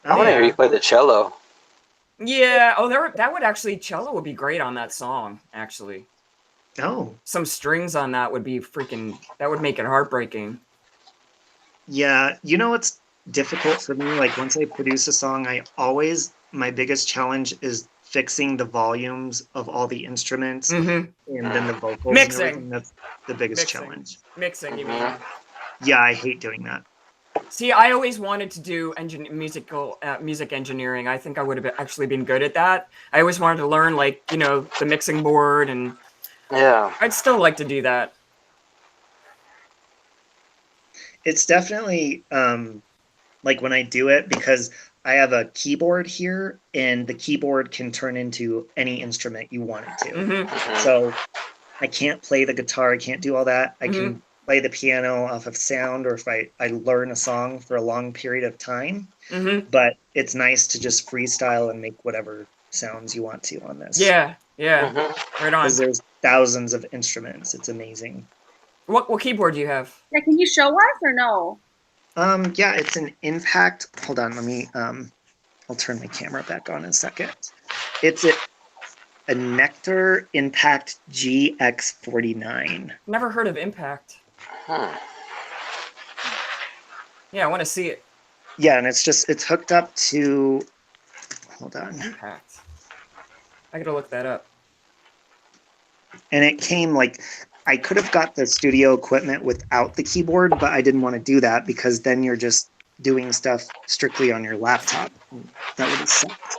S3: I want to hear you play the cello.
S4: Yeah. Oh, that would actually, cello would be great on that song, actually.
S2: Oh.
S4: Some strings on that would be that would make it heartbreaking.
S2: Yeah. You know what's difficult for me? Like once I produce a song, my biggest challenge is fixing the volumes of all the instruments and then the vocals.
S4: Mixing.
S2: That's the biggest challenge.
S4: Mixing, you mean?
S2: Yeah, I hate doing that.
S4: See, I always wanted to do music engineering. I think I would have actually been good at that. I always wanted to learn, the mixing board, and I'd still like to do that.
S2: It's definitely like when I do it, because I have a keyboard here, and the keyboard can turn into any instrument you want it to. So I can't play the guitar. I can't do all that. I can play the piano off of sound, or if I learn a song for a long period of time. But it's nice to just freestyle and make whatever sounds you want to on this.
S4: Yeah. Right on.
S2: Because there's thousands of instruments. It's amazing.
S4: What keyboard do you have?
S1: Yeah, can you show us or no?
S2: Yeah, it's an Impact. Hold on, let me I'll turn my camera back on in a second. It's a Nectar Impact GX49.
S4: Never heard of Impact. Yeah, I want to see it.
S2: Yeah, and it's hooked up to, hold on.
S4: Impact. I gotta look that up.
S2: And it came I could have got the studio equipment without the keyboard, but I didn't want to do that because then you're just doing stuff strictly on your laptop. That would have sucked.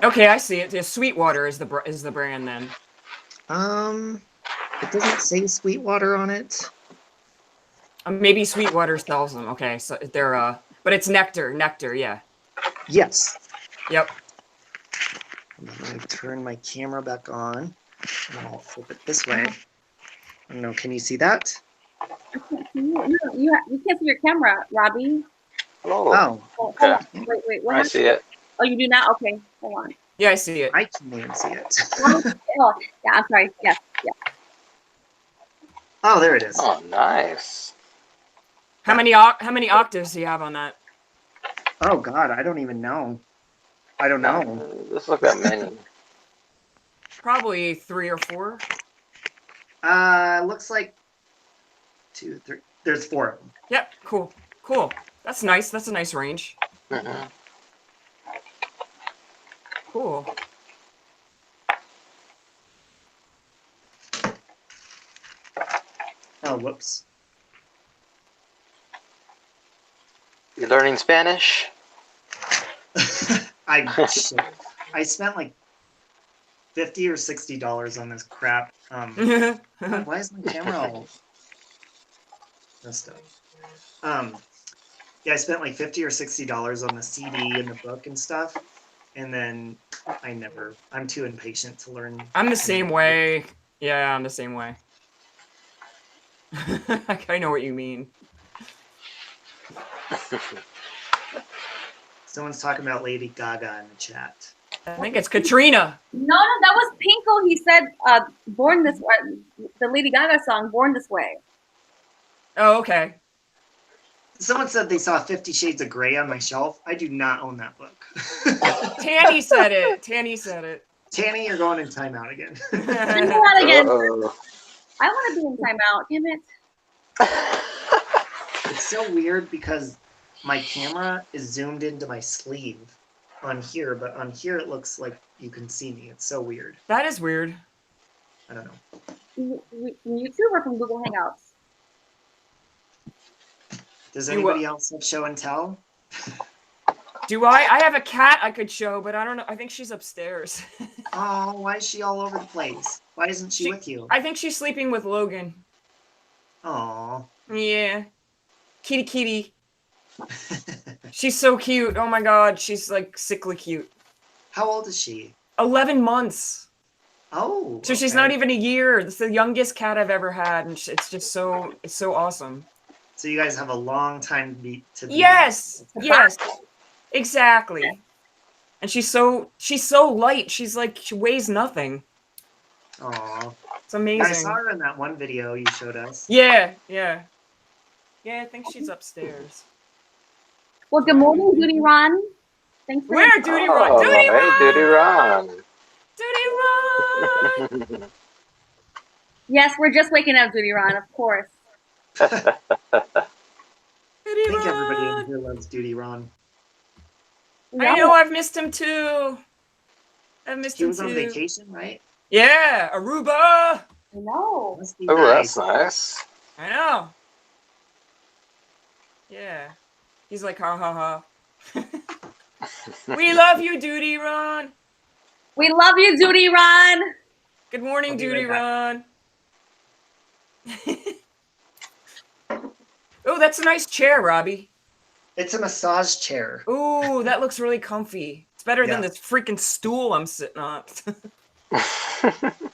S4: Okay, I see it. Yeah, Sweetwater is the brand then.
S2: It doesn't say Sweetwater on it.
S4: Maybe Sweetwater sells them. Okay, so they're but it's Nectar, yeah.
S2: Yes.
S4: Yep.
S2: Let me turn my camera back on, and I'll flip it this way. I don't know. Can you see that?
S1: You can't see your camera, Robbie.
S2: Oh.
S1: Hold on. Wait. What happened?
S3: I see it.
S1: Oh, you do not? Okay, hold on.
S4: Yeah, I see it.
S2: I can even see it.
S1: Oh, yeah, I'm sorry. Yes, yeah.
S2: Oh, there it is.
S3: Oh, nice.
S4: How many octaves do you have on that?
S2: Oh God, I don't even know. I don't know.
S3: This look that many.
S4: Probably 3 or 4.
S2: Looks like 2, 3. There's 4 of them.
S4: Yep, cool. That's nice. That's a nice range. Cool.
S2: Oh, whoops.
S3: You learning Spanish?
S2: I spent like $50 or $60 on this crap. Why is my camera all messed up? Yeah, I spent like $50 or $60 on the CD and the book and stuff, and then I'm too impatient to learn.
S4: I'm the same way. Yeah, I'm the same way. I know what you mean.
S2: Someone's talking about Lady Gaga in the chat.
S4: I think it's Katrina.
S1: No, that was Pinko. He said, "Born This Way," the Lady Gaga song, "Born This Way."
S4: Oh, okay.
S2: Someone said they saw 50 Shades of Grey on my shelf. I do not own that book.
S4: Tanny said it. Tanny said it.
S2: Tanny, you're going in timeout again.
S1: Timeout again.
S3: Uh-oh.
S1: I want to be in timeout. Damn it.
S2: It's so weird because my camera is zoomed into my sleeve on here, but on here it looks like you can see me. It's so weird.
S4: That is weird.
S2: I don't know.
S1: From YouTube or from Google Hangouts?
S2: Does anybody else have show and tell?
S4: Do I? I have a cat I could show, but I don't know. I think she's upstairs.
S2: Oh, why is she all over the place? Why isn't she with you?
S4: I think she's sleeping with Logan.
S2: Oh.
S4: Yeah. Kitty kitty. She's so cute. Oh my god, she's like sickly cute.
S2: How old is she?
S4: 11 months.
S2: Oh.
S4: So she's not even a year. It's the youngest cat I've ever had, and it's just so awesome.
S2: So you guys have a long time to be.
S4: Yes. Yes. Exactly. And she's so light. She's like, she weighs nothing.
S2: Aw.
S4: It's amazing.
S2: I saw her in that one video you showed us.
S4: Yeah. I think she's upstairs.
S1: Well, good morning, Duty Ron. Thanks for
S4: Where, Duty Ron?
S3: Oh,
S4: Duty Ron!
S3: hey, Duty Ron.
S4: Duty Ron!
S1: Yes, we're just waking up, Duty Ron, of course.
S2: I
S4: Duty
S2: think everybody
S4: Ron!
S2: in here loves Duty Ron.
S4: I know, I've missed him too. I've missed
S2: He
S4: him
S2: was on
S4: too.
S2: vacation, right?
S4: Yeah, Aruba!
S1: I know.
S2: Must be
S3: Oh,
S2: nice.
S3: that's nice.
S4: I know. Yeah. He's like, ha ha ha. We love you, Duty Ron.
S1: We love you, Duty Ron.
S4: Good morning,
S2: I'll be
S4: Duty
S2: right
S4: Ron. Oh, that's a nice chair, Robbie.
S2: It's a massage chair.
S4: Ooh, that looks really comfy. It's better than
S2: Yeah.
S4: this freaking stool I'm sitting on.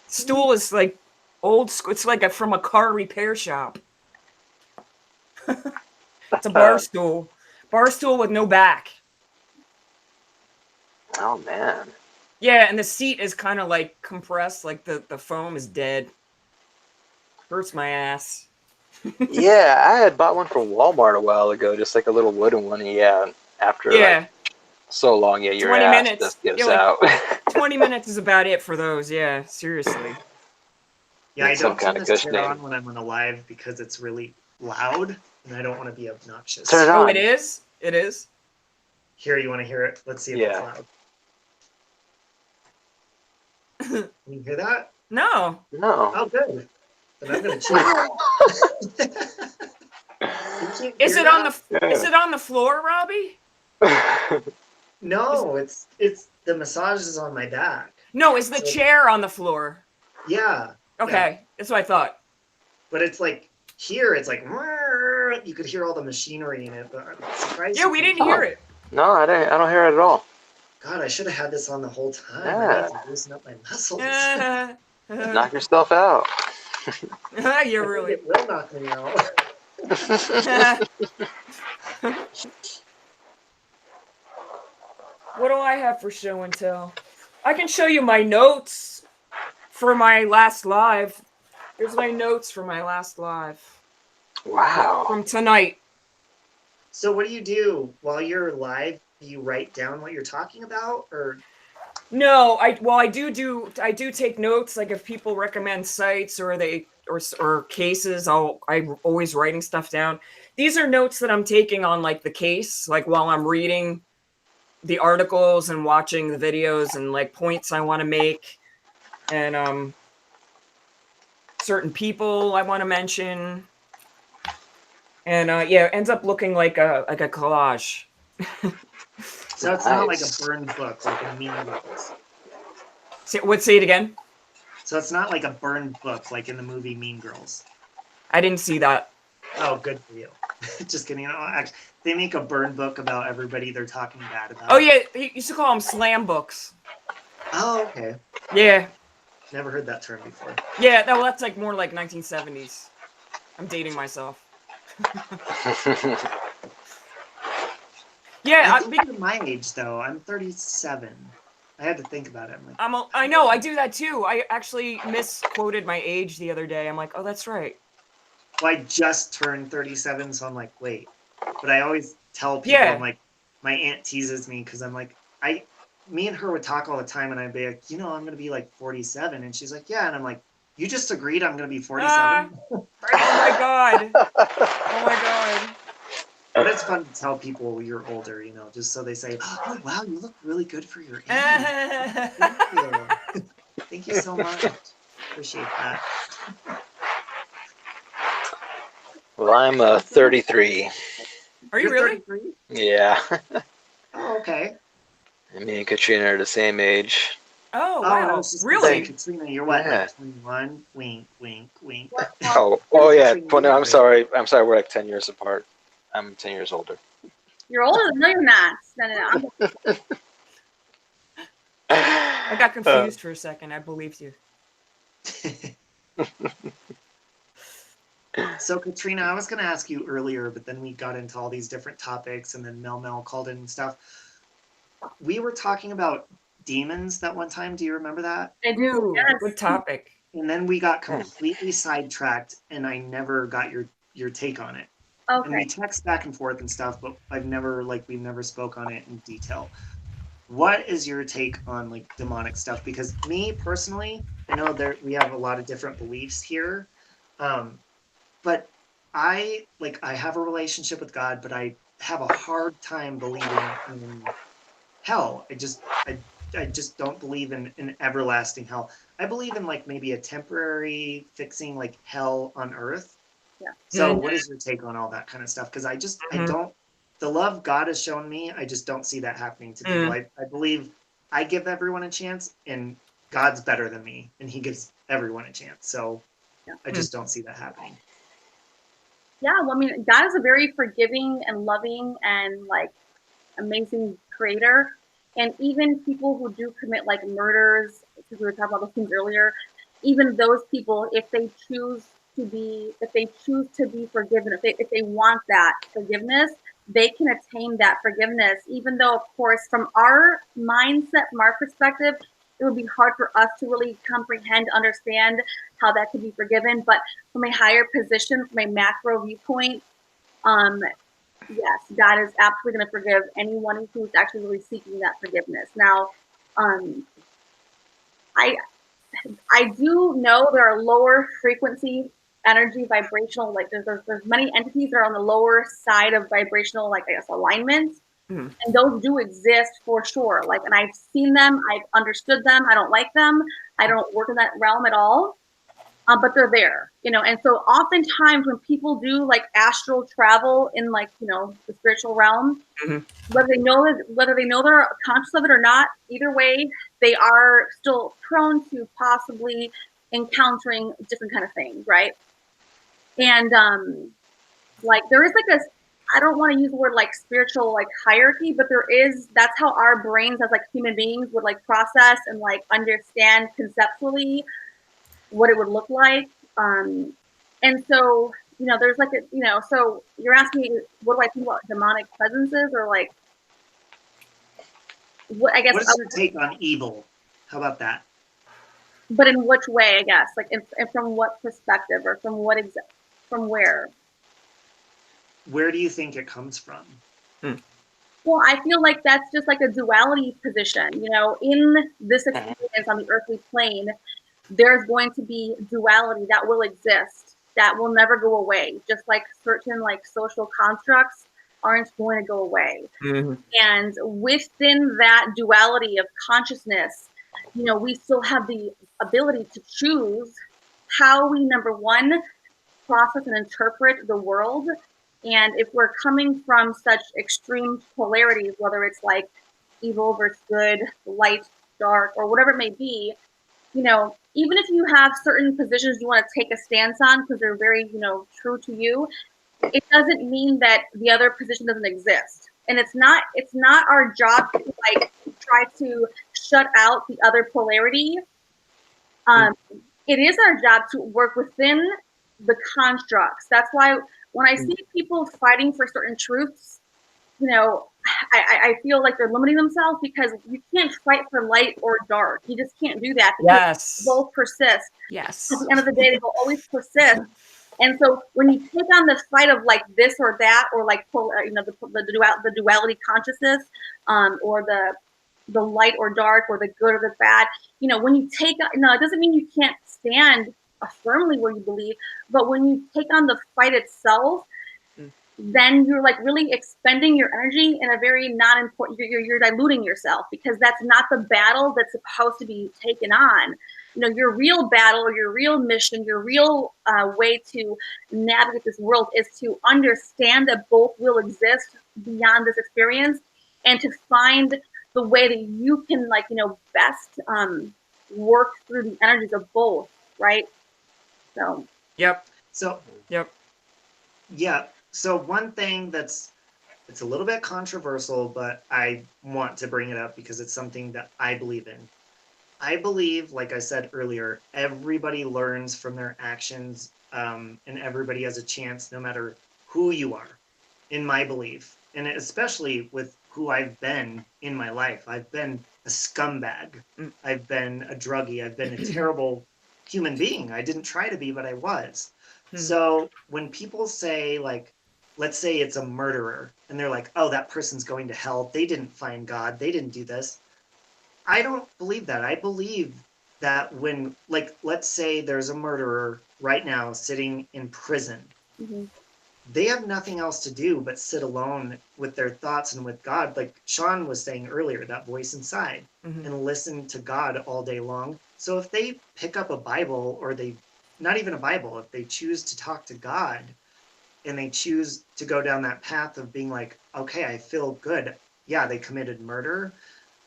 S4: Stool is like old school. It's like from a car repair shop. It's a bar stool. Bar stool with no back.
S3: Oh, man.
S4: Yeah, and the seat is kind of like compressed, like the foam is dead. Hurts my ass.
S3: Yeah, I had bought one from Walmart a while ago, just like a little wooden one. Yeah, after
S4: Yeah,
S3: like, so long, yeah, your
S4: 20
S3: ass
S4: minutes.
S3: just gives
S4: Yeah, like-
S3: out.
S4: 20 minutes is about it for those. Yeah, seriously.
S2: Yeah, I
S3: Need some
S2: don't turn
S3: kind of
S2: this chair
S3: cushioning.
S2: on when I'm on a live because it's really loud and I don't want to be obnoxious.
S3: Turn it
S4: Oh,
S3: on.
S4: it is? It is?
S2: Here, you want to hear it? Let's see if
S3: Yeah.
S2: it's loud. Can you hear that?
S4: No.
S3: No.
S2: Oh, good. Then I'm gonna check.
S4: Is it on the floor, Robbie?
S2: No, it's the massage is on my back.
S4: No, is the
S2: So-
S4: chair on the floor?
S2: Yeah,
S4: Okay, that's what I thought.
S2: but it's like here, it's like you could hear all the machinery in it. But I'm surprised.
S4: Yeah, we didn't hear it.
S3: No, I don't hear it at all.
S2: God, I should have had this on the whole time.
S3: Yeah.
S2: I need to loosen up my muscles.
S3: Knock yourself out.
S4: You're really.
S2: It will knock me out.
S4: What do I have for show and tell? I can show you my notes for my last live. Here's my notes for my last live
S3: Wow.
S4: from tonight.
S2: So what do you do while you're live? Do you write down what you're talking about, or
S4: No, I do take notes. Like if people recommend sites or cases, I'm always writing stuff down. These are notes that I'm taking on like the case, like while I'm reading the articles and watching the videos and like points I want to make, and certain people I want to mention, and yeah, it ends up looking like a collage.
S2: so it's not like
S3: Nice.
S2: a burned book, like in Mean Girls.
S4: Say it again.
S2: So it's not like a burned book, like in the movie Mean Girls.
S4: I didn't see that.
S2: Oh, good for you. Just kidding. No, actually, they make a burn book about everybody they're talking bad about.
S4: Oh yeah, you used to call them slam books.
S2: Oh, okay.
S4: Yeah.
S2: Never heard that term before.
S4: Yeah, no, that's like more like 1970s. I'm dating myself. Yeah,
S2: I think you're my age though. I'm 37. I had to think about it. I'm like,
S4: I know, I do that too. I actually misquoted my age the other day. I'm like, oh, that's right.
S2: well, I just turned 37, so I'm like, wait. but I always tell people,
S4: Yeah.
S2: I'm like, my aunt teases me because I'm like, me and her would talk all the time, and I'd be like, you know, I'm gonna be like 47, and she's like, yeah, and I'm like, you just agreed I'm gonna be 47.
S4: Oh my god. Oh my god.
S2: But it's fun to tell people you're older, you know, just so they say, oh, wow, you look really good for your age. Thank you. Thank you so much. Appreciate that.
S3: Well, I'm 33.
S4: Are you
S2: You're
S4: really?
S2: 33?
S3: Yeah.
S2: Oh, okay.
S3: And me and Katrina are the same age.
S4: Oh,
S2: Oh, I
S4: wow.
S2: was just gonna say,
S4: Really?
S2: Katrina, you're what,
S3: Yeah.
S2: like 21? Wink, wink, wink.
S3: Oh yeah.
S2: Katrina,
S3: Well, no,
S2: you're
S3: I'm
S2: great.
S3: sorry. We're like 10 years apart. I'm 10 years older.
S1: You're older. No, you're not. No.
S4: I got confused for a second. I believed you.
S2: So Katrina, I was going to ask you earlier, but then we got into all these different topics, and then Mel called in and stuff. We were talking about demons that one time. Do you remember that?
S1: I do.
S4: Ooh,
S1: Yes.
S4: good topic.
S2: And then we got completely sidetracked, and I never got your take on it. And we
S1: Okay.
S2: text back and forth and stuff, but we've never spoke on it in detail. What is your take on like demonic stuff? Because me personally, I know we have a lot of different beliefs here, but I have a relationship with God, but I have a hard time believing in hell. I just don't believe in everlasting hell. I believe in like maybe a temporary fixing like hell on earth.
S1: Yeah.
S2: So what is your take on all that kind of stuff? Because I
S4: Mhm.
S2: don't, the love God has shown me, I just don't see that happening to people. I believe I give everyone a chance, and God's better than me, and he gives everyone a chance. So I just don't see that happening.
S1: Yeah, well, I mean, God is a very forgiving and loving and like amazing creator. And even people who do commit like murders, because we were talking about those things earlier, even those people, if they choose to be forgiven, if they want that forgiveness, they can attain that forgiveness. Even though, of course, from our mindset, from our perspective, it would be hard for us to really comprehend, understand how that could be forgiven. But from a higher position, from a macro viewpoint, yes, God is absolutely going to forgive anyone who's actually really seeking that forgiveness. Now, I do know there are lower frequency energy vibrational, like there's many entities that are on the lower side of vibrational, like I guess alignment. And those do exist for sure. Like, and I've seen them, I've understood them. I don't like them. I don't work in that realm at all. But they're there, you know. And so oftentimes when people do like astral travel in like, you know, the spiritual realm, whether they know they're conscious of it or not, either way, they are still prone to possibly encountering different kind of things, right? And like there is like I don't want to use the word like spiritual like hierarchy, but that's how our brains as like human beings would like process and like understand conceptually what it would look like. And so, you know, there's like so you're asking me, what do I think about demonic presences, or like, what, I guess.
S2: What is your take on evil? How about that?
S1: But in which way, I guess? Like, from what perspective, or from from where?
S2: Where do you think it comes from?
S1: Well, I feel like that's just like a duality position. You know, in this experience on the earthly plane, there's going to be duality that will exist, that will never go away. Just like certain like social constructs aren't going to go away. And within that duality of consciousness, you know, we still have the ability to choose how we, number one, process and interpret the world. And if we're coming from such extreme polarities, whether it's like evil versus good, light, dark, or whatever it may be, you know, even if you have certain positions you want to take a stance on because they're very, you know, true to you, it doesn't mean that the other position doesn't exist. And it's not our job to like try to shut out the other polarity. It is our job to work within the constructs. That's why when I see people fighting for certain truths, you know, I feel like they're limiting themselves, because you can't fight for light or dark. You just can't do that, because both persist.
S4: Yes.
S1: At the end of the day, they will always persist. And so when you take on the fight of like this or that, or like the duality consciousness, or the light or dark, or the good or the bad, when you take on, it doesn't mean you can't stand firmly where you believe, but when you take on the fight itself, then you're like really expending your energy in a very not important, you're diluting yourself, because that's not the battle that's supposed to be taken on. Your real battle, or your real mission, your real way to navigate this world is to understand that both will exist beyond this experience, and to find the way that you can best work through the energies of both, right? So
S4: Yep.
S2: So
S4: Yep.
S2: yeah. So one thing it's a little bit controversial, but I want to bring it up because it's something that I believe in. I believe, like I said earlier, everybody learns from their actions, and everybody has a chance no matter who you are, in my belief. And especially with who I've been in my life. I've been a scumbag. I've been a druggie. I've been a terrible human being. I didn't try to be, but I was. So when people say, like, let's say it's a murderer, and they're like, oh, that person's going to hell. They didn't find God. They didn't do this. I don't believe that. I believe that when, like, let's say there's a murderer right now sitting in prison.
S1: mm-hmm.
S2: They have nothing else to do but sit alone with their thoughts and with God. Like Sean was saying earlier, that voice inside, and listen to God all day long. So if they pick up a Bible, or not even a Bible, if they choose to talk to God, and they choose to go down that path of being like, okay, I feel good. Yeah, they committed murder,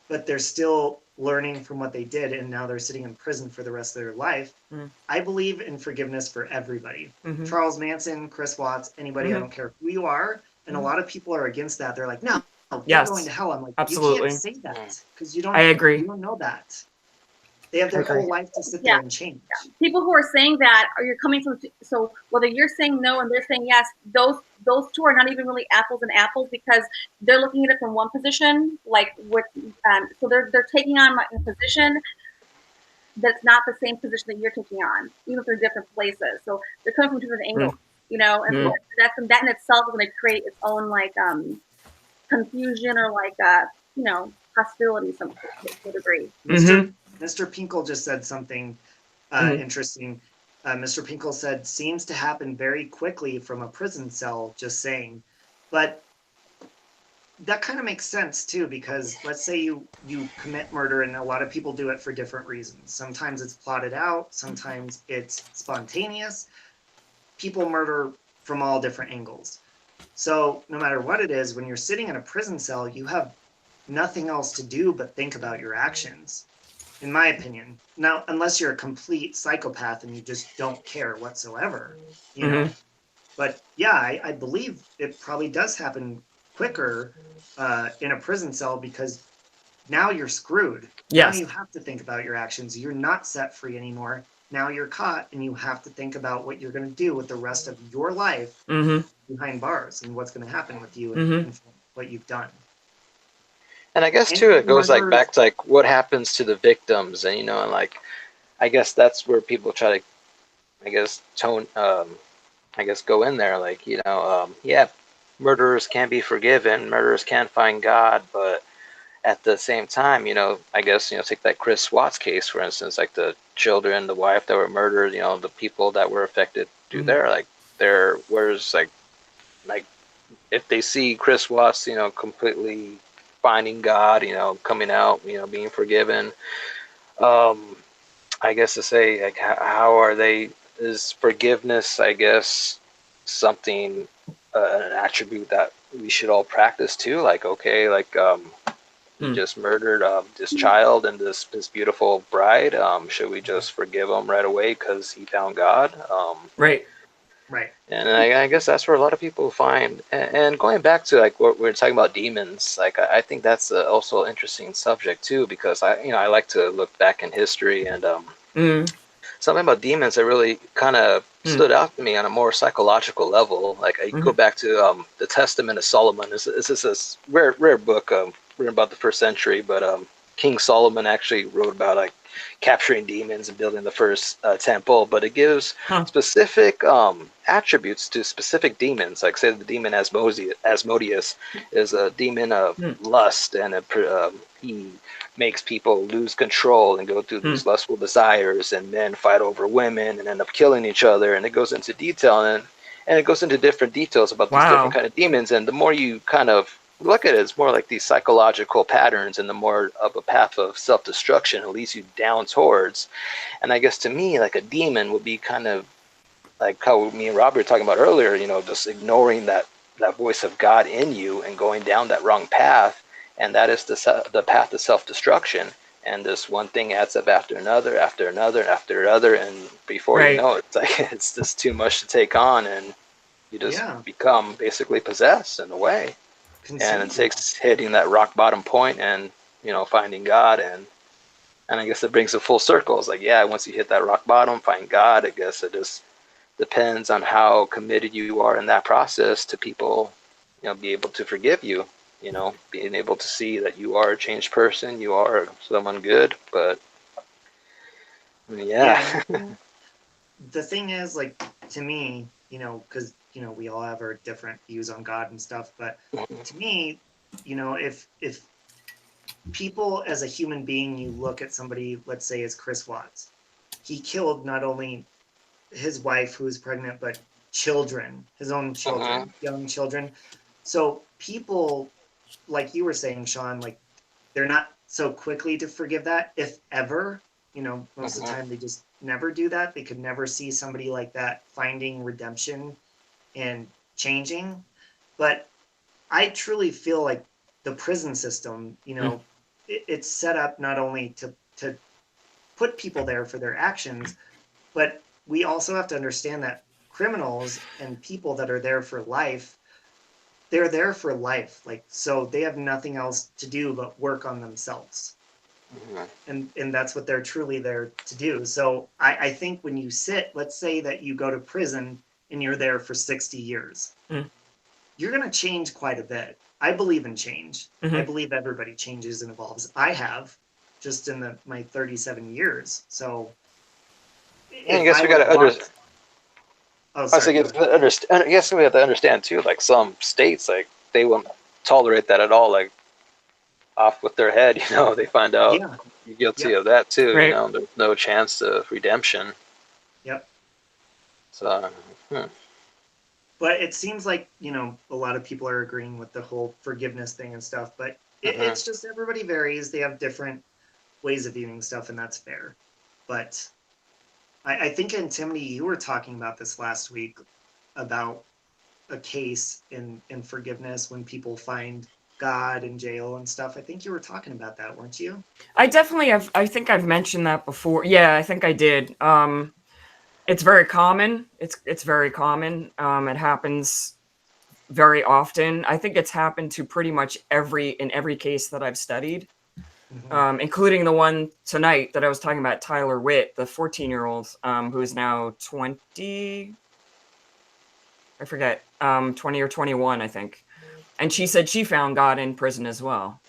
S2: but they're still learning from what they did, and now they're sitting in prison for the rest of their life. I believe in forgiveness for everybody. Charles Manson, Chris Watts, anybody, I don't care who you are. And a lot of people are against that. They're like, no, you're going to hell. I'm like,
S4: absolutely.
S2: You can't say that, because you
S4: I agree.
S2: You don't know that. They have their whole life to sit there and change.
S1: Yeah. People who are saying that, or you're coming from, so whether you're saying no and they're saying yes, those two are not even really apples and apples, because they're looking at it from one position, like so they're taking on a position that's not the same position that you're taking on, even if they're different places. So they're coming from different angles, and so that in itself is going to create its own confusion, or hostility to a degree.
S2: Mr. Pinkle just said something interesting. Mr. Pinkle said, seems to happen very quickly from a prison cell, just saying. But that kind of makes sense too, because let's say you commit murder, and a lot of people do it for different reasons. Sometimes it's plotted out, sometimes it's spontaneous. People murder from all different angles. So no matter what it is, when you're sitting in a prison cell, you have nothing else to do but think about your actions, in my opinion. Now, unless you're a complete psychopath and you just don't care whatsoever, you know. But yeah, I believe it probably does happen quicker in a prison cell, because now you're screwed.
S4: Yes.
S2: Now you have to think about your actions. You're not set free anymore. Now you're caught, and you have to think about what you're going to do with the rest of your life behind bars, and what's going to happen with you and what you've done.
S3: And I guess too, it goes back to what happens to the victims, and and I guess that's where people try to, go in there, murderers can be forgiven, murderers can find God, but at the same time, take that Chris Watts case, for instance, like the children, the wife that were murdered, the people that were affected through there, where's if they see Chris Watts, completely finding God, coming out, being forgiven, I guess to say, how are they, is forgiveness, I guess, something, an attribute that we should all practice too? He just murdered this child and this beautiful bride. Should we just forgive him right away because he found God?
S4: Right.
S3: And I guess that's where a lot of people find. And going back to what we're talking about demons, I think that's also an interesting subject too, because I like to look back in history, and something about demons that really kind of stood out to me on a more psychological level. I go back to the Testament of Solomon. This is a rare book written about the first century, but King Solomon actually wrote about capturing demons and building the first temple, but it gives specific attributes to specific demons. Like say the demon Asmodeus is a demon of lust, and he makes people lose control and go through these lustful desires, and men fight over women and end up killing each other. And it goes into detail, and it goes into different details about these different kind of demons. And the more you kind of look at it, it's more like these psychological patterns, and the more of a path of self-destruction it leads you down towards. And I guess to me, like a demon would be kind of like how me and Robert were talking about earlier, you know, just ignoring that voice of God in you and going down that wrong path. And that is the path of self-destruction. And this one thing adds up after another, after another, after another. And before you know it, it's like it's just too much to take on, and you just become basically possessed in a way. And it takes hitting that rock bottom point and, you know, finding God. And I guess it brings it full circle. It's like, yeah, once you hit that rock bottom, find God. I guess it just depends on how committed you are in that process to people, you know, be able to forgive you, you know, being able to see that you are a changed person, you are someone good. But yeah.
S2: The thing is, like, to me, you know, because, you know, we all have our different views on God and stuff, but to me, you know, if people as a human being, you look at somebody, let's say as Chris Watts, he killed not only his wife who was pregnant, but children, his own children, young children. So people, like you were saying, Sean, like they're not so quickly to forgive that, if ever. You know, most of the time they just never do that. They could never see somebody like that finding redemption and changing. But I truly feel like the prison system, you know, it's set up not only to put people there for their actions, but we also have to understand that criminals and people that are there for life, they're there for life. Like, so they have nothing else to do but work on themselves. And that's what they're truly there to do. So I think when you sit, let's say that you go to prison and you're there for 60 years, you're going to change quite a bit. I believe in change. I believe everybody changes and evolves. I have, just in my 37 years. So
S3: I guess we got to understand. I guess we have to understand too, like some states, like they won't tolerate that at all. Like off with their head, you know, they find out you're guilty of that too. You know, there's no chance of redemption. So,
S2: but it seems like, you know, a lot of people are agreeing with the whole forgiveness thing and stuff, but it's just everybody varies. They have different ways of viewing stuff, and that's fair. But I think in Timothy, you were talking about this last week about a case in forgiveness when people find God in jail and stuff. I think you were talking about that, weren't you?
S4: I definitely have. I think I've mentioned that before. Yeah, I think I did. It's very common. It's very common. It happens very often. I think it's happened to pretty much in every case that I've studied, including the one tonight that I was talking about, Tyler Witt, the 14-year-old who is now 20. I forget, 20 or 21, I think. And she said she found God in prison as well.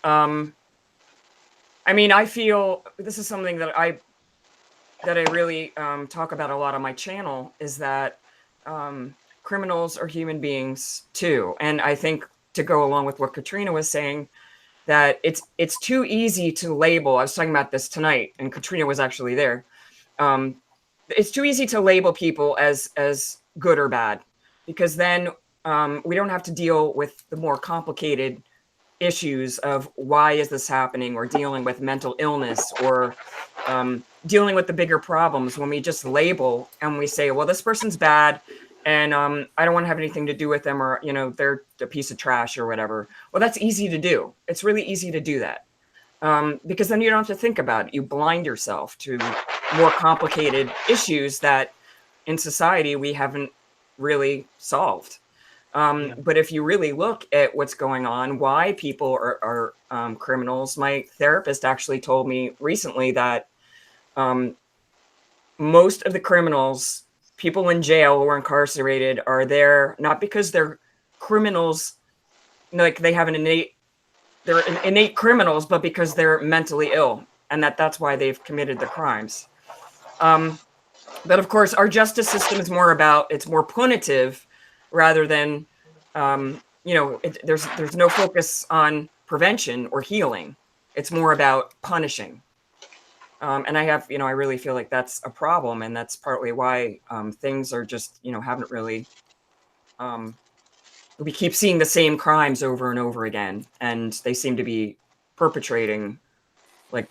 S4: I mean, I feel this is something that I really talk about a lot on my channel, is that criminals are human beings too. And I think, to go along with what Katrina was saying, that it's too easy to label. I was talking about this tonight, and Katrina was actually there. It's too easy to label people as good or bad, because then we don't have to deal with the more complicated issues of why is this happening, or dealing with mental illness, or dealing with the bigger problems, when we just label and we say, well, this person's bad and I don't want to have anything to do with them, or, you know, they're a piece of trash or whatever. Well, that's easy to do. It's really easy to do that because then you don't have to think about it. You blind yourself to more complicated issues that in society we haven't really solved. But if you really look at what's going on, why people are criminals, my therapist actually told me recently that most of the criminals, people in jail who are incarcerated, are there not because they're criminals, like they have innate criminals, but because they're mentally ill and that's why they've committed the crimes. But of course, our justice system is it's more punitive rather than, there's no focus on prevention or healing. It's more about punishing. And I really feel like that's a problem, and that's partly why things are just, haven't really. We keep seeing the same crimes over and over again, and they seem to be perpetrating, like,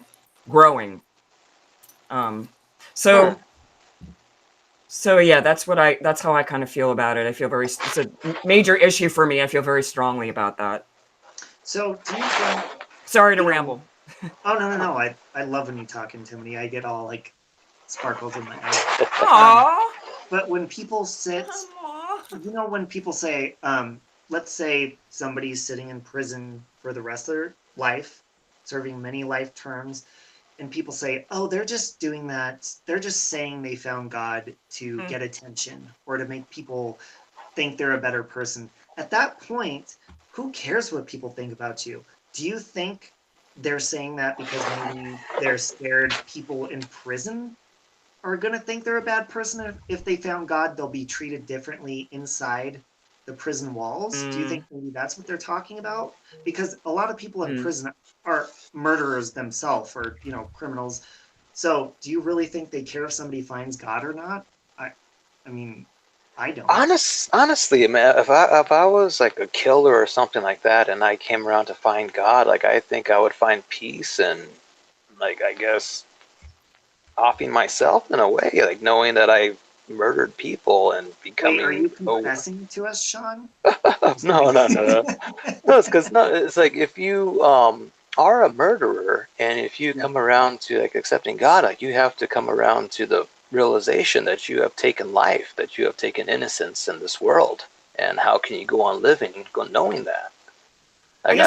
S4: growing. So yeah, that's how I kind of feel about it. I feel it's a major issue for me. I feel very strongly about that.
S2: So do you think?
S4: Sorry to ramble.
S2: Oh no! I love when you talk antimony. I get all like sparkles in my eyes.
S4: Aww.
S2: But when people when people say, let's say somebody's sitting in prison for the rest of their life, serving many life terms, and people say, oh, they're just doing that. They're just saying they found God to get attention or to make people think they're a better person. At that point, who cares what people think about you? Do you think they're saying that because maybe they're scared people in prison are going to think they're a bad person? If they found God, they'll be treated differently inside the prison walls. Do you think maybe that's what they're talking about? Because a lot of people in prison are murderers themselves, or criminals. So do you really think they care if somebody finds God or not? I mean, I don't.
S3: Honestly, man, if I was like a killer or something like that, and I came around to find God, like I think I would find peace and, like, I guess, offing myself in a way, like knowing that I murdered people and becoming.
S2: Wait, are you confessing to us, Sean?
S3: No. No, it's like if you are a murderer, and if you come around to like accepting God, like you have to come around to the realization that you have taken life, that you have taken innocence in this world, and how can you go on living knowing that? Like,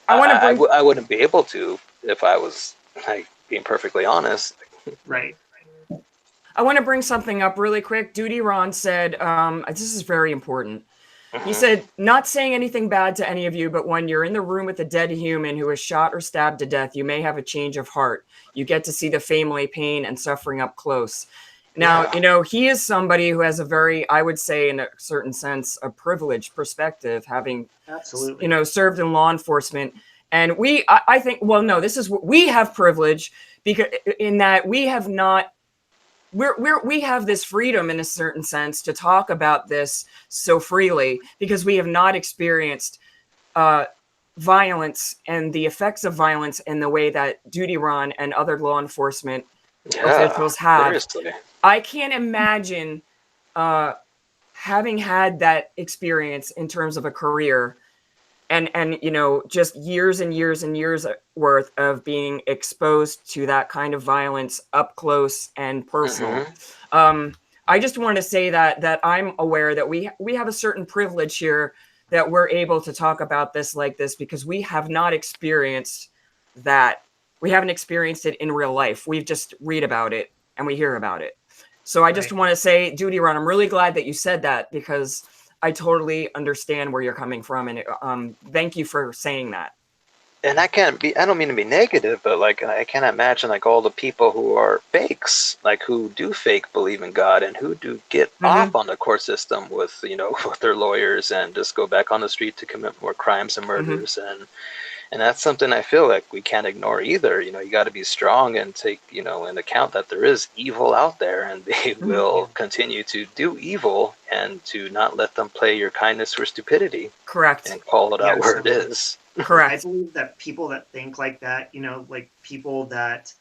S3: I wouldn't be able to if I was, like, being perfectly honest.
S2: Right.
S4: I want to bring something up really quick. Duty Ron said, this is very important. He said, not saying anything bad to any of you, but when you're in the room with a dead human who is shot or stabbed to death, you may have a change of heart. You get to see the family pain and suffering up close. Now, he is somebody who has a very, I would say in a certain sense, a privileged perspective, having, served in law enforcement. And I think, well, no, this is what we have privilege, because in that we have not, we have this freedom in a certain sense to talk about this so freely, because we have not experienced violence and the effects of violence in the way that Duty Ron and other law enforcement officials have.
S3: Seriously.
S4: I can't imagine having had that experience in terms of a career and just years and years and years worth of being exposed to that kind of violence up close and personal. I just want to say that I'm aware that we have a certain privilege here, that we're able to talk about this like this, because we have not experienced that. We haven't experienced it in real life. We just read about it and we hear about it. So I just want to say, Duty Ron, I'm really glad that you said that, because I totally understand where you're coming from, and thank you for saying that.
S3: And I don't mean to be negative, but like I can't imagine like all the people who are fakes, like who do fake believe in God and who do get off on the court system with with their lawyers and just go back on the street to commit more crimes and murders. And that's something I feel like we can't ignore either. You got to be strong and take, in account that there is evil out there, and they will continue to do evil, and to not let them play your kindness for stupidity.
S4: Correct.
S3: And call it out where it is.
S4: Correct.
S2: I believe that people that think like that, like people that,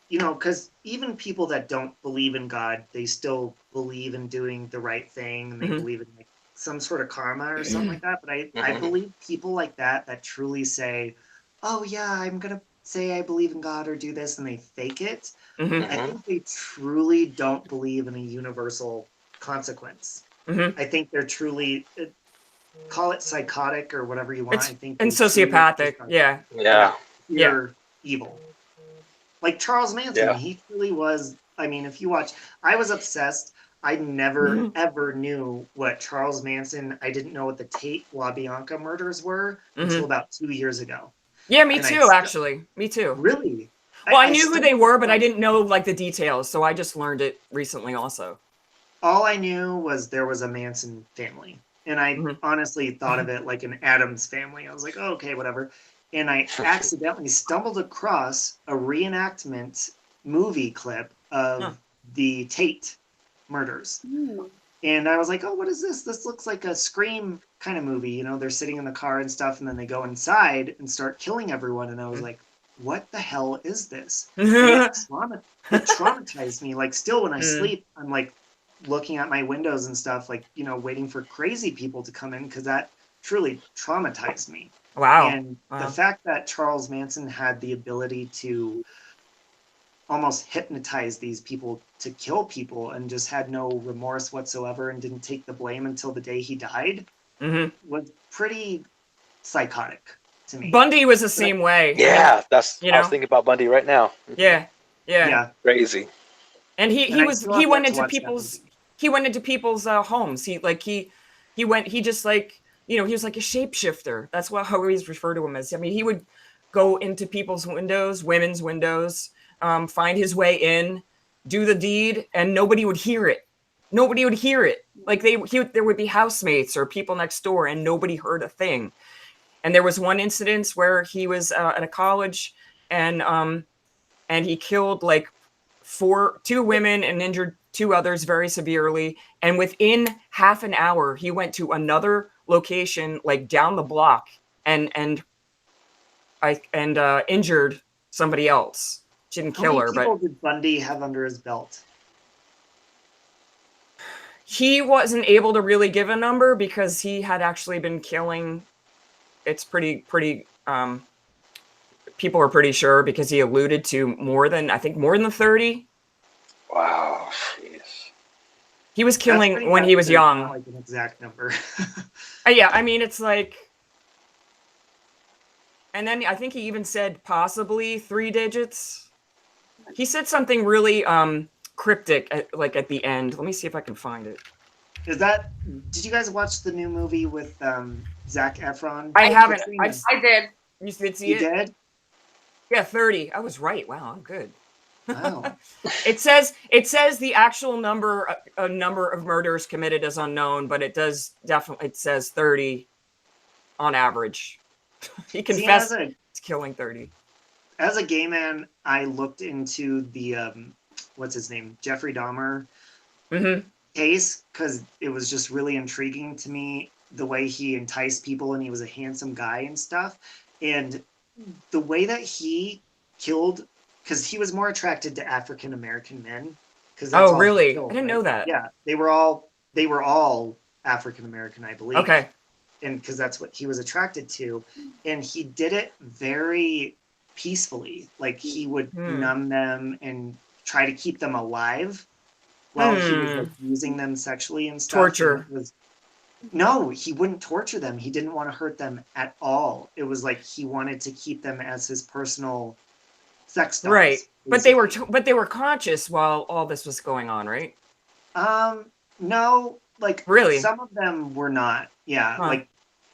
S2: because even people that don't believe in God, they still believe in doing the right thing, and they believe in like some sort of karma or something like that. But I believe people like that truly say, oh yeah, I'm going to say I believe in God or do this, and they fake it. I think they truly don't believe in a universal consequence. I think they're truly, call it psychotic or whatever you want. I think
S4: and sociopathic.
S2: You're evil. Like Charles Manson, he truly was. I mean, if you watch, I was obsessed. I never ever knew what Charles Manson. I didn't know what the Tate LaBianca murders were until about 2 years ago.
S4: Yeah, me too. Actually, me too.
S2: Really?
S4: Well, I knew who they were, but I didn't know like the details, so I just learned it recently also.
S2: All I knew was there was a Manson family. And I honestly thought of it like an Addams family. I was like, oh, okay, whatever. And I accidentally stumbled across a reenactment movie clip of the Tate murders. And I was like, oh, what is this? This looks like a Scream kind of movie. You know, they're sitting in the car and stuff, and then they go inside and start killing everyone. And I was like, what the hell is this? It traumatized me. Like, still when I sleep, I'm like looking at my windows and stuff, like, you know, waiting for crazy people to come in, because that truly traumatized me.
S4: Wow.
S2: And the fact that Charles Manson had the ability to almost hypnotize these people to kill people and just had no remorse whatsoever and didn't take the blame until the day he died was pretty psychotic to me.
S4: Bundy was the same way.
S3: Yeah, I was thinking about Bundy right now.
S4: Yeah.
S3: Crazy.
S4: And he went into people's homes. He was like a shapeshifter. That's how I always refer to him as. I mean, he would go into people's windows, women's windows, find his way in, do the deed, and nobody would hear it. Nobody would hear it. Like there would be housemates or people next door, and nobody heard a thing. And there was one incident where he was at a college, and he killed like two women and injured two others very severely. And within half an hour, he went to another location, like down the block, and injured somebody else. Didn't kill her, but
S2: how many people did Bundy have under his belt?
S4: He wasn't able to really give a number because he had actually been killing. It's pretty. People are pretty sure because he alluded to more than 30.
S3: Wow, jeez.
S4: He was killing when he was young.
S2: Not like an exact number.
S4: Yeah, I mean it's like. And then I think he even said possibly 3 digits. He said something really cryptic at the end. Let me see if I can find it.
S2: Did you guys watch the new movie with Zac Efron?
S4: I haven't.
S1: I did.
S4: You did see it?
S2: You did?
S4: Yeah, 30. I was right. Wow, I'm good.
S2: Wow.
S4: It says the actual number of murders committed is unknown, but it says 30 on average. He confessed to killing 30.
S2: As a gay man, I looked into the what's his name, Jeffrey Dahmer case, because it was just really intriguing to me the way he enticed people, and he was a handsome guy and stuff, and the way that he killed, because he was more attracted to African American men.
S4: Oh, really? I didn't know that.
S2: Yeah, they were all African American, I believe.
S4: Okay.
S2: And because that's what he was attracted to, and he did it very peacefully. Like he would numb them and try to keep them alive while he was like, using them sexually and stuff.
S4: Torture.
S2: No, he wouldn't torture them. He didn't want to hurt them at all. It was like he wanted to keep them as his personal sex dolls.
S4: Right, but they were conscious while all this was going on, right?
S2: No, like
S4: really,
S2: some of them were not. Yeah, like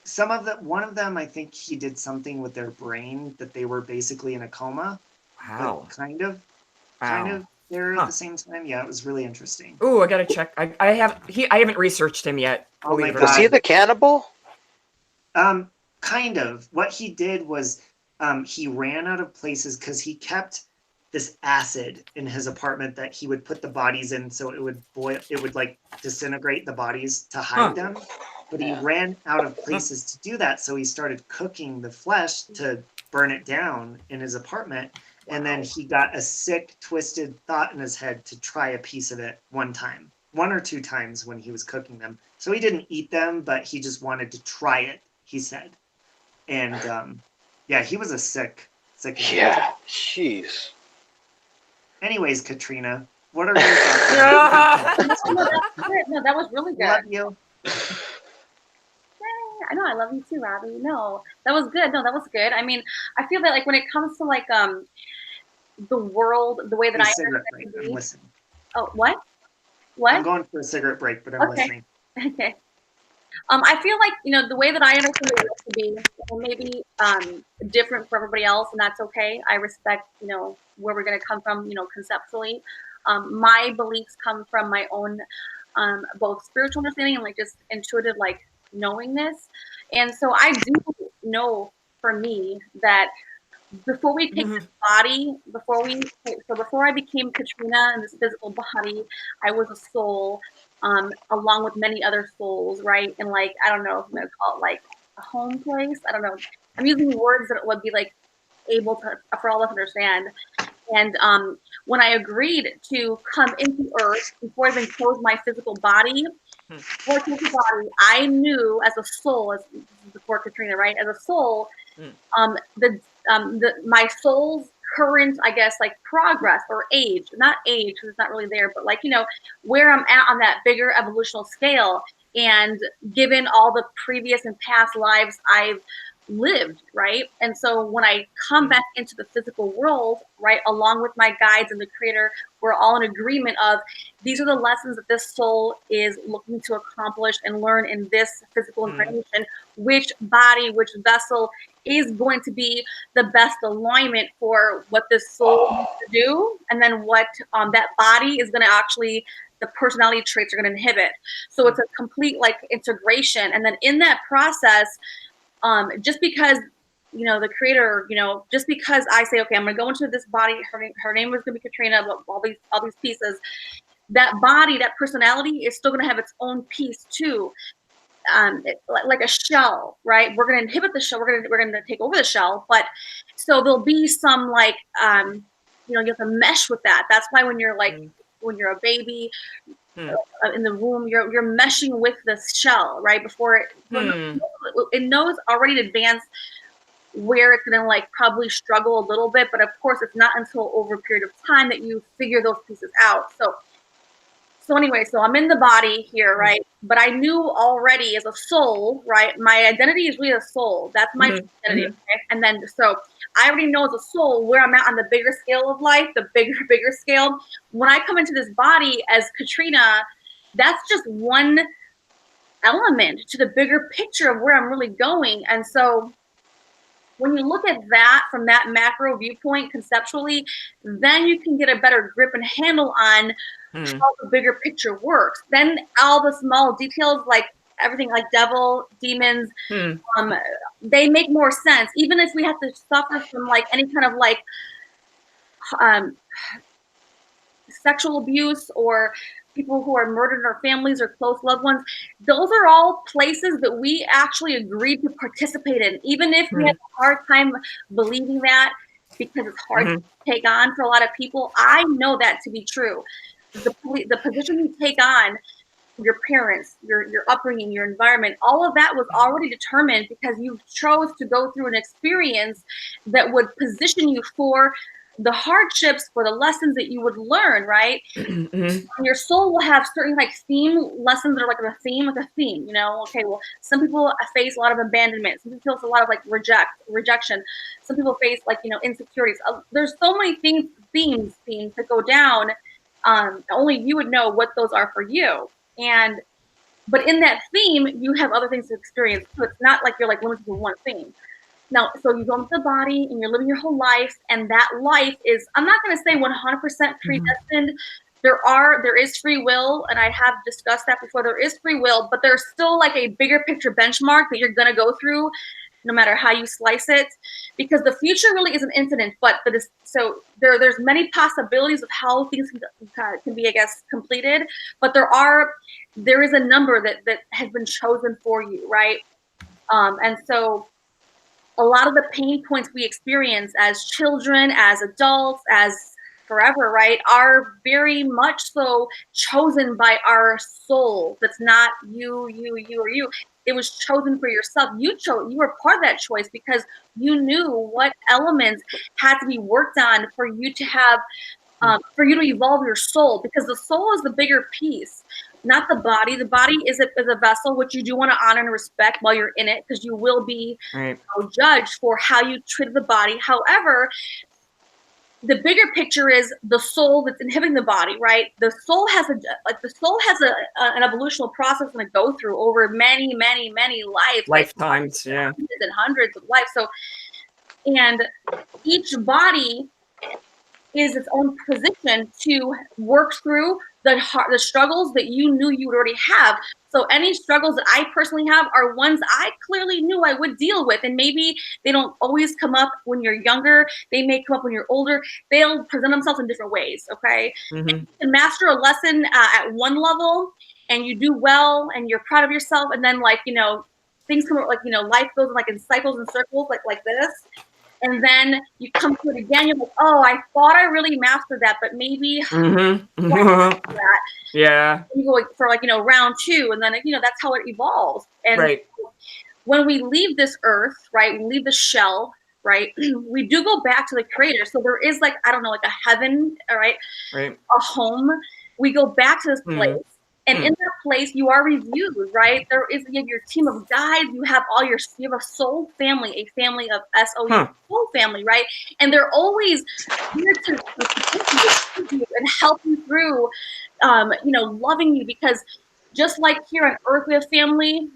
S2: some of them. One of them, I think he did something with their brain that they were basically in a coma.
S4: Wow.
S2: Kind of there at the same time. Yeah, it was really interesting.
S4: Oh, I gotta check. I haven't researched him yet.
S2: Oh my God.
S3: Was he the cannibal?
S2: Kind of. What he did was he ran out of places because he kept this acid in his apartment that he would put the bodies in, so it would boil. It would like disintegrate the bodies to hide them. But he ran out of places to do that, so he started cooking the flesh to burn it down in his apartment. And then he got a sick, twisted thought in his head to try a piece of it one or two times when he was cooking them. So he didn't eat them, but he just wanted to try it, he said. And yeah, he was a sick.
S3: Yeah, jeez.
S2: Anyways, Katrina, what are your thoughts?
S1: No, that was really good.
S2: Love you.
S1: I know, I love you too, Robbie. No, that was good. No, that was good. I mean, I feel that like when it comes to like the world, the way that I
S2: cigarette break. I'm listening.
S1: Oh, what? I'm
S2: going for a cigarette break, but I'm listening.
S1: Okay. I feel like, the way that I understand it to be maybe different for everybody else, and that's okay. I respect, where we're going to come from, conceptually. My beliefs come from my own both spiritual understanding and like just intuitive like knowingness. And so I do know for me that before we take this body, before I became Katrina in this physical body, I was a soul, along with many other souls, right? And like, I don't know if I'm gonna call it like a home place. I don't know. I'm using words that would be like able to for all of us to understand. And when I agreed to come into Earth before I even chose my physical body, I knew as a soul, as before Katrina, right? As a soul, my soul's current, I guess, like progress or age, not age because it's not really there, but like, where I'm at on that bigger evolutional scale, and given all the previous and past lives I've lived, right? And so when I come back into the physical world, right, along with my guides and the creator, we're all in agreement of these are the lessons that this soul is looking to accomplish and learn in this physical incarnation, which body, which vessel is going to be the best alignment for what this soul needs to do, and then what that body is going to actually, the personality traits are going to inhibit. So it's a complete like integration. And then in that process, just because, the creator, just because I say, okay, I'm going to go into this body, her name is going to be Katrina, all these pieces, that body, that personality is still going to have its own piece too. Like a shell, right? We're going to inhibit the shell. We're going to take over the shell, but so there'll be some like, you have to mesh with that. That's why when you're like, when you're a baby in the womb, you're meshing with the shell, right? Before it knows already in advance where it's going to like probably struggle a little bit, but of course it's not until over a period of time that you figure those pieces out. So anyway, so I'm in the body here, right? But I knew already as a soul, right? My identity is really a soul. That's my identity. Okay? And then, so I already know as a soul where I'm at on the bigger scale of life, the bigger scale. When I come into this body as Katrina, that's just one element to the bigger picture of where I'm really going. And so when you look at that from that macro viewpoint conceptually, then you can get a better grip and handle on how the bigger picture works. Then all the small details, like everything like devil, demons, they make more sense. Even if we have to suffer from like any kind of like sexual abuse or people who are murdered in our families or close loved ones, those are all places that we actually agreed to participate in, even if we had a hard time believing that because it's hard to take on for a lot of people. I know that to be true. The position you take on, your parents, your upbringing, your environment, all of that was already determined because you chose to go through an experience that would position you for the hardships, for the lessons that you would learn, right? Your soul will have certain like theme lessons that are like a theme, okay, well, some people face a lot of abandonment, some people face a lot of like rejection, some people face like, insecurities. There's so many themes that go down. Only you would know what those are for you. But in that theme, you have other things to experience. So it's not like you're like limited to one thing. Now, so you go into the body and you're living your whole life, and that life is, I'm not going to say 100% predestined. There is free will, and I have discussed that before. There is free will, but there's still like a bigger picture benchmark that you're going to go through, no matter how you slice it, because the future really isn't infinite. So there's many possibilities of how things can be, I guess, completed. But there is a number that has been chosen for you, right? And so a lot of the pain points we experience as children, as adults, as forever, right, are very much so chosen by our soul. That's not you, or you. It was chosen for yourself. You were part of that choice because you knew what elements had to be worked on for you to have, for you to evolve your soul, because the soul is the bigger piece, not the body. The body is a vessel, which you do want to honor and respect while you're in it, because you will be judged for how you treat the body. However, the bigger picture is the soul that's inhibiting the body, right? The soul has an evolutional process to go through over many
S4: lifetimes, yeah,
S1: and hundreds of lives. So, and each body is its own position to work through the struggles that you knew you would already have. So any struggles that I personally have are ones I clearly knew I would deal with. And maybe they don't always come up when you're younger. They may come up when you're older. They'll present themselves in different ways, okay?
S4: Mm-hmm.
S1: And you can master a lesson at one level and you do well and you're proud of yourself. And then things come up, life goes in cycles and circles like this. And then you come to it again, you're like, oh, I thought I really mastered that, but maybe
S4: that. Yeah.
S1: You go for round 2, and then that's how it evolves. And
S4: right.
S1: when we leave this earth, right, we leave the shell, right, we do go back to the creator. So there is a heaven, all right, a home. We go back to this place. And in that place, you are reviewed, right? You have your team of guides. You have you have a soul family, a family of SOU, soul family, right? And they're always here to support you and help you through, loving you, because just like here on Earth we have family,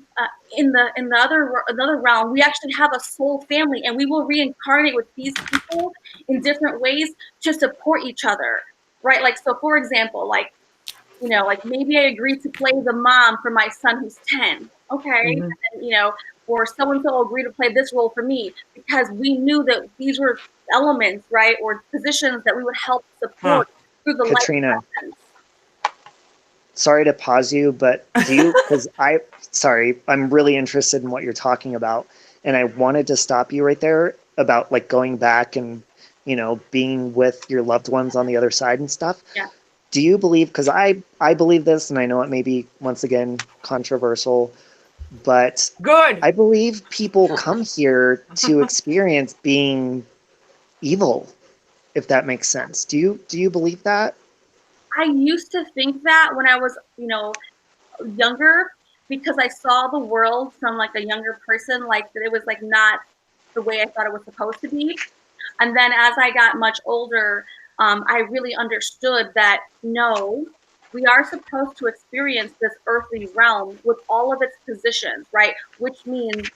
S1: in the another realm we actually have a soul family, and we will reincarnate with these people in different ways to support each other, right? So for example, maybe I agreed to play the mom for my son who's 10. Okay. And, or so-and-so agreed to play this role for me because we knew that these were elements, right? Or positions that we would help support through the
S2: Katrina,
S1: life lessons.
S2: Sorry to pause you, but because I'm really interested in what you're talking about. And I wanted to stop you right there about going back and, being with your loved ones on the other side and stuff.
S1: Yeah.
S2: Do you believe, because I believe this, and I know it may be, once again, controversial, but
S4: good.
S2: I believe people come here to experience being evil, if that makes sense. Do you believe that?
S1: I used to think that when I was, younger, because I saw the world from a younger person, that it was not the way I thought it was supposed to be. And then as I got much older, I really understood that no, we are supposed to experience this earthly realm with all of its positions, right? Which means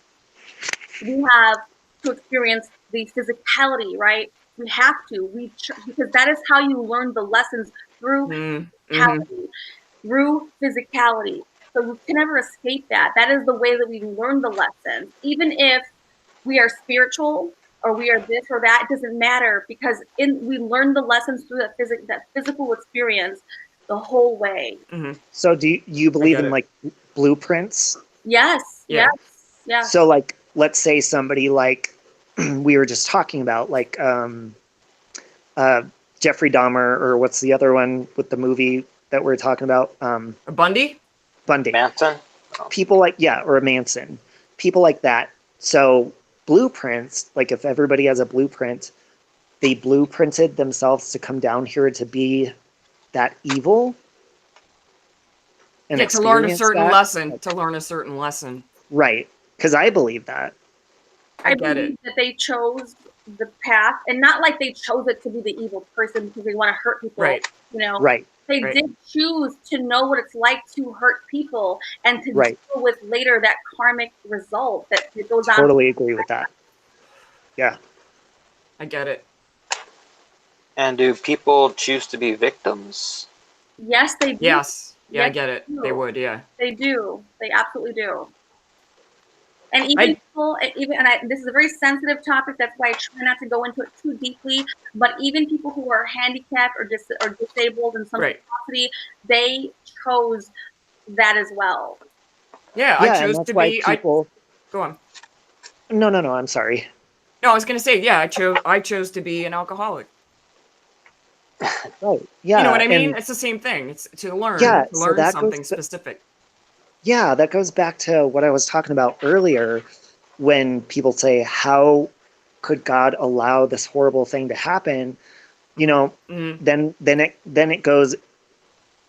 S1: we have to experience the physicality, right? We have to, because that is how you learn the lessons, through physicality, through physicality. So you can never escape that. That is the way that we learn the lessons. Even if we are spiritual or we are this or that, it doesn't matter, because we learn the lessons through that physical experience the whole way.
S2: So do you believe in blueprints?
S1: Yes.
S4: Yeah.
S1: Yeah.
S2: So let's say somebody we were just talking about, Jeffrey Dahmer, or what's the other one with the movie that we're talking about?
S4: Bundy?
S3: Manson?
S2: People or a Manson. People like that. So blueprints, if everybody has a blueprint, they blueprinted themselves to come down here to be that evil. And
S4: to learn a certain lesson. To learn a certain lesson.
S2: Right. Because I believe that.
S4: I get it.
S1: That they chose the path, and not they chose it to be the evil person because they want to hurt people.
S4: Right.
S2: Right.
S1: They did choose to know what it's like to hurt people and to deal with later that karmic result that goes on.
S2: Totally agree with that. Yeah.
S4: I get it.
S3: And do people choose to be victims?
S1: Yes, they do.
S4: Yes. Yeah,
S1: Yes,
S4: I get it. They would, yeah.
S1: They do. They absolutely do. And even this is a very sensitive topic. That's why I try not to go into it too deeply. But even people who are handicapped or disabled in some capacity, they chose that as well.
S4: Yeah, I chose to be. Go on.
S2: No. I'm sorry.
S4: No, I was going to say, yeah, I chose to be an alcoholic.
S2: Right. Yeah.
S4: You know what I mean? It's the same thing. It's to learn. To learn something specific.
S2: Yeah, that goes back to what I was talking about earlier when people say, how could God allow this horrible thing to happen? Then it goes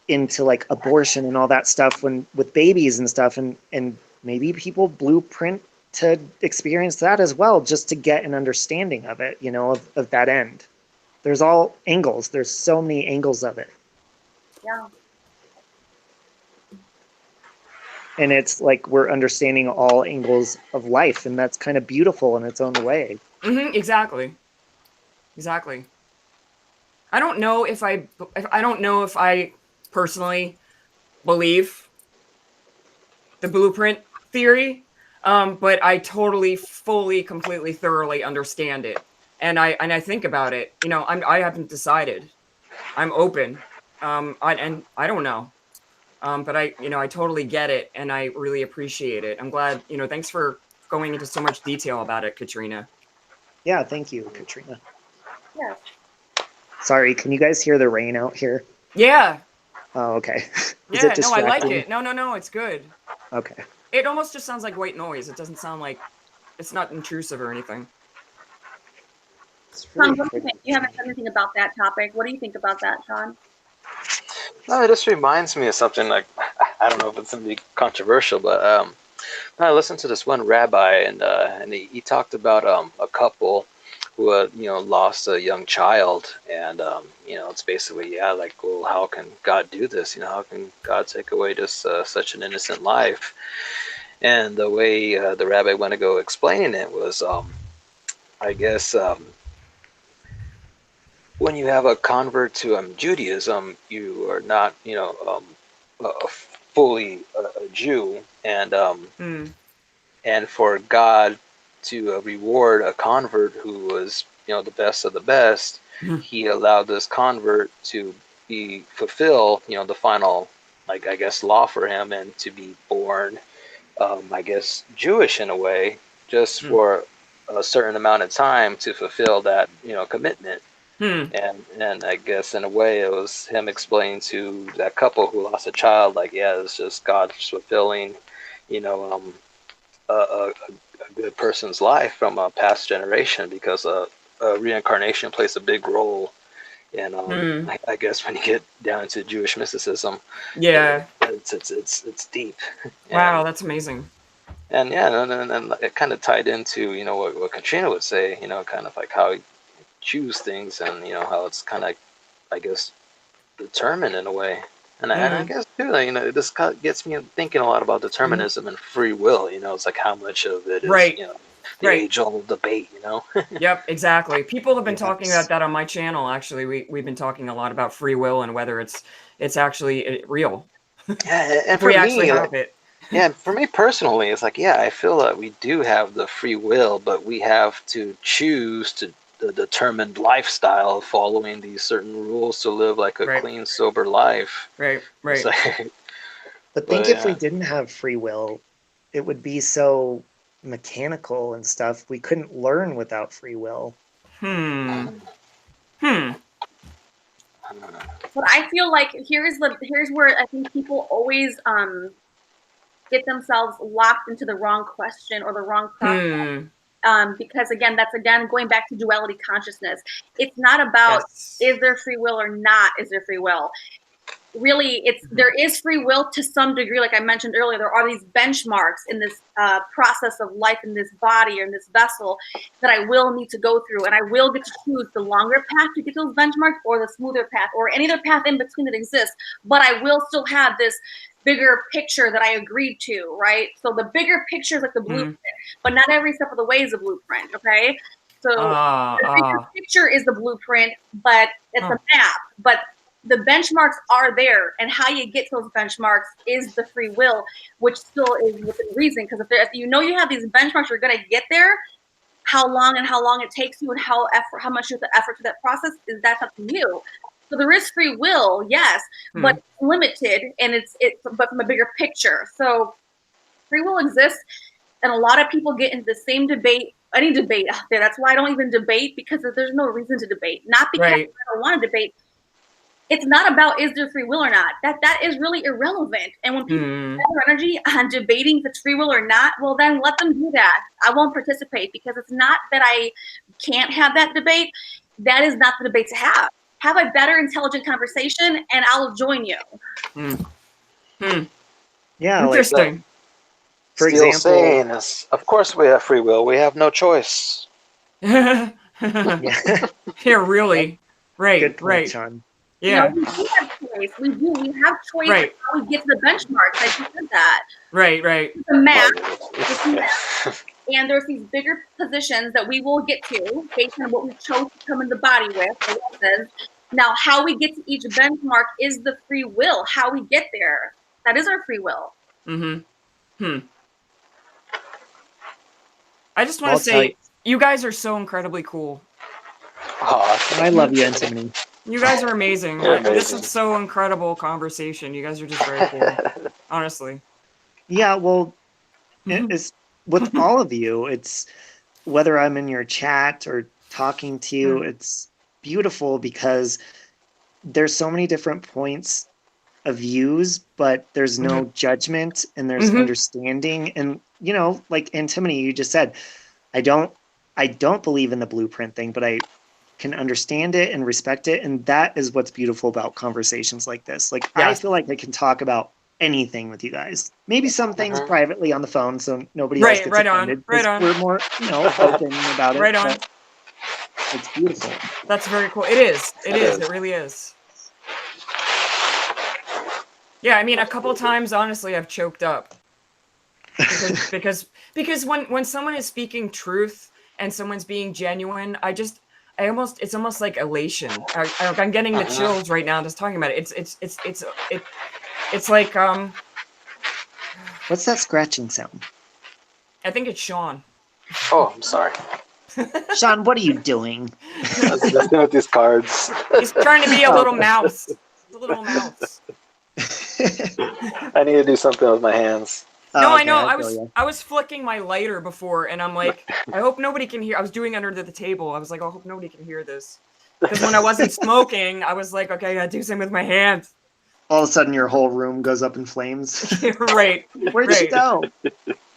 S2: into abortion and all that stuff with babies and stuff, and maybe people blueprint to experience that as well, just to get an understanding of it, of that end. there's all angles. There's so many angles of it.
S1: Yeah.
S2: And it's like we're understanding all angles of life, and that's kind of beautiful in its own way.
S4: Exactly. Exactly. I don't know if I personally believe the blueprint theory, but I totally, fully, completely, thoroughly understand it, and I think about it. You know, I haven't decided. I'm open, and I don't know, but I totally get it, and I really appreciate it. I'm glad. Thanks for going into so much detail about it, Katrina.
S2: Yeah, thank you, Katrina.
S1: Yeah.
S2: Sorry, can you guys hear the rain out here?
S4: Yeah.
S2: Oh, okay. Is
S4: Yeah,
S2: it
S4: no, I like
S2: distracting?
S4: it. No, it's good.
S2: Okay.
S4: It almost just sounds like white noise. It doesn't sound like it's not intrusive or anything.
S1: Sean, what do you think? You haven't said anything about that topic. What do you think about that, Sean?
S3: No, it just reminds me of something like, I don't know if it's going to be controversial, but I listened to this one rabbi, and he talked about a couple who lost a young child, and it's basically like, well, how can God do this? How can God take away just such an innocent life? And the way the rabbi went to go explaining it was, I guess. When you have a convert to Judaism, you are not, fully a Jew, and for God to reward a convert who was, the best of the best, He allowed this convert to fulfill, the final, like, I guess, law for him, and to be born, I guess, Jewish in a way, just for a certain amount of time to fulfill that, commitment. And I guess in a way it was him explaining to that couple who lost a child, like, yeah, it's just God fulfilling, a good person's life from a past generation, because reincarnation plays a big role in, I guess, when you get down into Jewish mysticism.
S4: Yeah.
S3: It's deep.
S4: Wow, that's amazing.
S3: And yeah, and it kind of tied into, what Katrina would say, kind of like how choose things, and how it's kind of, I guess, determined in a way. And I guess too, this gets me thinking a lot about determinism and free will. It's like how much of it is, the age-old debate.
S4: Yep, exactly. People have been talking about that on my channel. Actually, we've been talking a lot about free will and whether it's actually real.
S3: Yeah, and
S4: for me,
S3: yeah, for me personally, it's like, yeah, I feel that we do have the free will, but we have to choose the determined lifestyle of following these certain rules to live like a clean, sober life.
S4: Right.
S2: But think if we didn't have free will, it would be so mechanical and stuff. We couldn't learn without free will.
S1: But I feel like here's where I think people always get themselves locked into the wrong question or the wrong problem. Because again, that's going back to duality consciousness. It's not about is there free will or not is there free will. Really, there is free will to some degree. Like I mentioned earlier, there are these benchmarks in this process of life in this body or in this vessel that I will need to go through, and I will get to choose the longer path to get those benchmarks or the smoother path or any other path in between that exists. But I will still have this bigger picture that I agreed to, right? So the bigger picture is like the blueprint, but not every step of the way is a blueprint, okay? So the bigger picture is the blueprint, but it's a map. But the benchmarks are there, and how you get to those benchmarks is the free will, which still is within reason. Because if you know you have these benchmarks, you're going to get there. How long it takes you, and how much you have to effort to that process that's up to you. So there is free will, yes, but it's limited, and it's but from a bigger picture. So free will exists, and a lot of people get into the same debate. Any debate out there. That's why I don't even debate, because there's no reason to debate. Not because I don't want to debate. It's not about is there free will or not. That is really irrelevant. And when people spend their energy on debating if it's free will or not, well, then let them do that. I won't participate, because it's not that I can't have that debate. That is not the debate to have. Have a better, intelligent conversation, and I'll join you.
S2: Yeah,
S4: interesting.
S2: Like, for example,
S3: saying is, of course we have free will. We have no choice.
S4: Yeah, really. Right.
S2: Good point,
S4: right.
S2: Sean.
S4: Yeah.
S1: We do have choice. We do. We have choice
S4: Right.
S1: in how we get to the benchmarks. I just said that.
S4: Right. Right.
S1: The math, and there's these bigger positions that we will get to based on what we chose to come in the body with. Now, how we get to each benchmark is the free will. How we get there, that is our free will.
S4: I just want to say, you guys are so incredibly cool.
S2: I love you, Antimony.
S4: You guys are amazing.
S3: You're
S4: This
S3: amazing.
S4: is so incredible conversation. You guys are just very cool. Honestly.
S2: Yeah, well, it's with all of you. It's whether I'm in your chat or talking to you. It's beautiful because there's so many different points of views, but there's no judgment and there's understanding. And you know, like Antimony, you just said, I don't believe in the blueprint thing, but I can understand it and respect it, and that is what's beautiful about conversations like this. Like I feel like I can talk about anything with you guys. Maybe some things privately on the phone, so nobody else gets offended.
S4: Right on.
S2: We're more, open about it.
S4: Right on.
S2: It's beautiful.
S4: That's very cool. It is. It is. It really is. Yeah, I mean, a couple times, honestly, I've choked up because when someone is speaking truth and someone's being genuine, it's almost like elation. I'm getting the chills right now just talking about it. It's like
S2: What's that scratching sound?
S4: I think it's Sean.
S3: Oh, I'm sorry.
S2: Sean, what are you doing?
S3: Let's go with these cards.
S4: He's trying to be a little mouse. A little mouse.
S3: I need to do something with my hands.
S4: No,
S2: okay,
S4: I know.
S2: feel
S4: I was flicking my lighter before, and I'm like, I hope nobody can hear. I was doing under the table. I was like, I hope nobody can hear this. Because when I wasn't smoking, I was like, okay, I gotta do something with my hands.
S2: All of a sudden, your whole room goes up in flames.
S4: Right.
S2: Where'd you go?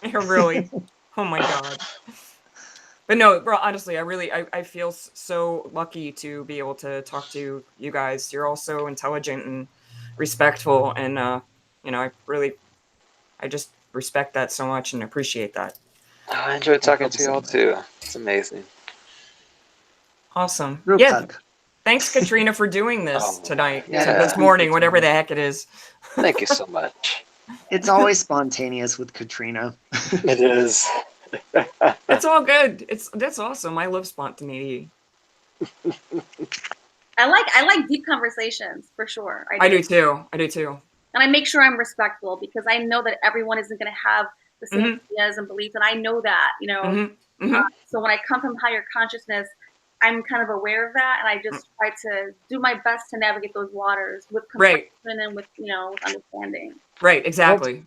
S4: Really. Oh my god. But no, bro, honestly, I feel so lucky to be able to talk to you guys. You're all so intelligent and respectful, and I just respect that so much and appreciate that.
S3: Oh, I enjoyed talking to you all too. It's amazing.
S4: Awesome.
S2: Group hug.
S4: Thanks, Katrina, for doing this tonight.
S3: yeah.
S4: This morning, whatever the heck it is.
S3: Thank you so much.
S2: It's always spontaneous with Katrina.
S3: It is.
S4: It's all good. That's awesome. I love spontaneity.
S1: I like deep conversations for sure.
S4: I do too.
S1: And I make sure I'm respectful because I know that everyone isn't going to have the same ideas and beliefs, and I know that, so when I come from higher consciousness, I'm kind of aware of that, and I just try to do my best to navigate those waters with compassion and with with understanding.
S4: Right, exactly.
S2: Well,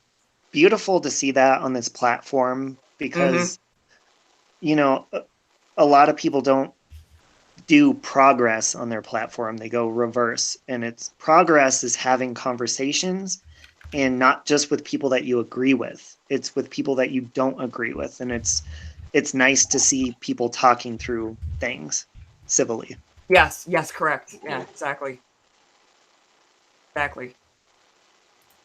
S2: beautiful to see that on this platform because a lot of people don't do progress on their platform. They go reverse, and progress is having conversations, and not just with people that you agree with. It's with people that you don't agree with, and it's nice to see people talking through things civilly.
S4: Yes, correct. Yeah, exactly.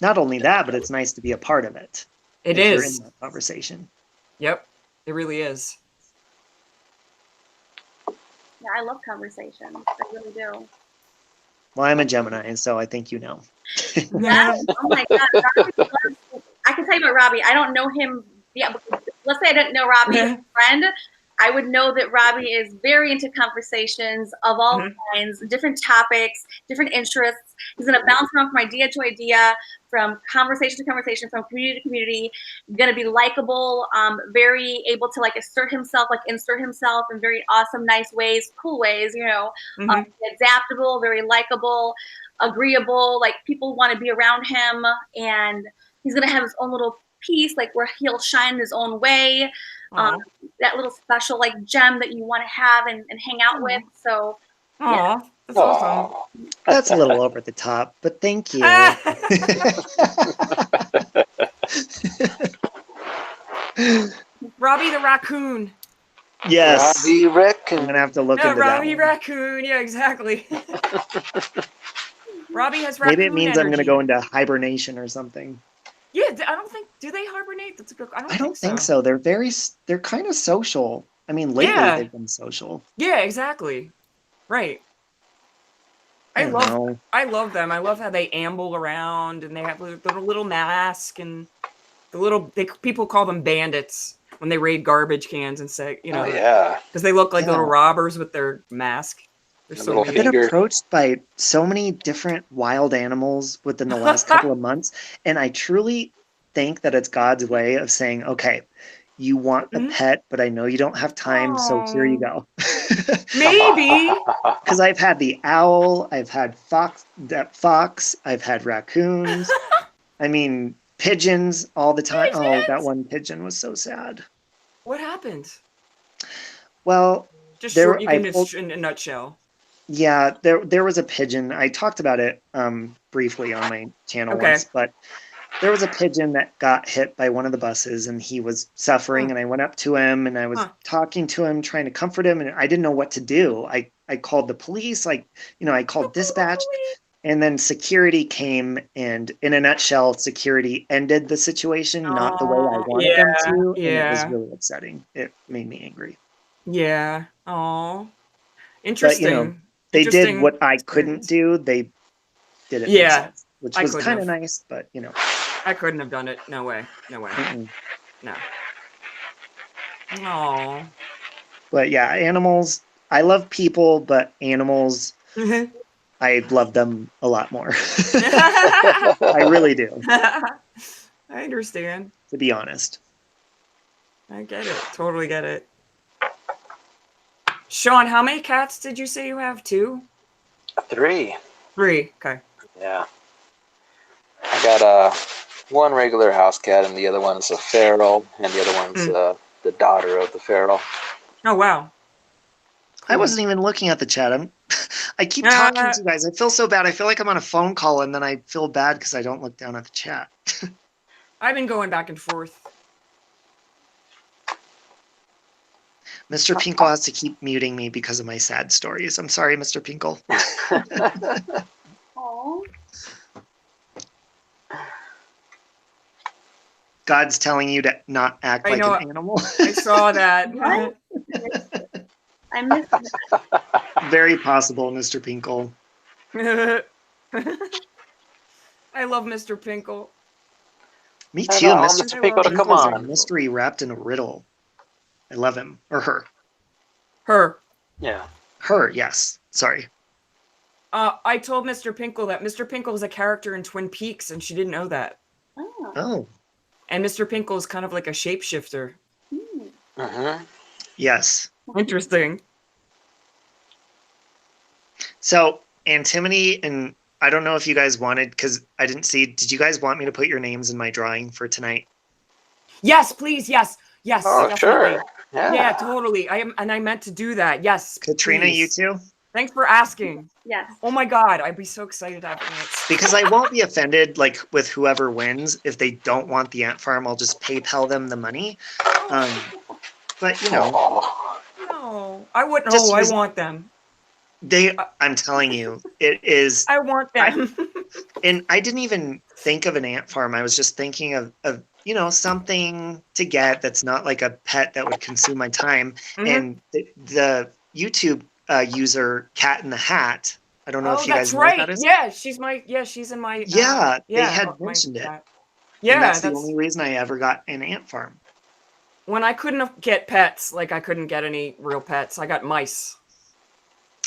S2: Not only that, but it's nice to be a part of it.
S4: It
S2: if
S4: is.
S2: You're in that conversation.
S4: Yep, it really is.
S1: Yeah, I love conversations. I really do.
S2: Well, I'm a Gemini, so I think you know.
S1: Yeah. Oh my God. I can tell you about Robbie. I don't know him. Yeah, let's say I didn't know Robbie as a friend. I would know that Robbie is very into conversations of all kinds, different topics, different interests. He's going to bounce around from idea to idea, from conversation to conversation, from community to community. Going to be likable, very able to insert himself in very awesome, nice ways, cool ways. Adaptable, very likable, agreeable. Like people want to be around him, and he's going to have his own little piece, where he'll shine in his own way. That little special gem that you want to have and hang out with. So
S4: that's awesome.
S2: That's a little over the top, but thank you.
S4: Robbie the raccoon.
S2: Yes.
S3: Robbie Raccoon.
S2: I'm gonna have to look into
S4: Robbie
S2: that.
S4: Raccoon. Yeah, exactly. Robbie has raccoon
S2: Maybe it means
S4: energy.
S2: I'm gonna go into hibernation or something.
S4: Yeah, I don't think. Do they hibernate? That's a good. I don't
S2: think so. They're kind of social. I mean, lately they've been social.
S4: Yeah, exactly. Right.
S2: don't know.
S4: I love them. I love how they amble around and they have their little mask and people call them bandits when they raid garbage cans and say,
S3: Oh yeah.
S4: because they look like
S2: Yeah.
S4: little robbers with their mask. They're
S3: The
S4: so
S3: little
S2: I've been
S3: finger.
S2: approached by so many different wild animals within the last couple of months, and I truly think that it's God's way of saying, okay, you want a
S4: Mhm.
S2: pet, but I know you don't have time, so here you go.
S4: Maybe.
S2: Because I've had the owl, I've had fox, I've had raccoons. I mean, pigeons all the time. Oh, that
S4: Pigeons?
S2: one pigeon was so sad.
S4: What happened?
S2: Well,
S4: Just
S2: There-
S4: short, you
S2: I
S4: can
S2: pulled-
S4: just in a nutshell.
S2: yeah, there was a pigeon. I talked about it briefly on my channel
S4: Okay.
S2: once, but there was a pigeon that got hit by one of the buses and he was suffering.
S4: Huh.
S2: And I went up to him and I was
S4: Huh.
S2: talking to him, trying to comfort him, and I didn't know what to do. I called the police, I called dispatch, and then security came, and in a nutshell, security ended the situation, not the way I
S4: Aw,
S2: wanted them
S4: yeah,
S2: to, and it was
S4: yeah.
S2: really upsetting. It made me angry.
S4: Yeah. Oh. Interesting.
S2: They did
S4: Interesting
S2: what I couldn't
S4: experience.
S2: do. They did it
S4: Yeah,
S2: themselves, which
S4: I
S2: was
S4: couldn't
S2: kind of
S4: have.
S2: nice, but
S4: I couldn't have done it. No way. No way.
S2: mm-mm.
S4: No. Oh.
S2: But yeah, animals. I love people, but animals, I love them a lot more. I really do,
S4: I understand.
S2: to be honest.
S4: I get it. Totally get it. Sean, how many cats did you say you have? 2?
S3: 3.
S4: 3. Okay.
S3: Yeah. I got one regular house cat, and the other one's a feral, and the other one's the daughter of the feral.
S4: Oh, wow.
S2: I wasn't even looking at the chat. I keep talking to you guys. I feel so bad. I feel like I'm on a phone call, and then I feel bad because I don't look down at the chat.
S4: I've been going back and forth.
S2: Mr. Pinkle has to keep muting me because of my sad stories. I'm sorry, Mr. Pinkle.
S1: Aw.
S2: God's telling you to not act
S4: I
S2: like
S4: know.
S2: an animal.
S4: I saw that.
S1: What? I missed that.
S2: Very possible, Mr. Pinkle.
S4: I love Mr. Pinkle.
S2: Me
S3: I
S2: too.
S3: know,
S2: Mr.
S3: Mr. Pinkle, come
S2: Pinkle's a
S3: on.
S2: mystery wrapped in a riddle. I love him. Or her.
S4: Her.
S3: Yeah.
S2: Her, yes. Sorry.
S4: I told Mr. Pinkle that Mr. Pinkle is a character in Twin Peaks, and she didn't know that.
S1: Oh.
S2: Oh,
S4: And Mr. Pinkle is kind of like a shapeshifter.
S1: Hmm.
S3: Mm-hmm.
S2: yes.
S4: Interesting.
S2: So, Antimony, and I don't know if you guys wanted, because I didn't see, did you guys want me to put your names in my drawing for tonight?
S4: Yes, please. Yes. Yes.
S3: Oh,
S4: definitely.
S3: sure. Yeah.
S4: Yeah, totally. I meant to do that. Yes.
S2: Katrina,
S4: please.
S2: you too?
S4: Thanks for asking.
S1: Yes.
S4: Oh my God, I'd be so excited to have ants.
S2: Because I won't be offended, like, with whoever wins. If they don't want the ant farm, I'll just PayPal them the money. But, you know,
S3: Oh.
S4: No, I wouldn't.
S2: Just
S4: Oh, I
S2: use-
S4: want them.
S2: I'm telling you, it is.
S4: I want them.
S2: And I didn't even think of an ant farm. I was just thinking of something to get that's not like a pet that would consume my time.
S4: Mhm.
S2: And the YouTube user Cat in the Hat, I don't know
S4: Oh,
S2: if you
S4: that's
S2: guys know
S4: right.
S2: what that is.
S4: Yeah, she's in my.
S2: Yeah, they
S4: yeah,
S2: had
S4: my
S2: mentioned it.
S4: chat.
S2: And
S4: Yeah,
S2: that's
S4: that's
S2: the only reason I ever got an ant farm.
S4: when I couldn't get pets. Like I couldn't get any real pets. I got mice.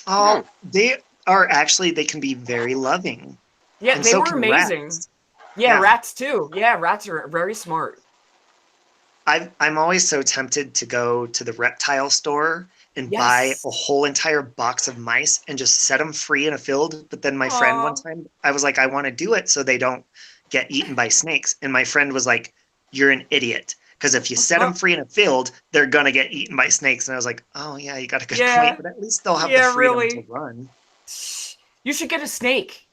S2: Oh, they can be very loving.
S4: Yeah,
S2: And
S4: they
S2: so
S4: were
S2: can
S4: amazing.
S2: rats.
S4: Yeah,
S2: Yeah.
S4: rats too. Yeah, rats are very smart.
S2: I'm always so tempted to go to the reptile store and
S4: Yes.
S2: buy a whole entire box of mice and just set them free in a field. But then my friend
S4: Aw.
S2: one time, I was like, I want to do it so they don't get eaten by snakes. And my friend was like, you're an idiot. Because if you set them free in a field, they're going to get eaten by snakes. And I was like, oh, yeah, you got a good
S4: Yeah.
S2: point. But at least they'll have
S4: Yeah,
S2: the freedom
S4: really.
S2: to run.
S4: You should get a snake.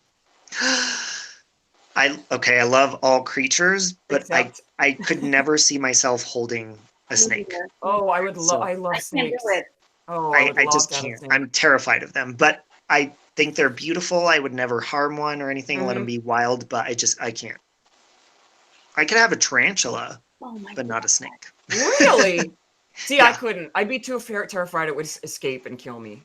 S2: I love all creatures, but
S4: Except-
S2: I could never see myself holding a snake.
S4: Oh, I would love.
S2: So-
S4: I love
S1: I can't
S4: snakes.
S1: do it.
S4: Oh,
S2: I
S4: would love
S2: just
S4: to have a
S2: can't.
S4: snake.
S2: I'm terrified of them, but I think they're beautiful. I would never harm one or anything. Let them
S4: Mhm.
S2: be wild, but I can't. I could have a tarantula,
S1: Oh my
S2: but not a snake.
S4: Really? See, I
S2: Yeah.
S4: couldn't. I'd be too terrified it would escape and kill me.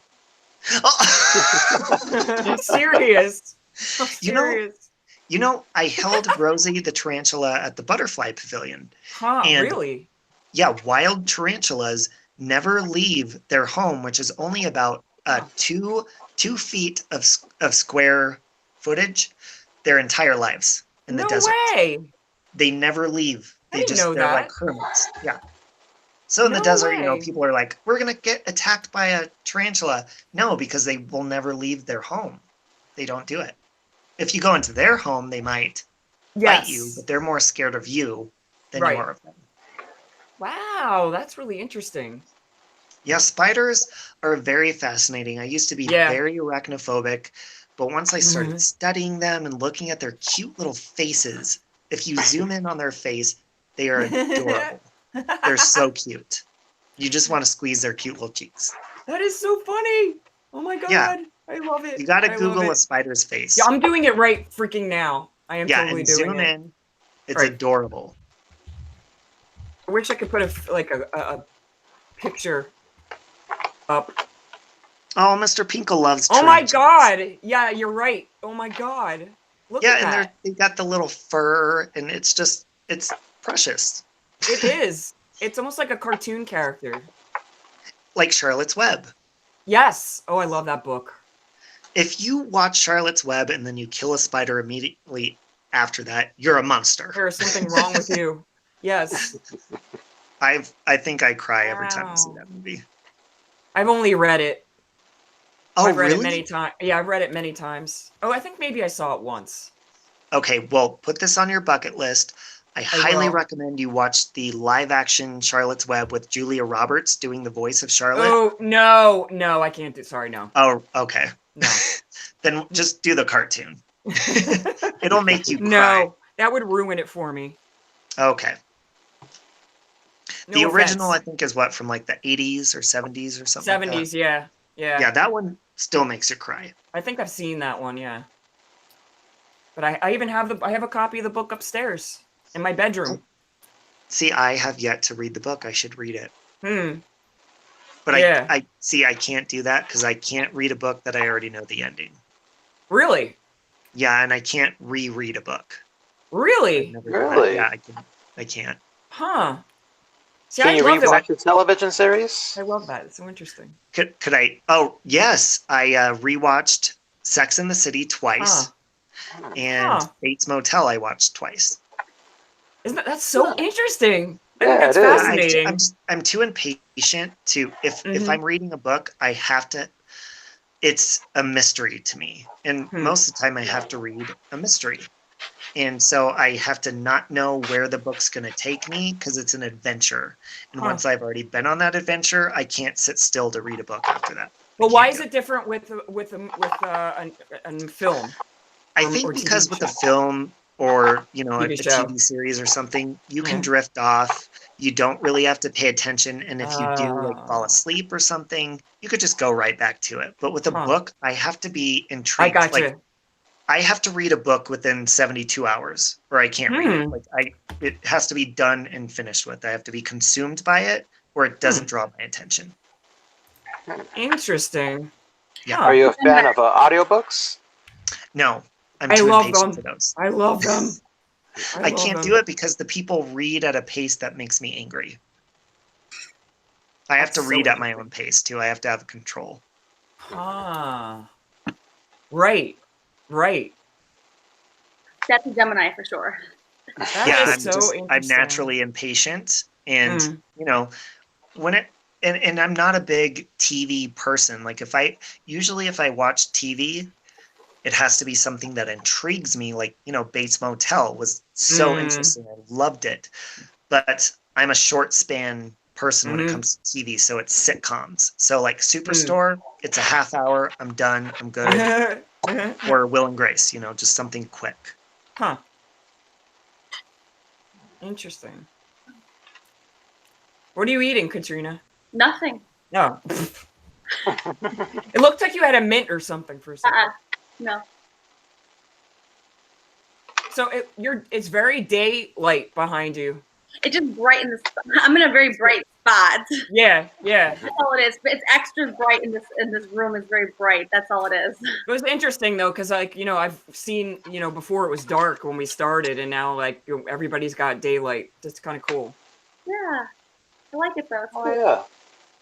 S4: I'm serious. I'm
S2: You know-
S4: serious.
S2: You know, I held Rosie the tarantula at the butterfly pavilion.
S4: Huh,
S2: and-
S4: really?
S2: Yeah, wild tarantulas never leave their home, which is only about 2 feet of square footage their entire lives in the
S4: No
S2: desert.
S4: way.
S2: They never leave.
S4: I didn't know
S2: they're like
S4: that.
S2: hermits. Yeah. So in the
S4: No
S2: desert,
S4: way.
S2: people are like, we're gonna get attacked by a tarantula. No, because they will never leave their home. They don't do it. If you go into their home, they might bite you, but they're more scared of you than
S4: Right.
S2: you are of them.
S4: Wow, that's really interesting.
S2: Yeah, spiders are very fascinating. I used to be
S4: Yeah.
S2: very arachnophobic, but once I started studying them and looking at their cute little faces, if you zoom in on their face, they are adorable. They're so cute. You just want to squeeze their cute little cheeks.
S4: That is so funny. Oh my god.
S2: Yeah.
S4: I love it.
S2: You got to
S4: I love
S2: Google a
S4: it.
S2: spider's face.
S4: Yeah, I'm doing it right freaking now. I am
S2: Yeah,
S4: totally
S2: and
S4: doing
S2: zoom
S4: it.
S2: in. It's
S4: Right.
S2: adorable.
S4: I wish I could put a picture up.
S2: Oh, Mr. Pinkle loves
S4: Oh my
S2: tarantulas.
S4: god. Yeah, you're right. Oh my god. Look
S2: Yeah,
S4: at
S2: and
S4: that.
S2: they got the little fur, and it's precious.
S4: It is. It's almost like a cartoon character.
S2: Like Charlotte's Web.
S4: Yes. Oh, I love that book.
S2: If you watch Charlotte's Web and then you kill a spider immediately after that, you're a monster.
S4: There is something wrong with you. Yes.
S2: I think I cry every time I see
S4: Wow.
S2: that movie.
S4: I've only read it.
S2: Oh,
S4: I've read
S2: really?
S4: it many times. Yeah, I've read it many times. Oh, I think maybe I saw it once.
S2: Okay, well, put this on your bucket list. I highly
S4: will.
S2: recommend you watch the live-action Charlotte's Web with Julia Roberts doing the voice of Charlotte.
S4: Oh, no, I can't do. Sorry, no.
S2: Oh, okay.
S4: No.
S2: Then just do the cartoon. It'll make you cry.
S4: No, that would ruin it for me.
S2: Okay.
S4: No
S2: The original, I
S4: offense.
S2: think, is what, from like the 80s or 70s or something like
S4: 70s, yeah.
S2: that? Yeah, that one still makes you cry.
S4: I think I've seen that one, yeah. But I even have I have a copy of the book upstairs in my bedroom.
S2: See, I have yet to read the book. I should read it. But
S4: Yeah.
S2: I see, I can't do that because I can't read a book that I already know the ending.
S4: Really?
S2: Yeah, and I can't reread a book.
S4: Really?
S2: Never done that.
S3: Really?
S2: Yeah, I can't.
S4: Huh. See,
S3: Can
S4: I
S3: you
S4: love
S3: rewatch
S4: it.
S3: the television series?
S4: I love that. It's so interesting.
S2: Could I? Oh, yes. I rewatched Sex and the City twice, and
S4: Huh.
S2: Bates Motel I watched twice.
S4: Isn't that's so interesting? I
S3: Yeah,
S4: think that's
S3: it is.
S4: fascinating.
S2: I'm too impatient to if
S4: Mhm.
S2: I'm reading a book, I have to. It's a mystery to me, and
S4: Hmm.
S2: most of the time I have to read a mystery, and so I have to not know where the book's going to take me because it's an adventure. And
S4: Huh.
S2: once I've already been on that adventure, I can't sit still to read a book after that.
S4: Well,
S2: I
S4: why
S2: can't
S4: is
S2: do
S4: it different with a film?
S2: I
S4: or
S2: think
S4: TV
S2: because with a
S4: show?
S2: film or a
S4: TV show.
S2: TV series or something, you can
S4: Yeah.
S2: drift off. You don't really have to pay attention, and if you do fall
S4: Ah.
S2: asleep or something, you could just go right back to it. But with a
S4: Huh.
S2: book, I have to be
S4: I
S2: intrigued.
S4: got
S2: Like
S4: you.
S2: I have to read a book within 72 hours, or I can't read it.
S4: Hmm.
S2: Like it has to be done and finished with. I have to be consumed by it, or it doesn't draw my attention.
S4: Interesting.
S2: Yeah.
S4: Huh.
S3: Are you a fan of audiobooks?
S2: No, I'm
S4: I
S2: too
S4: love
S2: impatient
S4: them.
S2: for those.
S4: I love them.
S2: I can't do it because the people read at a pace that makes me angry. I have
S4: That's
S2: to
S4: so
S2: read at my own pace too. I have to have control.
S4: Ah. Right. Right.
S1: That's a Gemini for sure.
S4: That
S2: Yeah,
S4: is so
S2: I'm
S4: interesting.
S2: naturally impatient, and
S4: Mm.
S2: you know, when it and I'm not a big TV person. Like if I watch TV, it has to be something that intrigues me. Like Bates Motel was so interesting. I loved it, but I'm a short span person when it comes to TV, so it's sitcoms. So like Superstore, it's a half hour. I'm done. I'm good. Or Will and Grace, just something quick.
S4: Huh. Interesting. What are you eating, Katrina?
S1: Nothing.
S4: No. It looked like you had a mint or something for a second.
S1: No.
S4: So it's very daylight behind you.
S1: It just brightens. I'm in a very bright spot.
S4: Yeah, yeah.
S1: That's all it is. But it's extra bright in this room. Is very bright. That's all it is.
S4: It was interesting though, because like I've seen before it was dark when we started, and now like everybody's got daylight. That's kind of cool.
S1: Yeah, I like it though. It's
S3: Oh
S1: cool.
S3: yeah,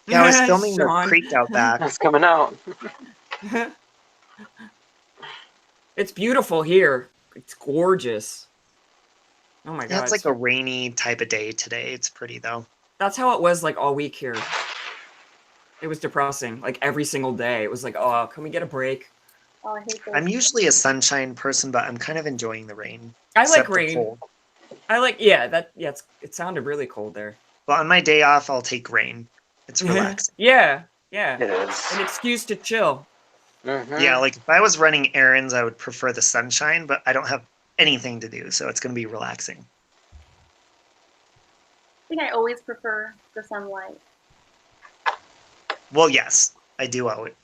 S2: Yeah, I was filming the
S4: Sean.
S2: creek out back.
S3: it's coming out.
S4: It's beautiful here. It's gorgeous. Oh my god.
S2: Yeah, it's like a rainy type of day today. It's pretty though.
S4: That's how it was like all week here. It was depressing. Like every single day. It was like, oh, can we get a break?
S1: Oh, I hate those.
S2: I'm usually a sunshine person, but I'm kind of enjoying the rain.
S4: I like
S2: except the
S4: rain.
S2: cold.
S4: I like it sounded really cold there.
S2: But on my day off, I'll take rain. It's relaxing.
S4: Yeah.
S3: It is.
S4: An excuse to chill.
S3: Mhm.
S2: Yeah, like if I was running errands, I would prefer the sunshine, but I don't have anything to do, so it's going to be relaxing.
S1: I think I always prefer the sunlight.
S2: Well, yes, I do owe it.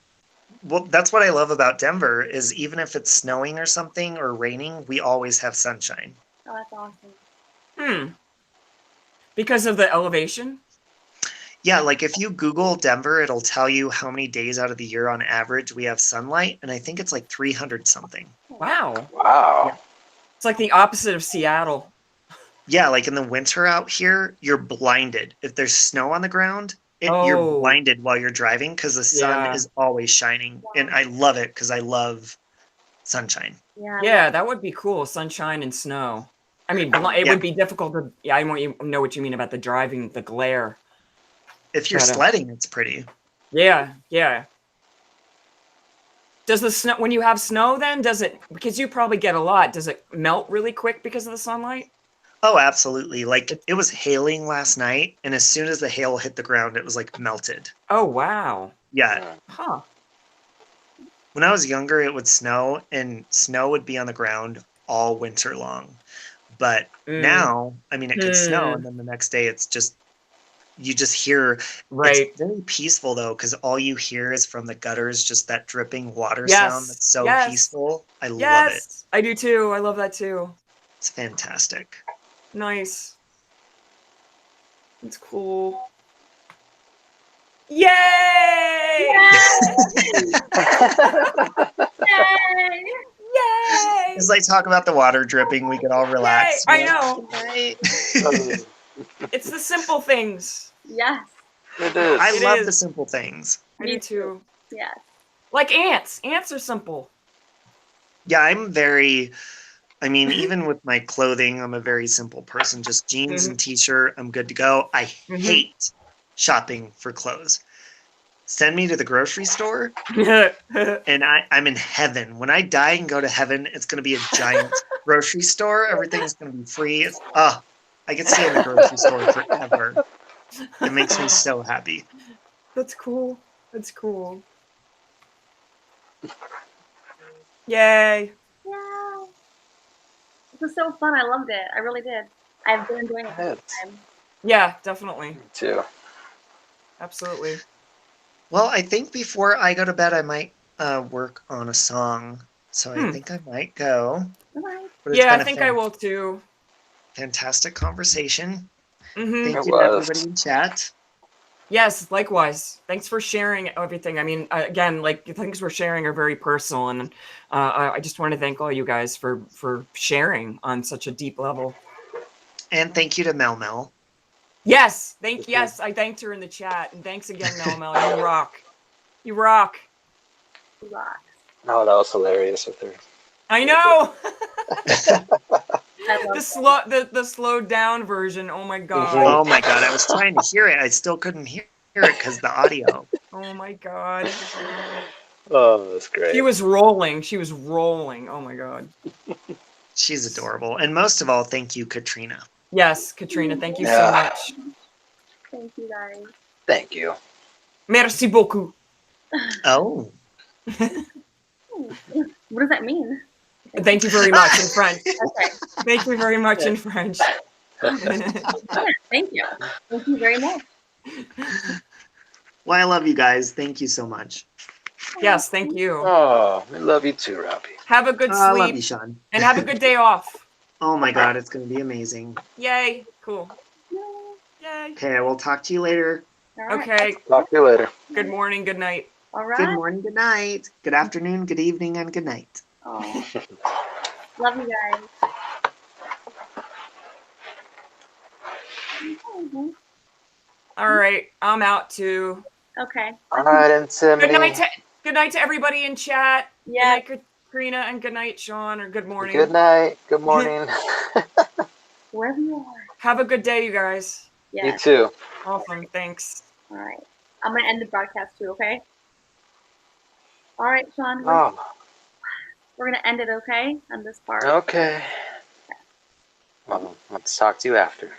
S2: Well, that's what I love about Denver is even if it's snowing or something or raining, we always have sunshine.
S1: Oh, that's awesome.
S4: Because of the elevation?
S2: Yeah, like if you Google Denver, it'll tell you how many days out of the year on average we have sunlight, and I think it's like 300 something.
S4: Wow.
S3: Wow.
S4: It's like the opposite of Seattle.
S2: Yeah, like in the winter out here, you're blinded. If there's snow on the ground, you're
S4: Oh.
S2: blinded while you're driving because the sun
S4: Yeah.
S2: is always shining. And I love it because I love sunshine.
S1: Yeah.
S4: Yeah, that would be cool. Sunshine and snow. I mean, it
S2: Yeah.
S4: would be difficult to. Yeah, I want you know what you mean about the driving, the glare.
S2: If you're
S4: Gotta-
S2: sledding, it's pretty.
S4: Yeah, yeah. Does the snow when you have snow then does it because you probably get a lot, does it melt really quick because of the sunlight?
S2: Oh, absolutely. Like it was hailing last night, and as soon as the hail hit the ground, it was like melted.
S4: Oh wow.
S2: Yeah.
S4: Huh.
S2: When I was younger, it would snow, and snow would be on the ground all winter long. But now, I mean, it could snow, and then the next day, it's just you just hear.
S4: Right.
S2: It's very peaceful though, because all you hear is from the gutters, just that dripping water
S4: Yes,
S2: sound. That's so
S4: yes,
S2: peaceful. I love it.
S4: Yes. I do too. I love that too.
S2: It's fantastic.
S4: Nice. It's cool. Yay!
S1: Yay!
S4: Yay!
S2: As I talk about the water dripping, we get all relaxed.
S4: I know.
S2: Right?
S4: It's the simple things.
S1: Yes.
S3: It is.
S2: I
S4: It
S2: love
S4: is.
S2: the simple things.
S4: I do too.
S1: Yes.
S4: Like ants. Ants are simple.
S2: Yeah, I'm very. I mean, even with my clothing, I'm a very simple person. Just jeans and t-shirt, I'm good to go. I hate shopping for clothes. Send me to the grocery store, and I'm in heaven. When I die and go to heaven, it's going to be a giant grocery store. Everything's going to be free. I can stay in the grocery store forever. It makes me so happy.
S4: That's cool. That's cool. Yay.
S1: Yeah. This was so fun. I loved it. I really did. I've been enjoying it this time.
S4: Yeah, definitely.
S3: Me too.
S4: Absolutely.
S2: Well, I think before I go to bed, I might work on a song. So I think I might go.
S1: All right.
S2: But it's
S4: Yeah,
S2: been
S4: I
S2: a
S4: think I will too.
S2: fantastic conversation.
S4: Mm-hmm.
S2: Thank
S3: It
S2: you to
S3: was.
S2: everybody in chat.
S4: Yes, likewise. Thanks for sharing everything. I mean, again, like the things we're sharing are very personal, and I just want to thank all you guys for sharing on such a deep level.
S2: And thank you to Mel Mel.
S4: Yes, yes, I thanked her in the chat, and thanks again, Mel. You rock. You rock.
S1: You rock.
S3: Oh, that was hilarious with her.
S4: I know.
S1: I love
S4: the slowed down version. Oh my god.
S2: Oh my god, I was trying to hear it. I still couldn't hear it because the audio.
S4: Oh my god.
S3: Oh, that's great.
S4: She was rolling. She was rolling. Oh my god.
S2: She's adorable. And most of all, thank you, Katrina.
S4: Yes, Katrina, thank you so
S3: Yeah.
S4: much.
S1: Thank you, guys.
S3: Thank you.
S4: Merci beaucoup.
S2: Oh.
S1: What does that mean?
S4: Thank you very much in French.
S1: Okay.
S4: Thank you very much in French.
S1: Yeah, thank you. Thank you very much.
S2: Well, I love you guys. Thank you so much.
S4: Yes, thank you.
S3: Oh, we love you too, Robbie.
S4: Have a good
S2: I love you,
S4: sleep
S2: Sean.
S4: and have a good day off.
S2: Oh my god, it's going to be amazing.
S4: Yay. Cool. Yay. Bye.
S2: Okay, we'll talk to you later.
S1: All right.
S4: Okay.
S3: Talk to you later.
S4: Good morning. Good night.
S1: All right.
S2: Good morning, good night, good afternoon, good evening, and good night.
S1: Oh, love you guys.
S4: All right. I'm out too.
S1: Okay.
S3: All right,
S4: Good
S3: Intimity.
S4: night to everybody in chat.
S1: Yeah.
S4: Good night, Karina, and good night, Sean, or good morning.
S3: Good night. Good morning.
S1: Wherever you are.
S4: Have a good day, you guys.
S1: Yeah.
S3: You too.
S4: Awesome. Thanks.
S1: All right. I'm gonna end the broadcast too. Okay. All right, Sean.
S3: Oh,
S1: We're gonna end it. Okay. On this part.
S3: okay. Well, let's talk to you after.